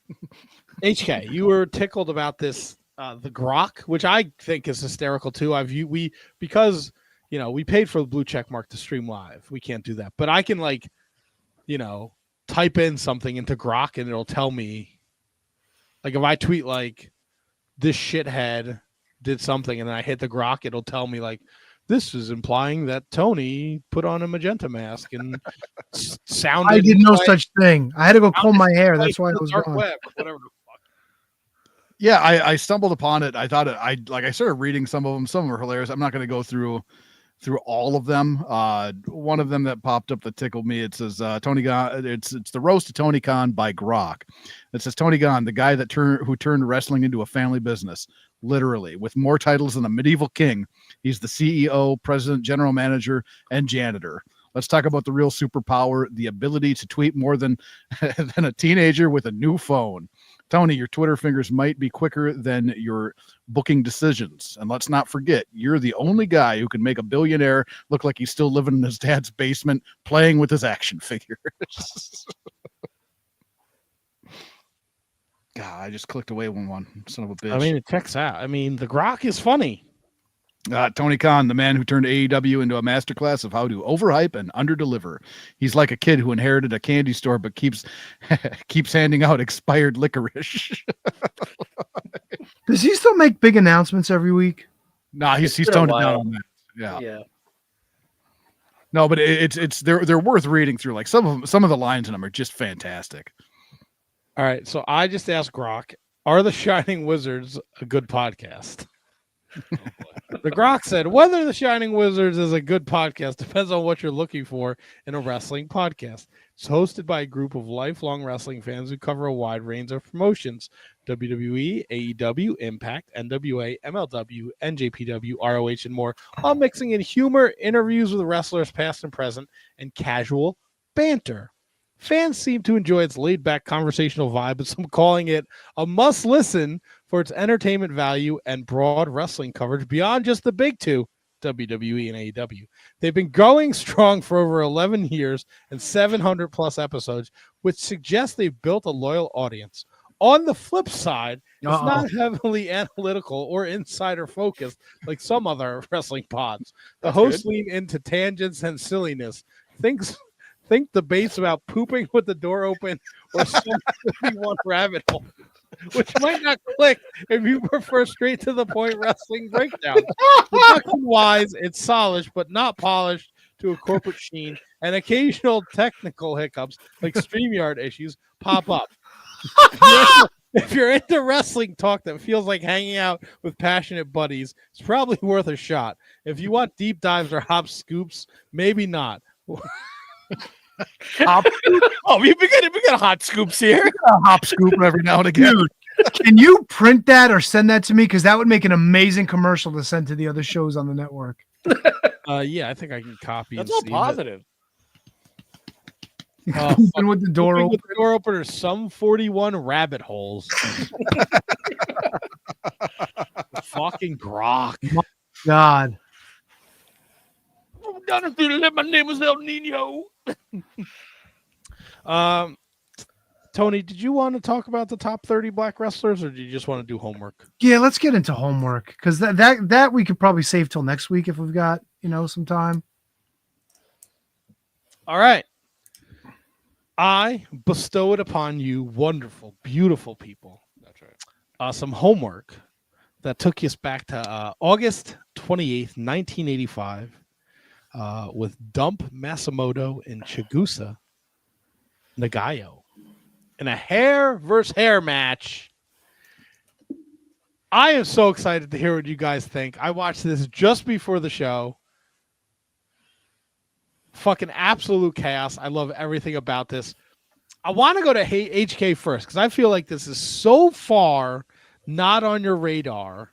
HK, you were tickled about this, the grok, which I think is hysterical too. Because we paid for the blue check mark to stream live. We can't do that, but I can type in something into grok and it'll tell me, like, if I tweet like this shithead did something and then I hit the grok, it'll tell me like, this is implying that Tony put on a magenta mask and sounded. I did no such thing. I had to go comb my hair. That's why I was dark gone. web, whatever the fuck. Yeah, I stumbled upon it. I thought I started reading some of them. Some of them are hilarious. I'm not going to go through all of them. One of them that popped up that tickled me. It says Tony Khan. It's the roast of Tony Khan by Grok. It says Tony Khan, the guy who turned wrestling into a family business, literally, with more titles than a medieval king. He's the CEO, president, general manager, and janitor. Let's talk about the real superpower: the ability to tweet more than a teenager with a new phone. Tony, your Twitter fingers might be quicker than your booking decisions. And let's not forget, you're the only guy who can make a billionaire look like he's still living in his dad's basement playing with his action figures. God, I just clicked away one. Son of a bitch. I mean, it checks out. I mean, the grok is funny. Tony Khan, the man who turned AEW into a masterclass of how to overhype and underdeliver. He's like a kid who inherited a candy store but keeps handing out expired licorice. Does he still make big announcements every week? Nah, he's been a toned it while. down on that. Yeah. Yeah. No, but they're worth reading through. Like some of the lines in them are just fantastic. All right, so I just asked grok, are the Shining Wizards a good podcast? The grok said, whether the Shining Wizards is a good podcast depends on what you're looking for in a wrestling podcast. It's hosted by a group of lifelong wrestling fans who cover a wide range of promotions: WWE, AEW, Impact, NWA, MLW, NJPW, ROH, and more, while mixing in humor, interviews with wrestlers past and present, and casual banter. Fans seem to enjoy its laid-back conversational vibe, with some calling it a must-listen for its entertainment value and broad wrestling coverage beyond just the big two, WWE and AEW. They've been going strong for over 11 years and 700-plus episodes, which suggests they've built a loyal audience. On the flip side, it's not heavily analytical or insider-focused like some other wrestling pods. The hosts lean into tangents and silliness. Think debates about pooping with the door open or some one rabbit hole, which might not click if you prefer straight to the point wrestling breakdowns. Production-wise, it's solid but not polished to a corporate sheen, and occasional technical hiccups like StreamYard issues pop up. If you're into wrestling talk that feels like hanging out with passionate buddies, it's probably worth a shot. If you want deep dives or hop scoops, maybe not. We get hot scoops here. A hop scoop every now and again. Dude, can you print that or send that to me? Because that would make an amazing commercial to send to the other shows on the network. Yeah, I think I can copy. That's and all see positive. Pooping with the door Pooping open. with the door open or some 41 rabbit holes. Fucking grok. God. My name is El Nino. Tony, did you want to talk about the top 30 black wrestlers, or do you just want to do homework? Yeah, let's get into homework because that we could probably save till next week if we've got some time. All right. I bestow it upon you, wonderful, beautiful people. That's right. Some homework that took us back to August 28th, 1985, with Dump Masamoto and Chigusa Nagayo in a hair versus hair match. I am so excited to hear what you guys think. I watched this just before the show. Fucking absolute chaos. I love everything about this. I want to go to HK first because I feel like this is so far not on your radar.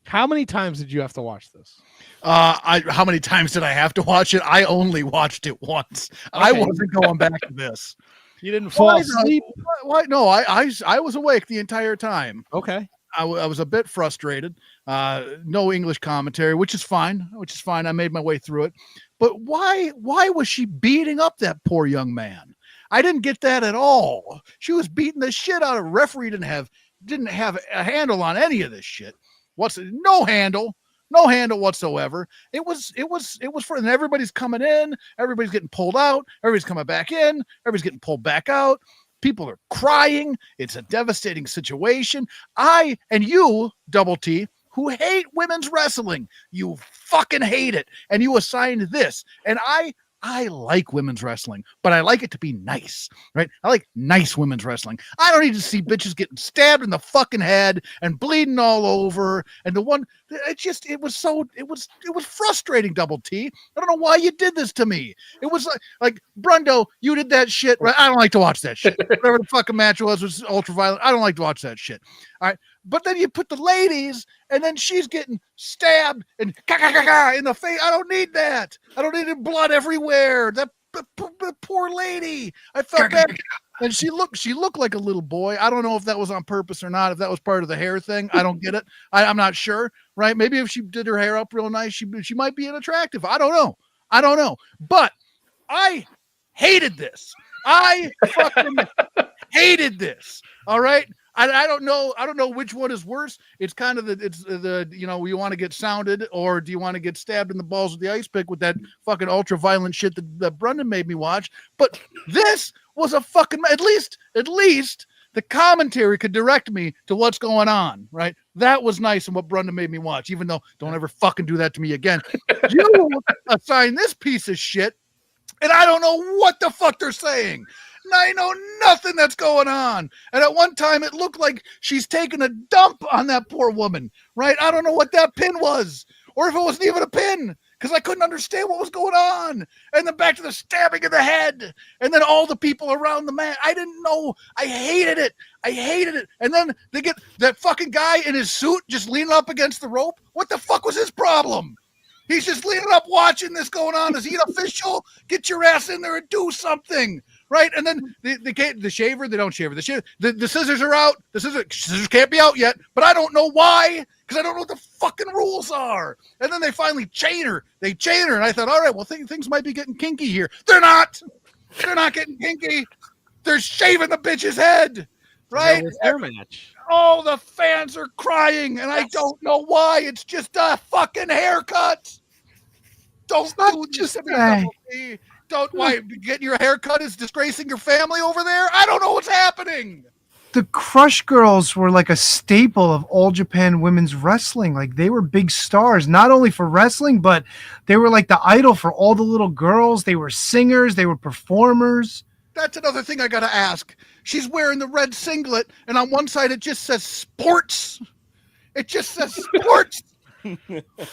How many times did you have to watch this? How many times did I have to watch it? I only watched it once. Okay. I wasn't going back to this. You didn't fall asleep? Why? No, I was awake the entire time. Okay. I was a bit frustrated. No English commentary, which is fine. I made my way through it. But why was she beating up that poor young man? I didn't get that at all. She was beating the shit out of referee. Didn't have a handle on any of this shit. No handle whatsoever. It was for, and everybody's coming in, everybody's getting pulled out, everybody's coming back in, everybody's getting pulled back out. People are crying. It's a devastating situation. I and you, Double T, who hate women's wrestling, you fucking hate it, and you assigned this, and I like women's wrestling, but I like it to be nice, right? I like nice women's wrestling. I don't need to see bitches getting stabbed in the fucking head and bleeding all over. And it was frustrating, Double T. I don't know why you did this to me. It was like Brundo, you did that shit, right? I don't like to watch that shit. Whatever the fucking match was ultra violent. I don't like to watch that shit. All right. But then you put the ladies, and then she's getting stabbed and in the face. I don't need that. I don't need blood everywhere. That poor lady. I felt bad. And she looked like a little boy. I don't know if that was on purpose or not. If that was part of the hair thing, I don't get it. I'm not sure. Right? Maybe if she did her hair up real nice, she might be attractive. I don't know. But I hated this. I fucking hated this. All right. I don't know which one is worse. It's kind of you want to get sounded, or do you want to get stabbed in the balls with the ice pick with that fucking ultra violent shit that Brendan made me watch? But this was a fucking, at least the commentary could direct me to what's going on, right? That was nice in what Brendan made me watch, even though don't ever fucking do that to me again. You assign this piece of shit, and I don't know what the fuck they're saying. I know nothing that's going on. And at one time, it looked like she's taking a dump on that poor woman, right? I don't know what that pin was, or if it wasn't even a pin, because I couldn't understand what was going on. And then back to the stabbing of the head, and then all the people around the mat. I didn't know. I hated it. And then they get that fucking guy in his suit just leaning up against the rope. What the fuck was his problem? He's just leaning up watching this going on. Is he an official? Get your ass in there and do something. Right, and then the shaver, they don't shave her. The scissors are out. The scissors can't be out yet, but I don't know why, because I don't know what the fucking rules are. And then they finally chain her. They chain her, and I thought, all right, well, things might be getting kinky here. They're not. They're not getting kinky. They're shaving the bitch's head. Right? Hair match. All the fans are crying, and I don't know why. It's just a fucking haircut. Don't do this to me, Double T. Why getting your haircut is disgracing your family over there? I don't know what's happening. The Crush Girls were like a staple of All Japan women's wrestling. Like, they were big stars, not only for wrestling, but they were like the idol for all the little girls. They were singers. They were performers. That's another thing I got to ask. She's wearing the red singlet, and on one side it just says sports. It just says sports.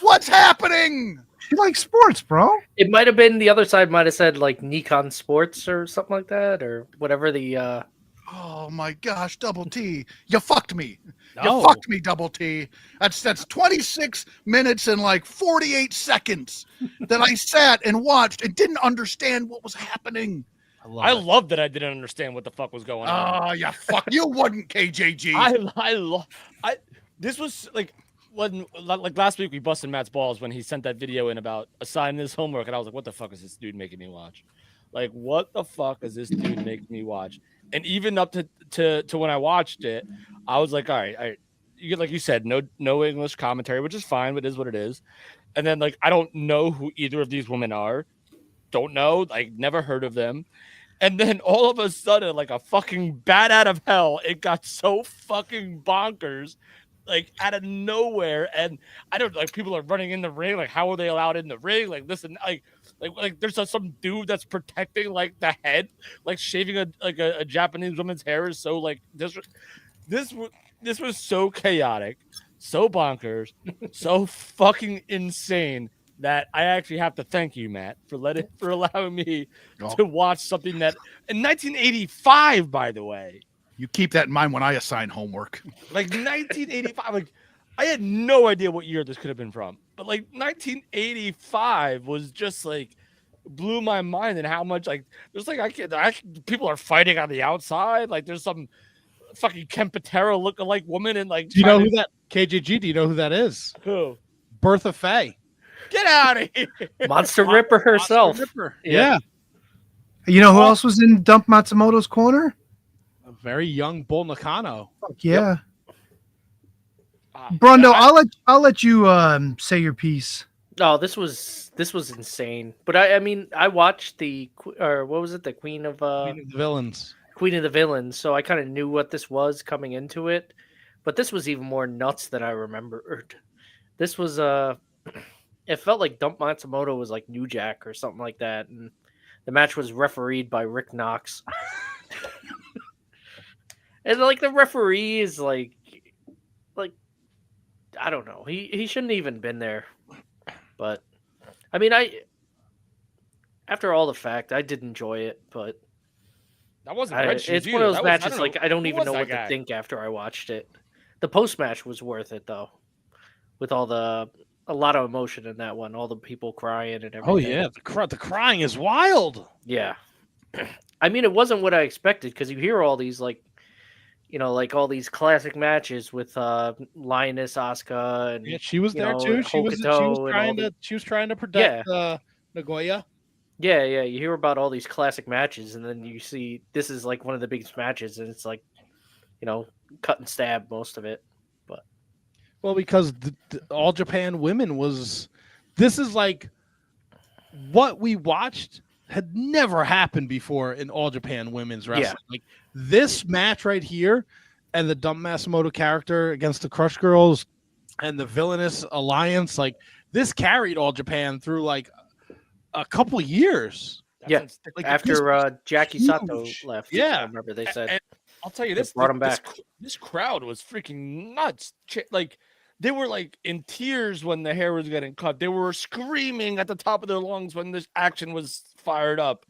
What's happening? She likes sports, bro. It might have been the other side might have said like Nikon Sports or something like that, or whatever the Oh my gosh, Double T. You fucked me. No. You fucked me, Double T. That's 26 minutes and like 48 seconds that I sat and watched and didn't understand what was happening. I love that I didn't understand what the fuck was going on. Oh, yeah, fuck. You wouldn't, KJG. This was like last week we busted Matt's balls when he sent that video in about assigning his homework, and I was like, what the fuck is this dude making me watch? Like, what the fuck is this dude making me watch? And even up to when I watched it, I was like, all right, you get, like you said, no English commentary, which is fine, but it is what it is. And then like I don't know who either of these women are. Don't know, like never heard of them. And then all of a sudden, like a fucking bat out of hell, it got so fucking bonkers, like out of nowhere. And I don't like people are running in the ring. Like, how are they allowed in the ring? Like, listen, like there's some dude that's protecting like the head, like shaving a Japanese woman's hair is so like this was so chaotic, so bonkers, so fucking insane. That I actually have to thank you, Matt, for allowing me to watch something that in 1985, by the way. You keep that in mind when I assign homework. Like 1985, like I had no idea what year this could have been from, but like 1985 was just like blew my mind and how much like there's like people are fighting on the outside. Like there's some fucking Ken Patera lookalike woman and like. Do you know who that KJG? Do you know who that is? Who? Bertha Faye. Get out of here. Monster Ripper herself. Monster Ripper. Yeah. You know who else was in Dump Matsumoto's corner? A very young Bull Nakano. Fuck yeah. Brundo, I'll let you say your piece. Oh, this was insane. But I mean, I watched what was it? The Queen of the Villains. Queen of the Villains. So I kind of knew what this was coming into it. But this was even more nuts than I remembered. This was it felt like Dump Matsumoto was like New Jack or something like that, and the match was refereed by Rick Knox. And like the referee is like I don't know, he shouldn't even been there. But I mean, after all the fact, I did enjoy it, but that wasn't it's one of those matches like I don't even know what to think after I watched it. The post match was worth it though, with a lot of emotion in that one. All the people crying and everything. Oh yeah, the crying is wild. Yeah, I mean, it wasn't what I expected because you hear all these like all these classic matches with Lioness, Asuka, and yeah, she was there too. She was trying to protect Nagoya. Yeah. You hear about all these classic matches, and then you see this is like one of the biggest matches, and it's like, cut and stab most of it. Well, because the All Japan Women this is like what we watched had never happened before in All Japan Women's Wrestling. Yeah. Like this match right here and the Dump Matsumoto character against the Crush Girls and the Villainous Alliance, like this carried All Japan through like a couple years. Yeah, like after Jackie Sato left. Yeah, I remember they said. And I'll tell you this: brought him back. This crowd was freaking nuts. Like they were like in tears when the hair was getting cut. They were screaming at the top of their lungs when this action was fired up.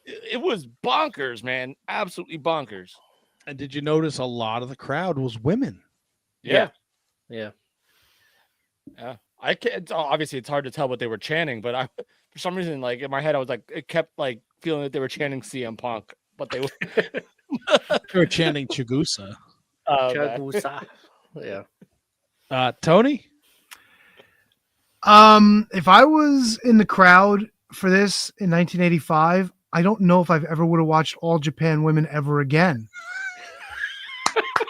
It was bonkers, man. Absolutely bonkers. And did you notice a lot of the crowd was women? Yeah. I can't. Obviously, it's hard to tell what they were chanting, but for some reason, like in my head, I was like, it kept like feeling that they were chanting CM Punk, but they were they were chanting Chigusa. Chigusa. Yeah. Tony? If I was in the crowd for this in 1985, I don't know if I've ever would have watched All Japan Women ever again.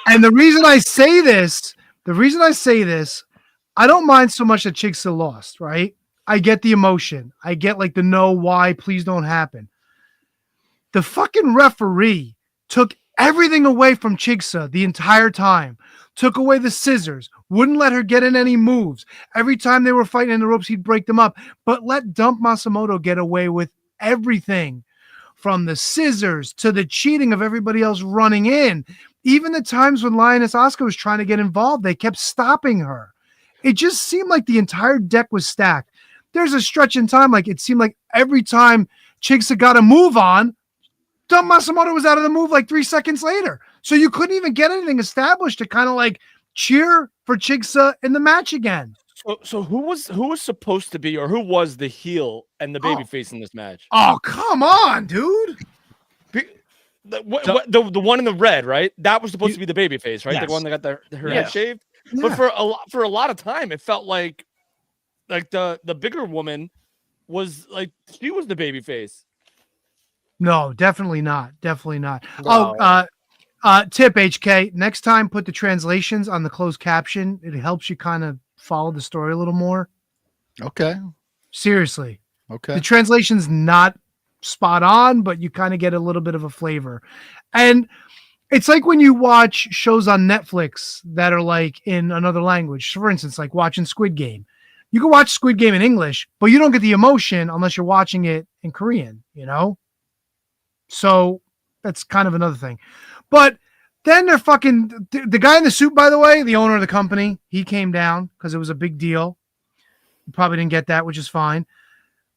And the reason I say this, I don't mind so much that Chigsa lost, right? I get the emotion. I get like the no, why, please don't happen. The fucking referee took everything away from Chigsa the entire time. Took away the scissors, wouldn't let her get in any moves. Every time they were fighting in the ropes, he'd break them up, but let Dump Matsumoto get away with everything from the scissors to the cheating of everybody else running in. Even the times when Lioness Asuka was trying to get involved, they kept stopping her. It just seemed like the entire deck was stacked. There's a stretch in time, like it seemed like every time Chigsa got a move on, Dump Matsumoto was out of the move like 3 seconds later. So you couldn't even get anything established to kind of like cheer for Chigsa in the match again. So who was supposed to be, or who was the heel and the babyface in this match? Oh, come on, dude. The one in the red, right? That was supposed to be the baby face, right? Yes. The one that got her Yeah. head shaved. Yeah. But for a lot of time, it felt like the bigger woman was like she was the baby face. No, definitely not. Definitely not. No. Tip HK. Next time, put the translations on the closed caption. It helps you kind of follow the story a little more. Okay. Seriously, Okay. the translation's not spot on, but you kind of get a little bit of a flavor. And it's like when you watch shows on Netflix that are like in another language. For instance, like watching Squid Game. You can watch Squid Game in English, but you don't get the emotion unless you're watching it in Korean, you know? So that's kind of another thing. But then they're fucking the guy in the suit, by the way, the owner of the company, he came down because it was a big deal. You probably didn't get that, which is fine.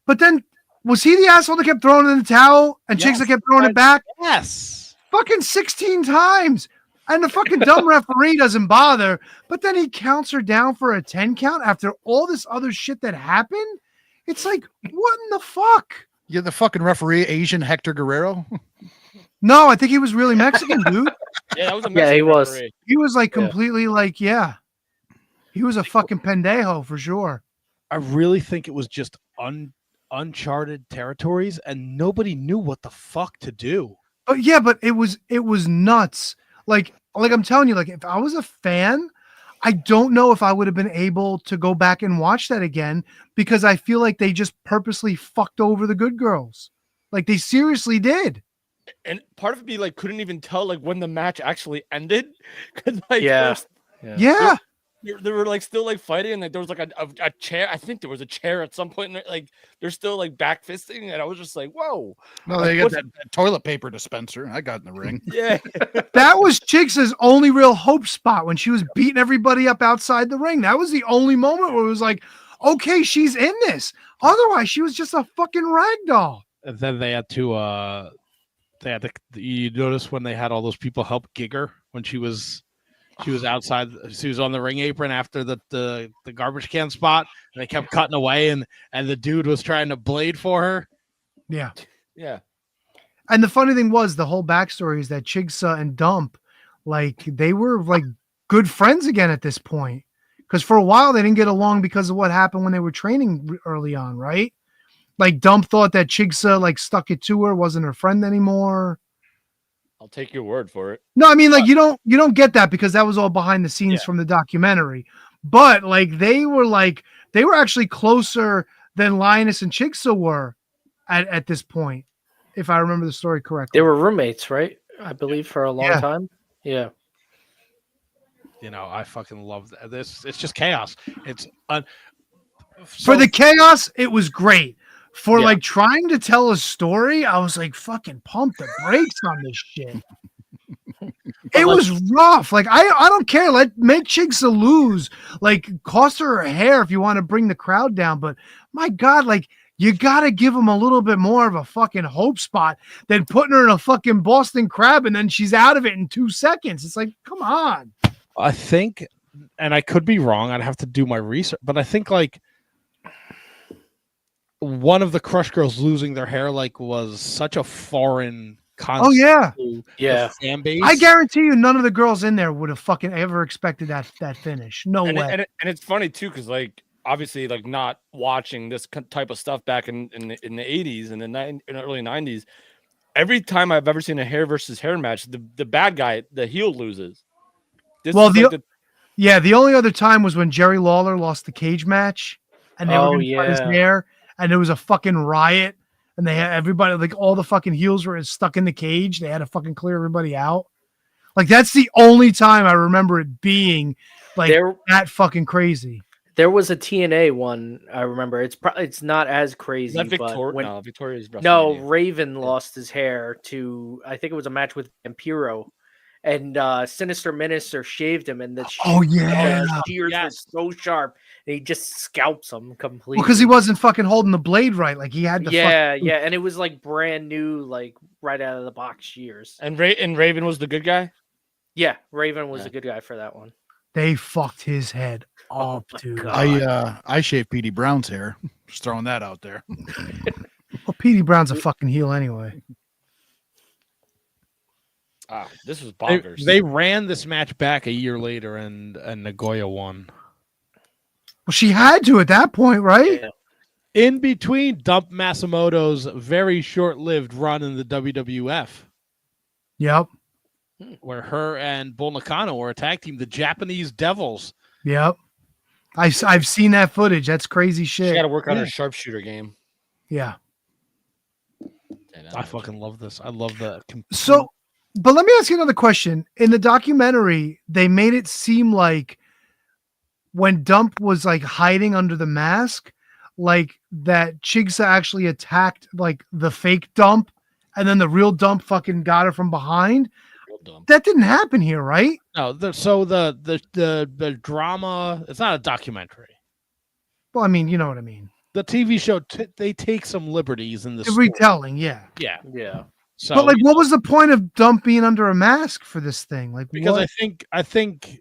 But then was he the asshole that kept throwing it in the towel and chicks that kept throwing it back? Yes. Fucking 16 times. And the fucking dumb referee doesn't bother, but then he counts her down for a 10 count after all this other shit that happened. It's like, what in the fuck? You're the fucking referee, Asian Hector Guerrero. No, I think he was really Mexican, dude. Yeah, that was a Yeah, he Mexican was. referee. He was like completely like, yeah. He was a fucking pendejo for sure. I really think it was just uncharted territories, and nobody knew what the fuck to do. But yeah, but it was nuts. Like I'm telling you, like if I was a fan, I don't know if I would have been able to go back and watch that again because I feel like they just purposely fucked over the good girls. Like they seriously did. And part of me like couldn't even tell like when the match actually ended. 'Cause, like, Yeah. Yeah. they were like still like fighting, and like there was like a chair. I think there was a chair at some point. And, like they're still like back fisting, and I was just like, whoa. No, they got that toilet paper dispenser. I got in the ring. Yeah. That was Chicks' only real hope spot when she was beating everybody up outside the ring. That was the only moment where it was like, okay, she's in this. Otherwise, she was just a fucking ragdoll. And then they had to you notice when they had all those people help gig her when she was outside, she was on the ring apron after the garbage can spot, and they kept cutting away, and the dude was trying to blade for her. Yeah. Yeah. And the funny thing was the whole backstory is that Chigsa and Dump, like they were like good friends again at this point. Because for a while they didn't get along because of what happened when they were training early on, right? Like Dump thought that Chigsa like stuck it to her, wasn't her friend anymore. I'll take your word for it. No, I mean like you don't get that because that was all behind the scenes from the documentary. But like they were actually closer than Linus and Chigsa were at this point, if I remember the story correctly. They were roommates, right? I believe for a long time. Yeah. You know, I fucking love this. It's just chaos. It's for the chaos, it was great. For like trying to tell a story, I was like, fucking pump the brakes on this shit. It was rough. Like, I don't care. Make Chigsa lose. Like, cost her hair if you want to bring the crowd down. But my God, like, you got to give them a little bit more of a fucking hope spot than putting her in a fucking Boston Crab and then she's out of it in 2 seconds. It's like, come on. I think, and I could be wrong, I'd have to do my research, but I think like one of the Crush Girls losing their hair like was such a foreign concept. Oh yeah, to the fan base. I guarantee you, none of the girls in there would have fucking ever expected that finish. No way. And it's funny too, because like obviously, like not watching this type of stuff back in the 80s and in the early 90s, every time I've ever seen a hair versus hair match, the bad guy, the heel loses. The only other time was when Jerry Lawler lost the cage match, and they were going to cut his hair, and there was a fucking riot, and they had everybody, like all the fucking heels were stuck in the cage. They had to fucking clear everybody out. Like that's the only time I remember it being like that fucking crazy. There was a TNA one I remember. It's not as crazy. Not Victoria's no, Raven lost his hair to, I think it was a match with Vampiro, and Sinister Minister shaved him, and the shears were so sharp, and he just scalps him completely. Because he wasn't fucking holding the blade right, like he had to. And it was like brand new, like right out of the box shears. And Raven was the good guy. Yeah, Raven was a good guy for that one. They fucked his head up, dude. I shaved Petey Brown's hair. Just throwing that out there. Well, Petey Brown's a fucking heel anyway. This was bonkers. They ran this match back a year later, and Nagoya won. Well, she had to at that point, right? Yeah. In between Dump Masamoto's very short-lived run in the WWF, Yep. where her and Bull Nakano were a tag team, the Japanese Devils. Yep. I've seen that footage. That's crazy She shit. got to work on her sharpshooter game. Yeah. I fucking love this. I love the. So, but let me ask you another question. In the documentary, they made it seem like when Dump was like hiding under the mask, like that Chigsa actually attacked like the fake Dump, and then the real Dump fucking got her from behind. That didn't happen here, right? No, the drama. It's not a documentary. Well, I mean, you know what I mean. The TV show they take some liberties in the The retelling, yeah. Yeah. So, But like, what was the point of Dump being under a mask for this thing? Like, because what? I think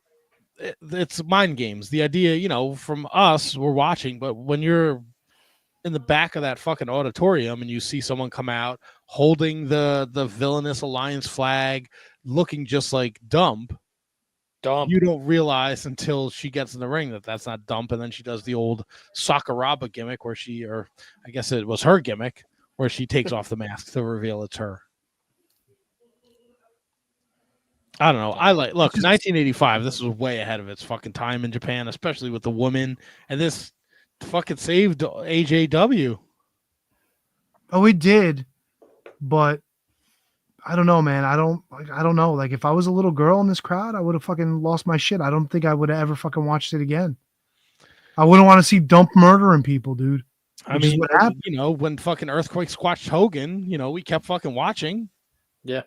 it's mind games. The idea, from us, we're watching, but when you're in the back of that fucking auditorium and you see someone come out holding the villainous alliance flag, looking just like Dump, you don't realize until she gets in the ring that that's not Dump, and then she does the old Sakuraba gimmick or I guess it was her gimmick, where she takes off the mask to reveal it's her. I don't know. Look, 1985, this was way ahead of its fucking time in Japan, especially with the woman, and this fucking saved AJW. Oh, it did, but I don't know, man. I don't know. Like, if I was a little girl in this crowd, I would have fucking lost my shit. I don't think I would have ever fucking watched it again. I wouldn't want to see Dump murdering people, dude. I mean, what happened? When fucking Earthquake squashed Hogan, we kept fucking watching. Yeah.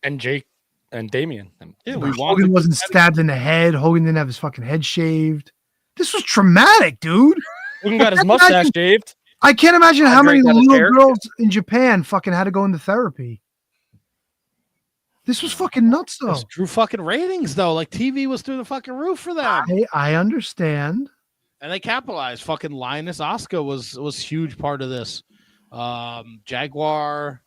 And Jake and Damien. Yeah, Hogan wasn't stabbed in the head. Hogan didn't have his fucking head shaved. This was traumatic, dude. Hogan got his mustache shaved. I can't imagine how many Drake got his little hair. girls in Japan fucking had to go into therapy. This was fucking nuts, though. This drew fucking ratings, though. Like, TV was through the fucking roof for them. I understand. And they capitalized. Fucking Lioness Asuka was huge part of this. Jaguar.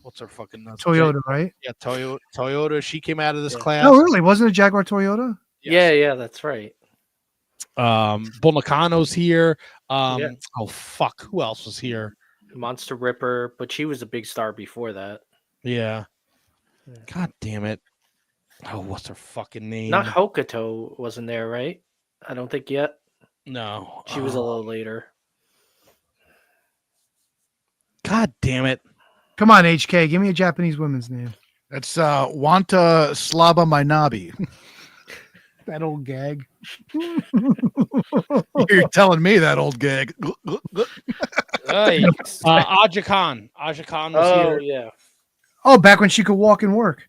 What's her fucking nuts? Toyota, right? Yeah, Toyota. She came out of this class. No, really? Wasn't it Jaguar Toyota? Yeah, that's right. Bull Nakano's here. Yeah. Oh, fuck. Who else was here? Monster Ripper, but she was a big star before that. Yeah. God damn it. Oh, what's her fucking name? Not Hokuto wasn't there, right? I don't think yet. No. She was a little later. God damn it. Come on, HK. Give me a Japanese woman's name. That's Wanta Slaba Mainabi. That old gag. You're telling me that old gag. Aja Khan. Aja Khan was here. Yeah. Oh, back when she could walk and work.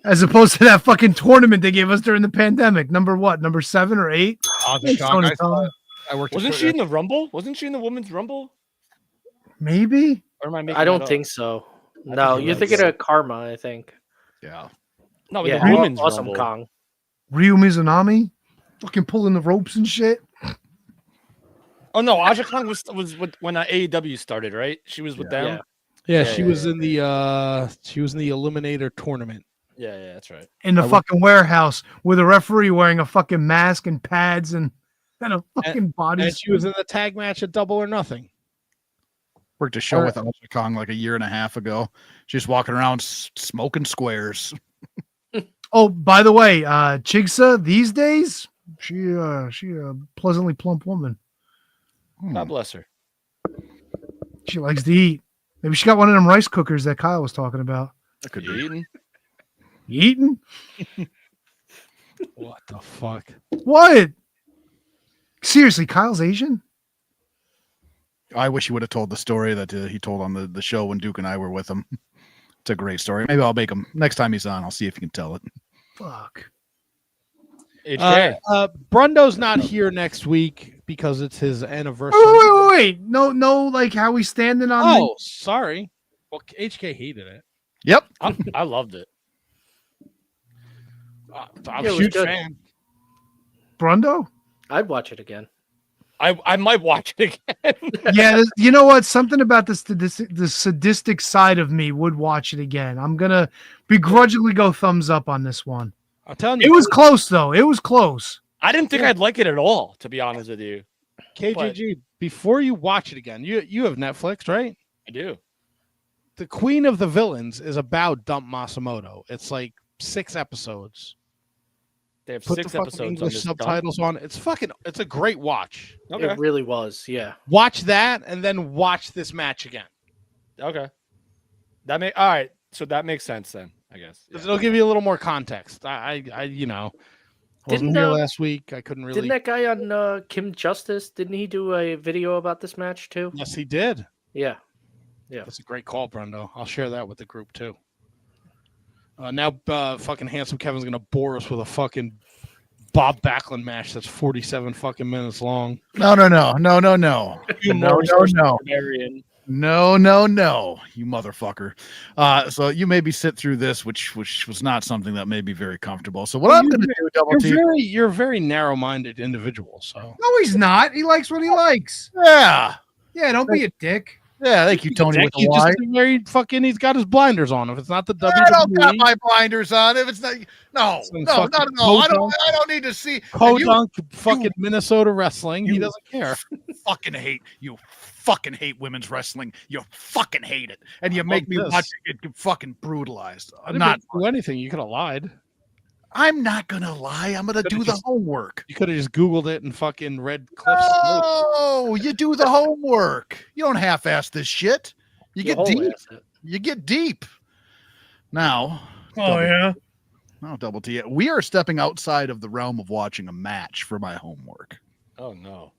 As opposed to that fucking tournament they gave us during the pandemic. Number 7 or 8? Aja Khan. I worked. Wasn't she in the Rumble? Wasn't she in the Women's Rumble? Maybe. Or am I making I don't that think up? so. No, you're thinking of Karma, I think. Yeah. No, Yeah, the Women's Awesome Rumble. Kong. Ryu Mizunami? Fucking pulling the ropes and shit. Oh no, Aja Kong was when AEW started, right? She was with them. Yeah, she was in the Eliminator tournament. Yeah, that's right. In the fucking warehouse with a referee wearing a fucking mask and pads and a fucking body. And she was in the tag match at Double or Nothing. Worked a show with Aja Kong like a year and a half ago. She's walking around smoking squares. Oh, by the way, Chigsa these days, she a pleasantly plump woman. God bless her. She likes to eat. Maybe she got one of them rice cookers that Kyle was talking about. That could You be. eating? You eating? What the fuck? What? Seriously, Kyle's Asian? I wish he would have told the story that he told on the show when Duke and I were with him. It's a great story. Maybe I'll make him next time he's on. I'll see if he can tell it. Fuck. HJ. Brundo's not here next week because it's his anniversary. Wait. No, like how we standing on Oh, sorry. Well, HK hated it. Yep. I loved it. I'm Yeah, a it was huge good. fan. Brundo? I'd watch it again. I might watch it again. Yeah, you know what? Something about the sadistic side of me would watch it again. I'm gonna begrudgingly go thumbs up on this one. I'm telling you, It was close though. It was close. I didn't think I'd like it at all, to be honest with you. KJG. Before you watch it again, you have Netflix, right? I do. The Queen of the Villains is about Dump Masamoto. It's like 6 episodes. They have Put 6 the fucking episodes on English this subtitles on. It's a great watch. Okay. It really was. Yeah. Watch that and then watch this match again. Okay. All right. So that makes sense then, I guess. Because it'll give you a little more context. I wasn't here last week. I couldn't really. Didn't that guy on Kim Justice? Didn't he do a video about this match too? Yes, he did. Yeah. That's a great call, Brendo. I'll share that with the group too. Now, fucking handsome Kevin's gonna bore us with a fucking Bob Backlund match that's 47 fucking minutes long. No. No, you motherfucker. So you made me sit through this, which was not something that made me very comfortable. So what I'm going to do, Double T. You're a very narrow-minded individual. So No, he's not. He likes what he likes. Yeah. Yeah, don't be a dick. Yeah, thank you, Tony. With the He's Y. just very fucking. He's got his blinders on. If it's not the WWE, I don't got my blinders on. If it's not, no, Some not fucking at all. I podunk. don't need to see. Podunk, fucking Minnesota wrestling. He doesn't care. You fucking hate women's wrestling. You fucking hate it, and you make me this? watch it get fucking brutalized. I didn't Not. do anything. You could have lied. I'm not gonna lie. I'm gonna do the homework. You could have just Googled it and fucking read Cliff's. Oh, you do the homework. You don't half-ass this shit. You get deep. You get deep. Now. Yeah. No, Double T. We are stepping outside of the realm of watching a match for my homework. Oh no.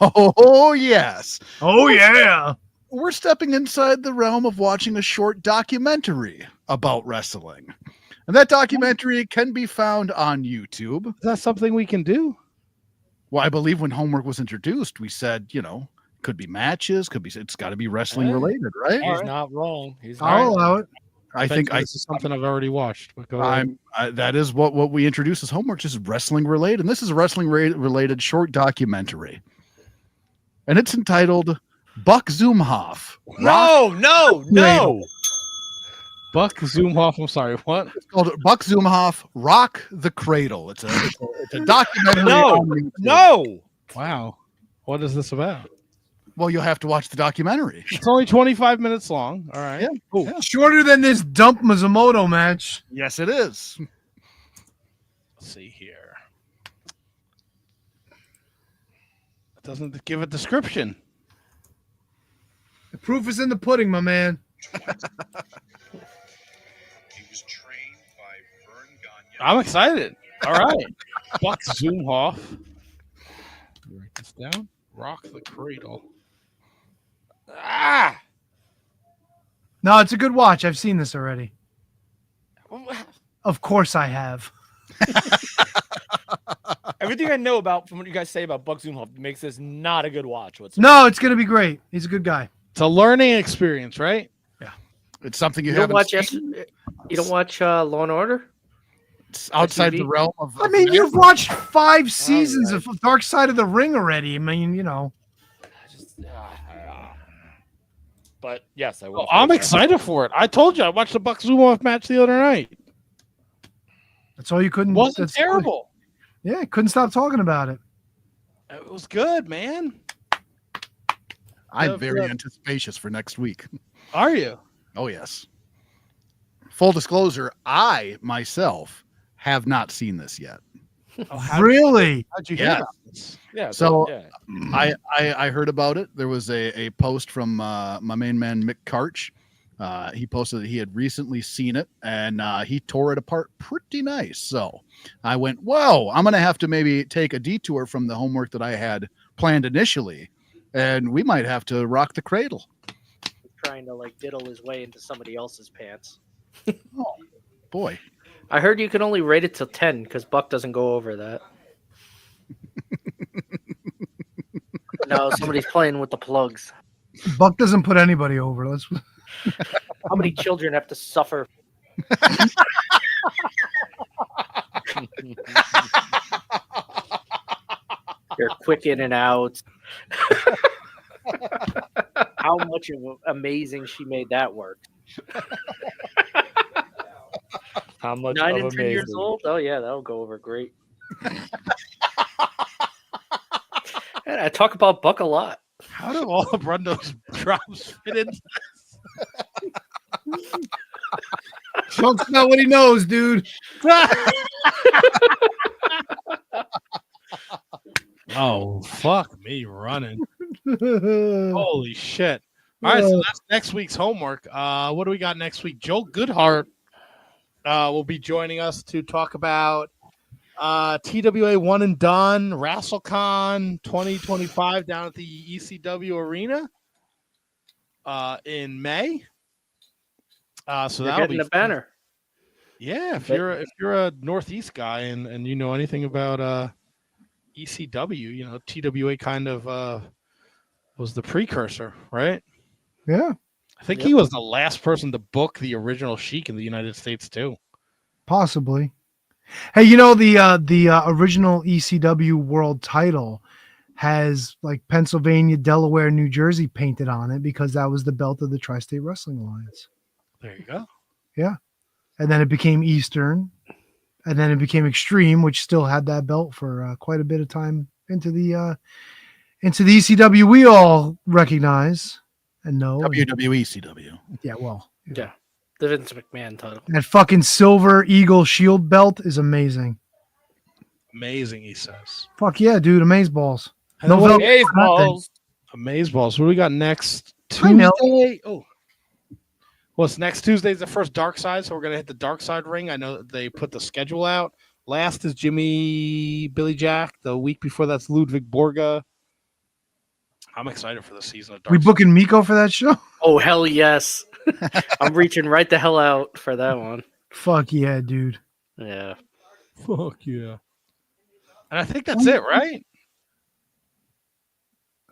Oh yes. Oh yeah. We're stepping inside the realm of watching a short documentary about wrestling. And that documentary can be found on YouTube. Is that something we can do? Well, I believe when homework was introduced, we said, could be matches, it's got to be wrestling related, right? He's not wrong. I'll allow it. I think this is something I've already watched. But go ahead. that is what we introduced as homework, just wrestling related. And this is a wrestling related short documentary. And it's entitled Buck Zumhoff. No. Buck Zumhoff. I'm sorry. What? It's called Buck Zumhoff Rock the Cradle. It's a documentary. No. Wow. What is this about? Well, you'll have to watch the documentary. It's only 25 minutes long. All right. Yeah. Cool. Yeah. Shorter than this Dump Masamoto match. Yes, it is. Let's see here. It doesn't give a description. The proof is in the pudding, my man. I'm excited. All right. Buck Zumhoff. Write this down. Rock the Cradle. No, it's a good watch. I've seen this already. Of course I have. Everything I know from what you guys say about Buck Zumhoff makes this not a good watch whatsoever. No, it's going to be great. He's a good guy. It's a learning experience, right? Yeah. It's something You haven't don't watch seen. You don't watch Law and Order? It's outside TV? the realm of. I mean, you've watched 5 seasons of Dark Side of the Ring already. I mean, But yes, I will. I'm excited for it. I told you I watched the Buck Zumhoff match the other night. That's all you couldn't. It wasn't that's- terrible. Yeah, couldn't stop talking about it. It was good, man. I'm very anticipatious for next week. Are you? Oh, yes. Full disclosure, I myself have not seen this yet. Really? How'd you hear Yes. about this? Yeah. So yeah. I heard about it. There was a post from my main man, Mick Karch. He posted that he had recently seen it and he tore it apart pretty nice. So I went, whoa, I'm going to have to maybe take a detour from the homework that I had planned initially. And we might have to rock the cradle. Trying to diddle his way into somebody else's pants. Oh, boy. I heard you can only rate it till 10 because Buck doesn't go over that. No, somebody's playing with the plugs. Buck doesn't put anybody over. How many children have to suffer? You're quick in and out. How much of amazing she made that work. How much 9 of and 10 years amazing. old? Oh, yeah, that'll go over great. And I talk about Buck a lot. How do all of Rundo's drops fit into Talks about what he knows, dude. Oh, fuck me running. Holy shit. All right, so that's next week's homework. What do we got next week? Joel Goodhart will be joining us to talk about TWA One and Done, WrestleCon 2025 down at the ECW Arena in May. So You're that'll getting be a banner. Yeah, if you're a Northeast guy and you know anything about ECW, you know TWA kind of was the precursor, right? Yeah, I think he was the last person to book the original Sheik in the United States too. possibly. Hey, you know the original ECW world title has like Pennsylvania, Delaware, New Jersey painted on it because that was the belt of the Tri-State Wrestling Alliance. There you go. Yeah. And then it became Eastern, and then it became Extreme, which still had that belt for quite a bit of time into the ECW we all recognize and know. WWE CW. Yeah, well, Yeah. The Vince McMahon title. that fucking silver eagle shield belt is amazing. Amazing, he says. Fuck yeah, dude, amazeballs. And No what- velvet. Amazeballs. Amazeballs. What do we got next I know. Tuesday? Oh, well, it's next Tuesday's the first Dark Side, so we're gonna hit the Dark Side ring. I know that they put the schedule out. Last is Jimmy Billy Jack. The week before that's Ludwig Borga. I'm excited for the season of Dark We Side. booking Miko for that show? Oh, hell yes. I'm reaching right the hell out for that one. Fuck yeah, dude. Yeah. Fuck yeah. And I think that's it, right?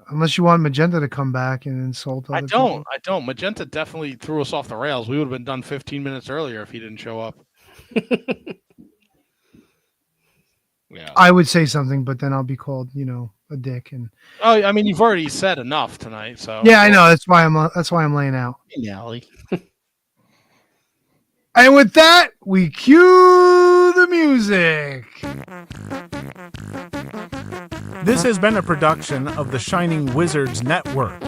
Unless you want Magenta to come back and insult other I people. don't. Magenta definitely threw us off the rails. We would have been done 15 minutes earlier if he didn't show up. Yeah. I would say something, but then I'll be called, a dick. And Oh, I mean, you've already said enough tonight, so yeah, I know. That's why I'm laying out. Nelly. And with that, we cue the music. This has been a production of the Shining Wizards Network.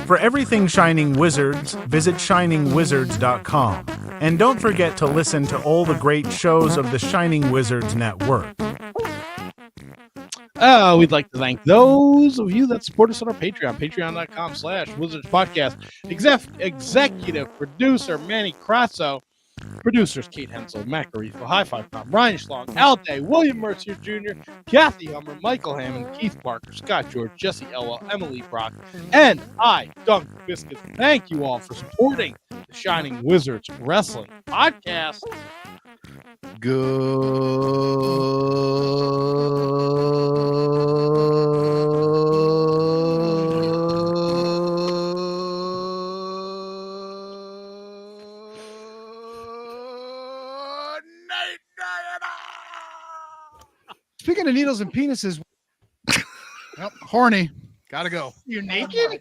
For everything Shining Wizards, visit shiningwizards.com. And don't forget to listen to all the great shows of the Shining Wizards Network. We'd like to thank those of you that support us on our Patreon, patreon.com/wizardspodcast. Executive producer Manny Crasso. Producers Kate Hensel, Matt Garifo, High Five Tom, Ryan Schlong, Al Day, William Mercier Jr., Kathy Hummer, Michael Hammond, Keith Parker, Scott George, Jesse Elwell, Emily Brock, and I, Dunk Biscuits. Thank you all for supporting the Shining Wizards Wrestling Podcast. Speaking of needles and penises, Yep, horny. Gotta go. you're naked?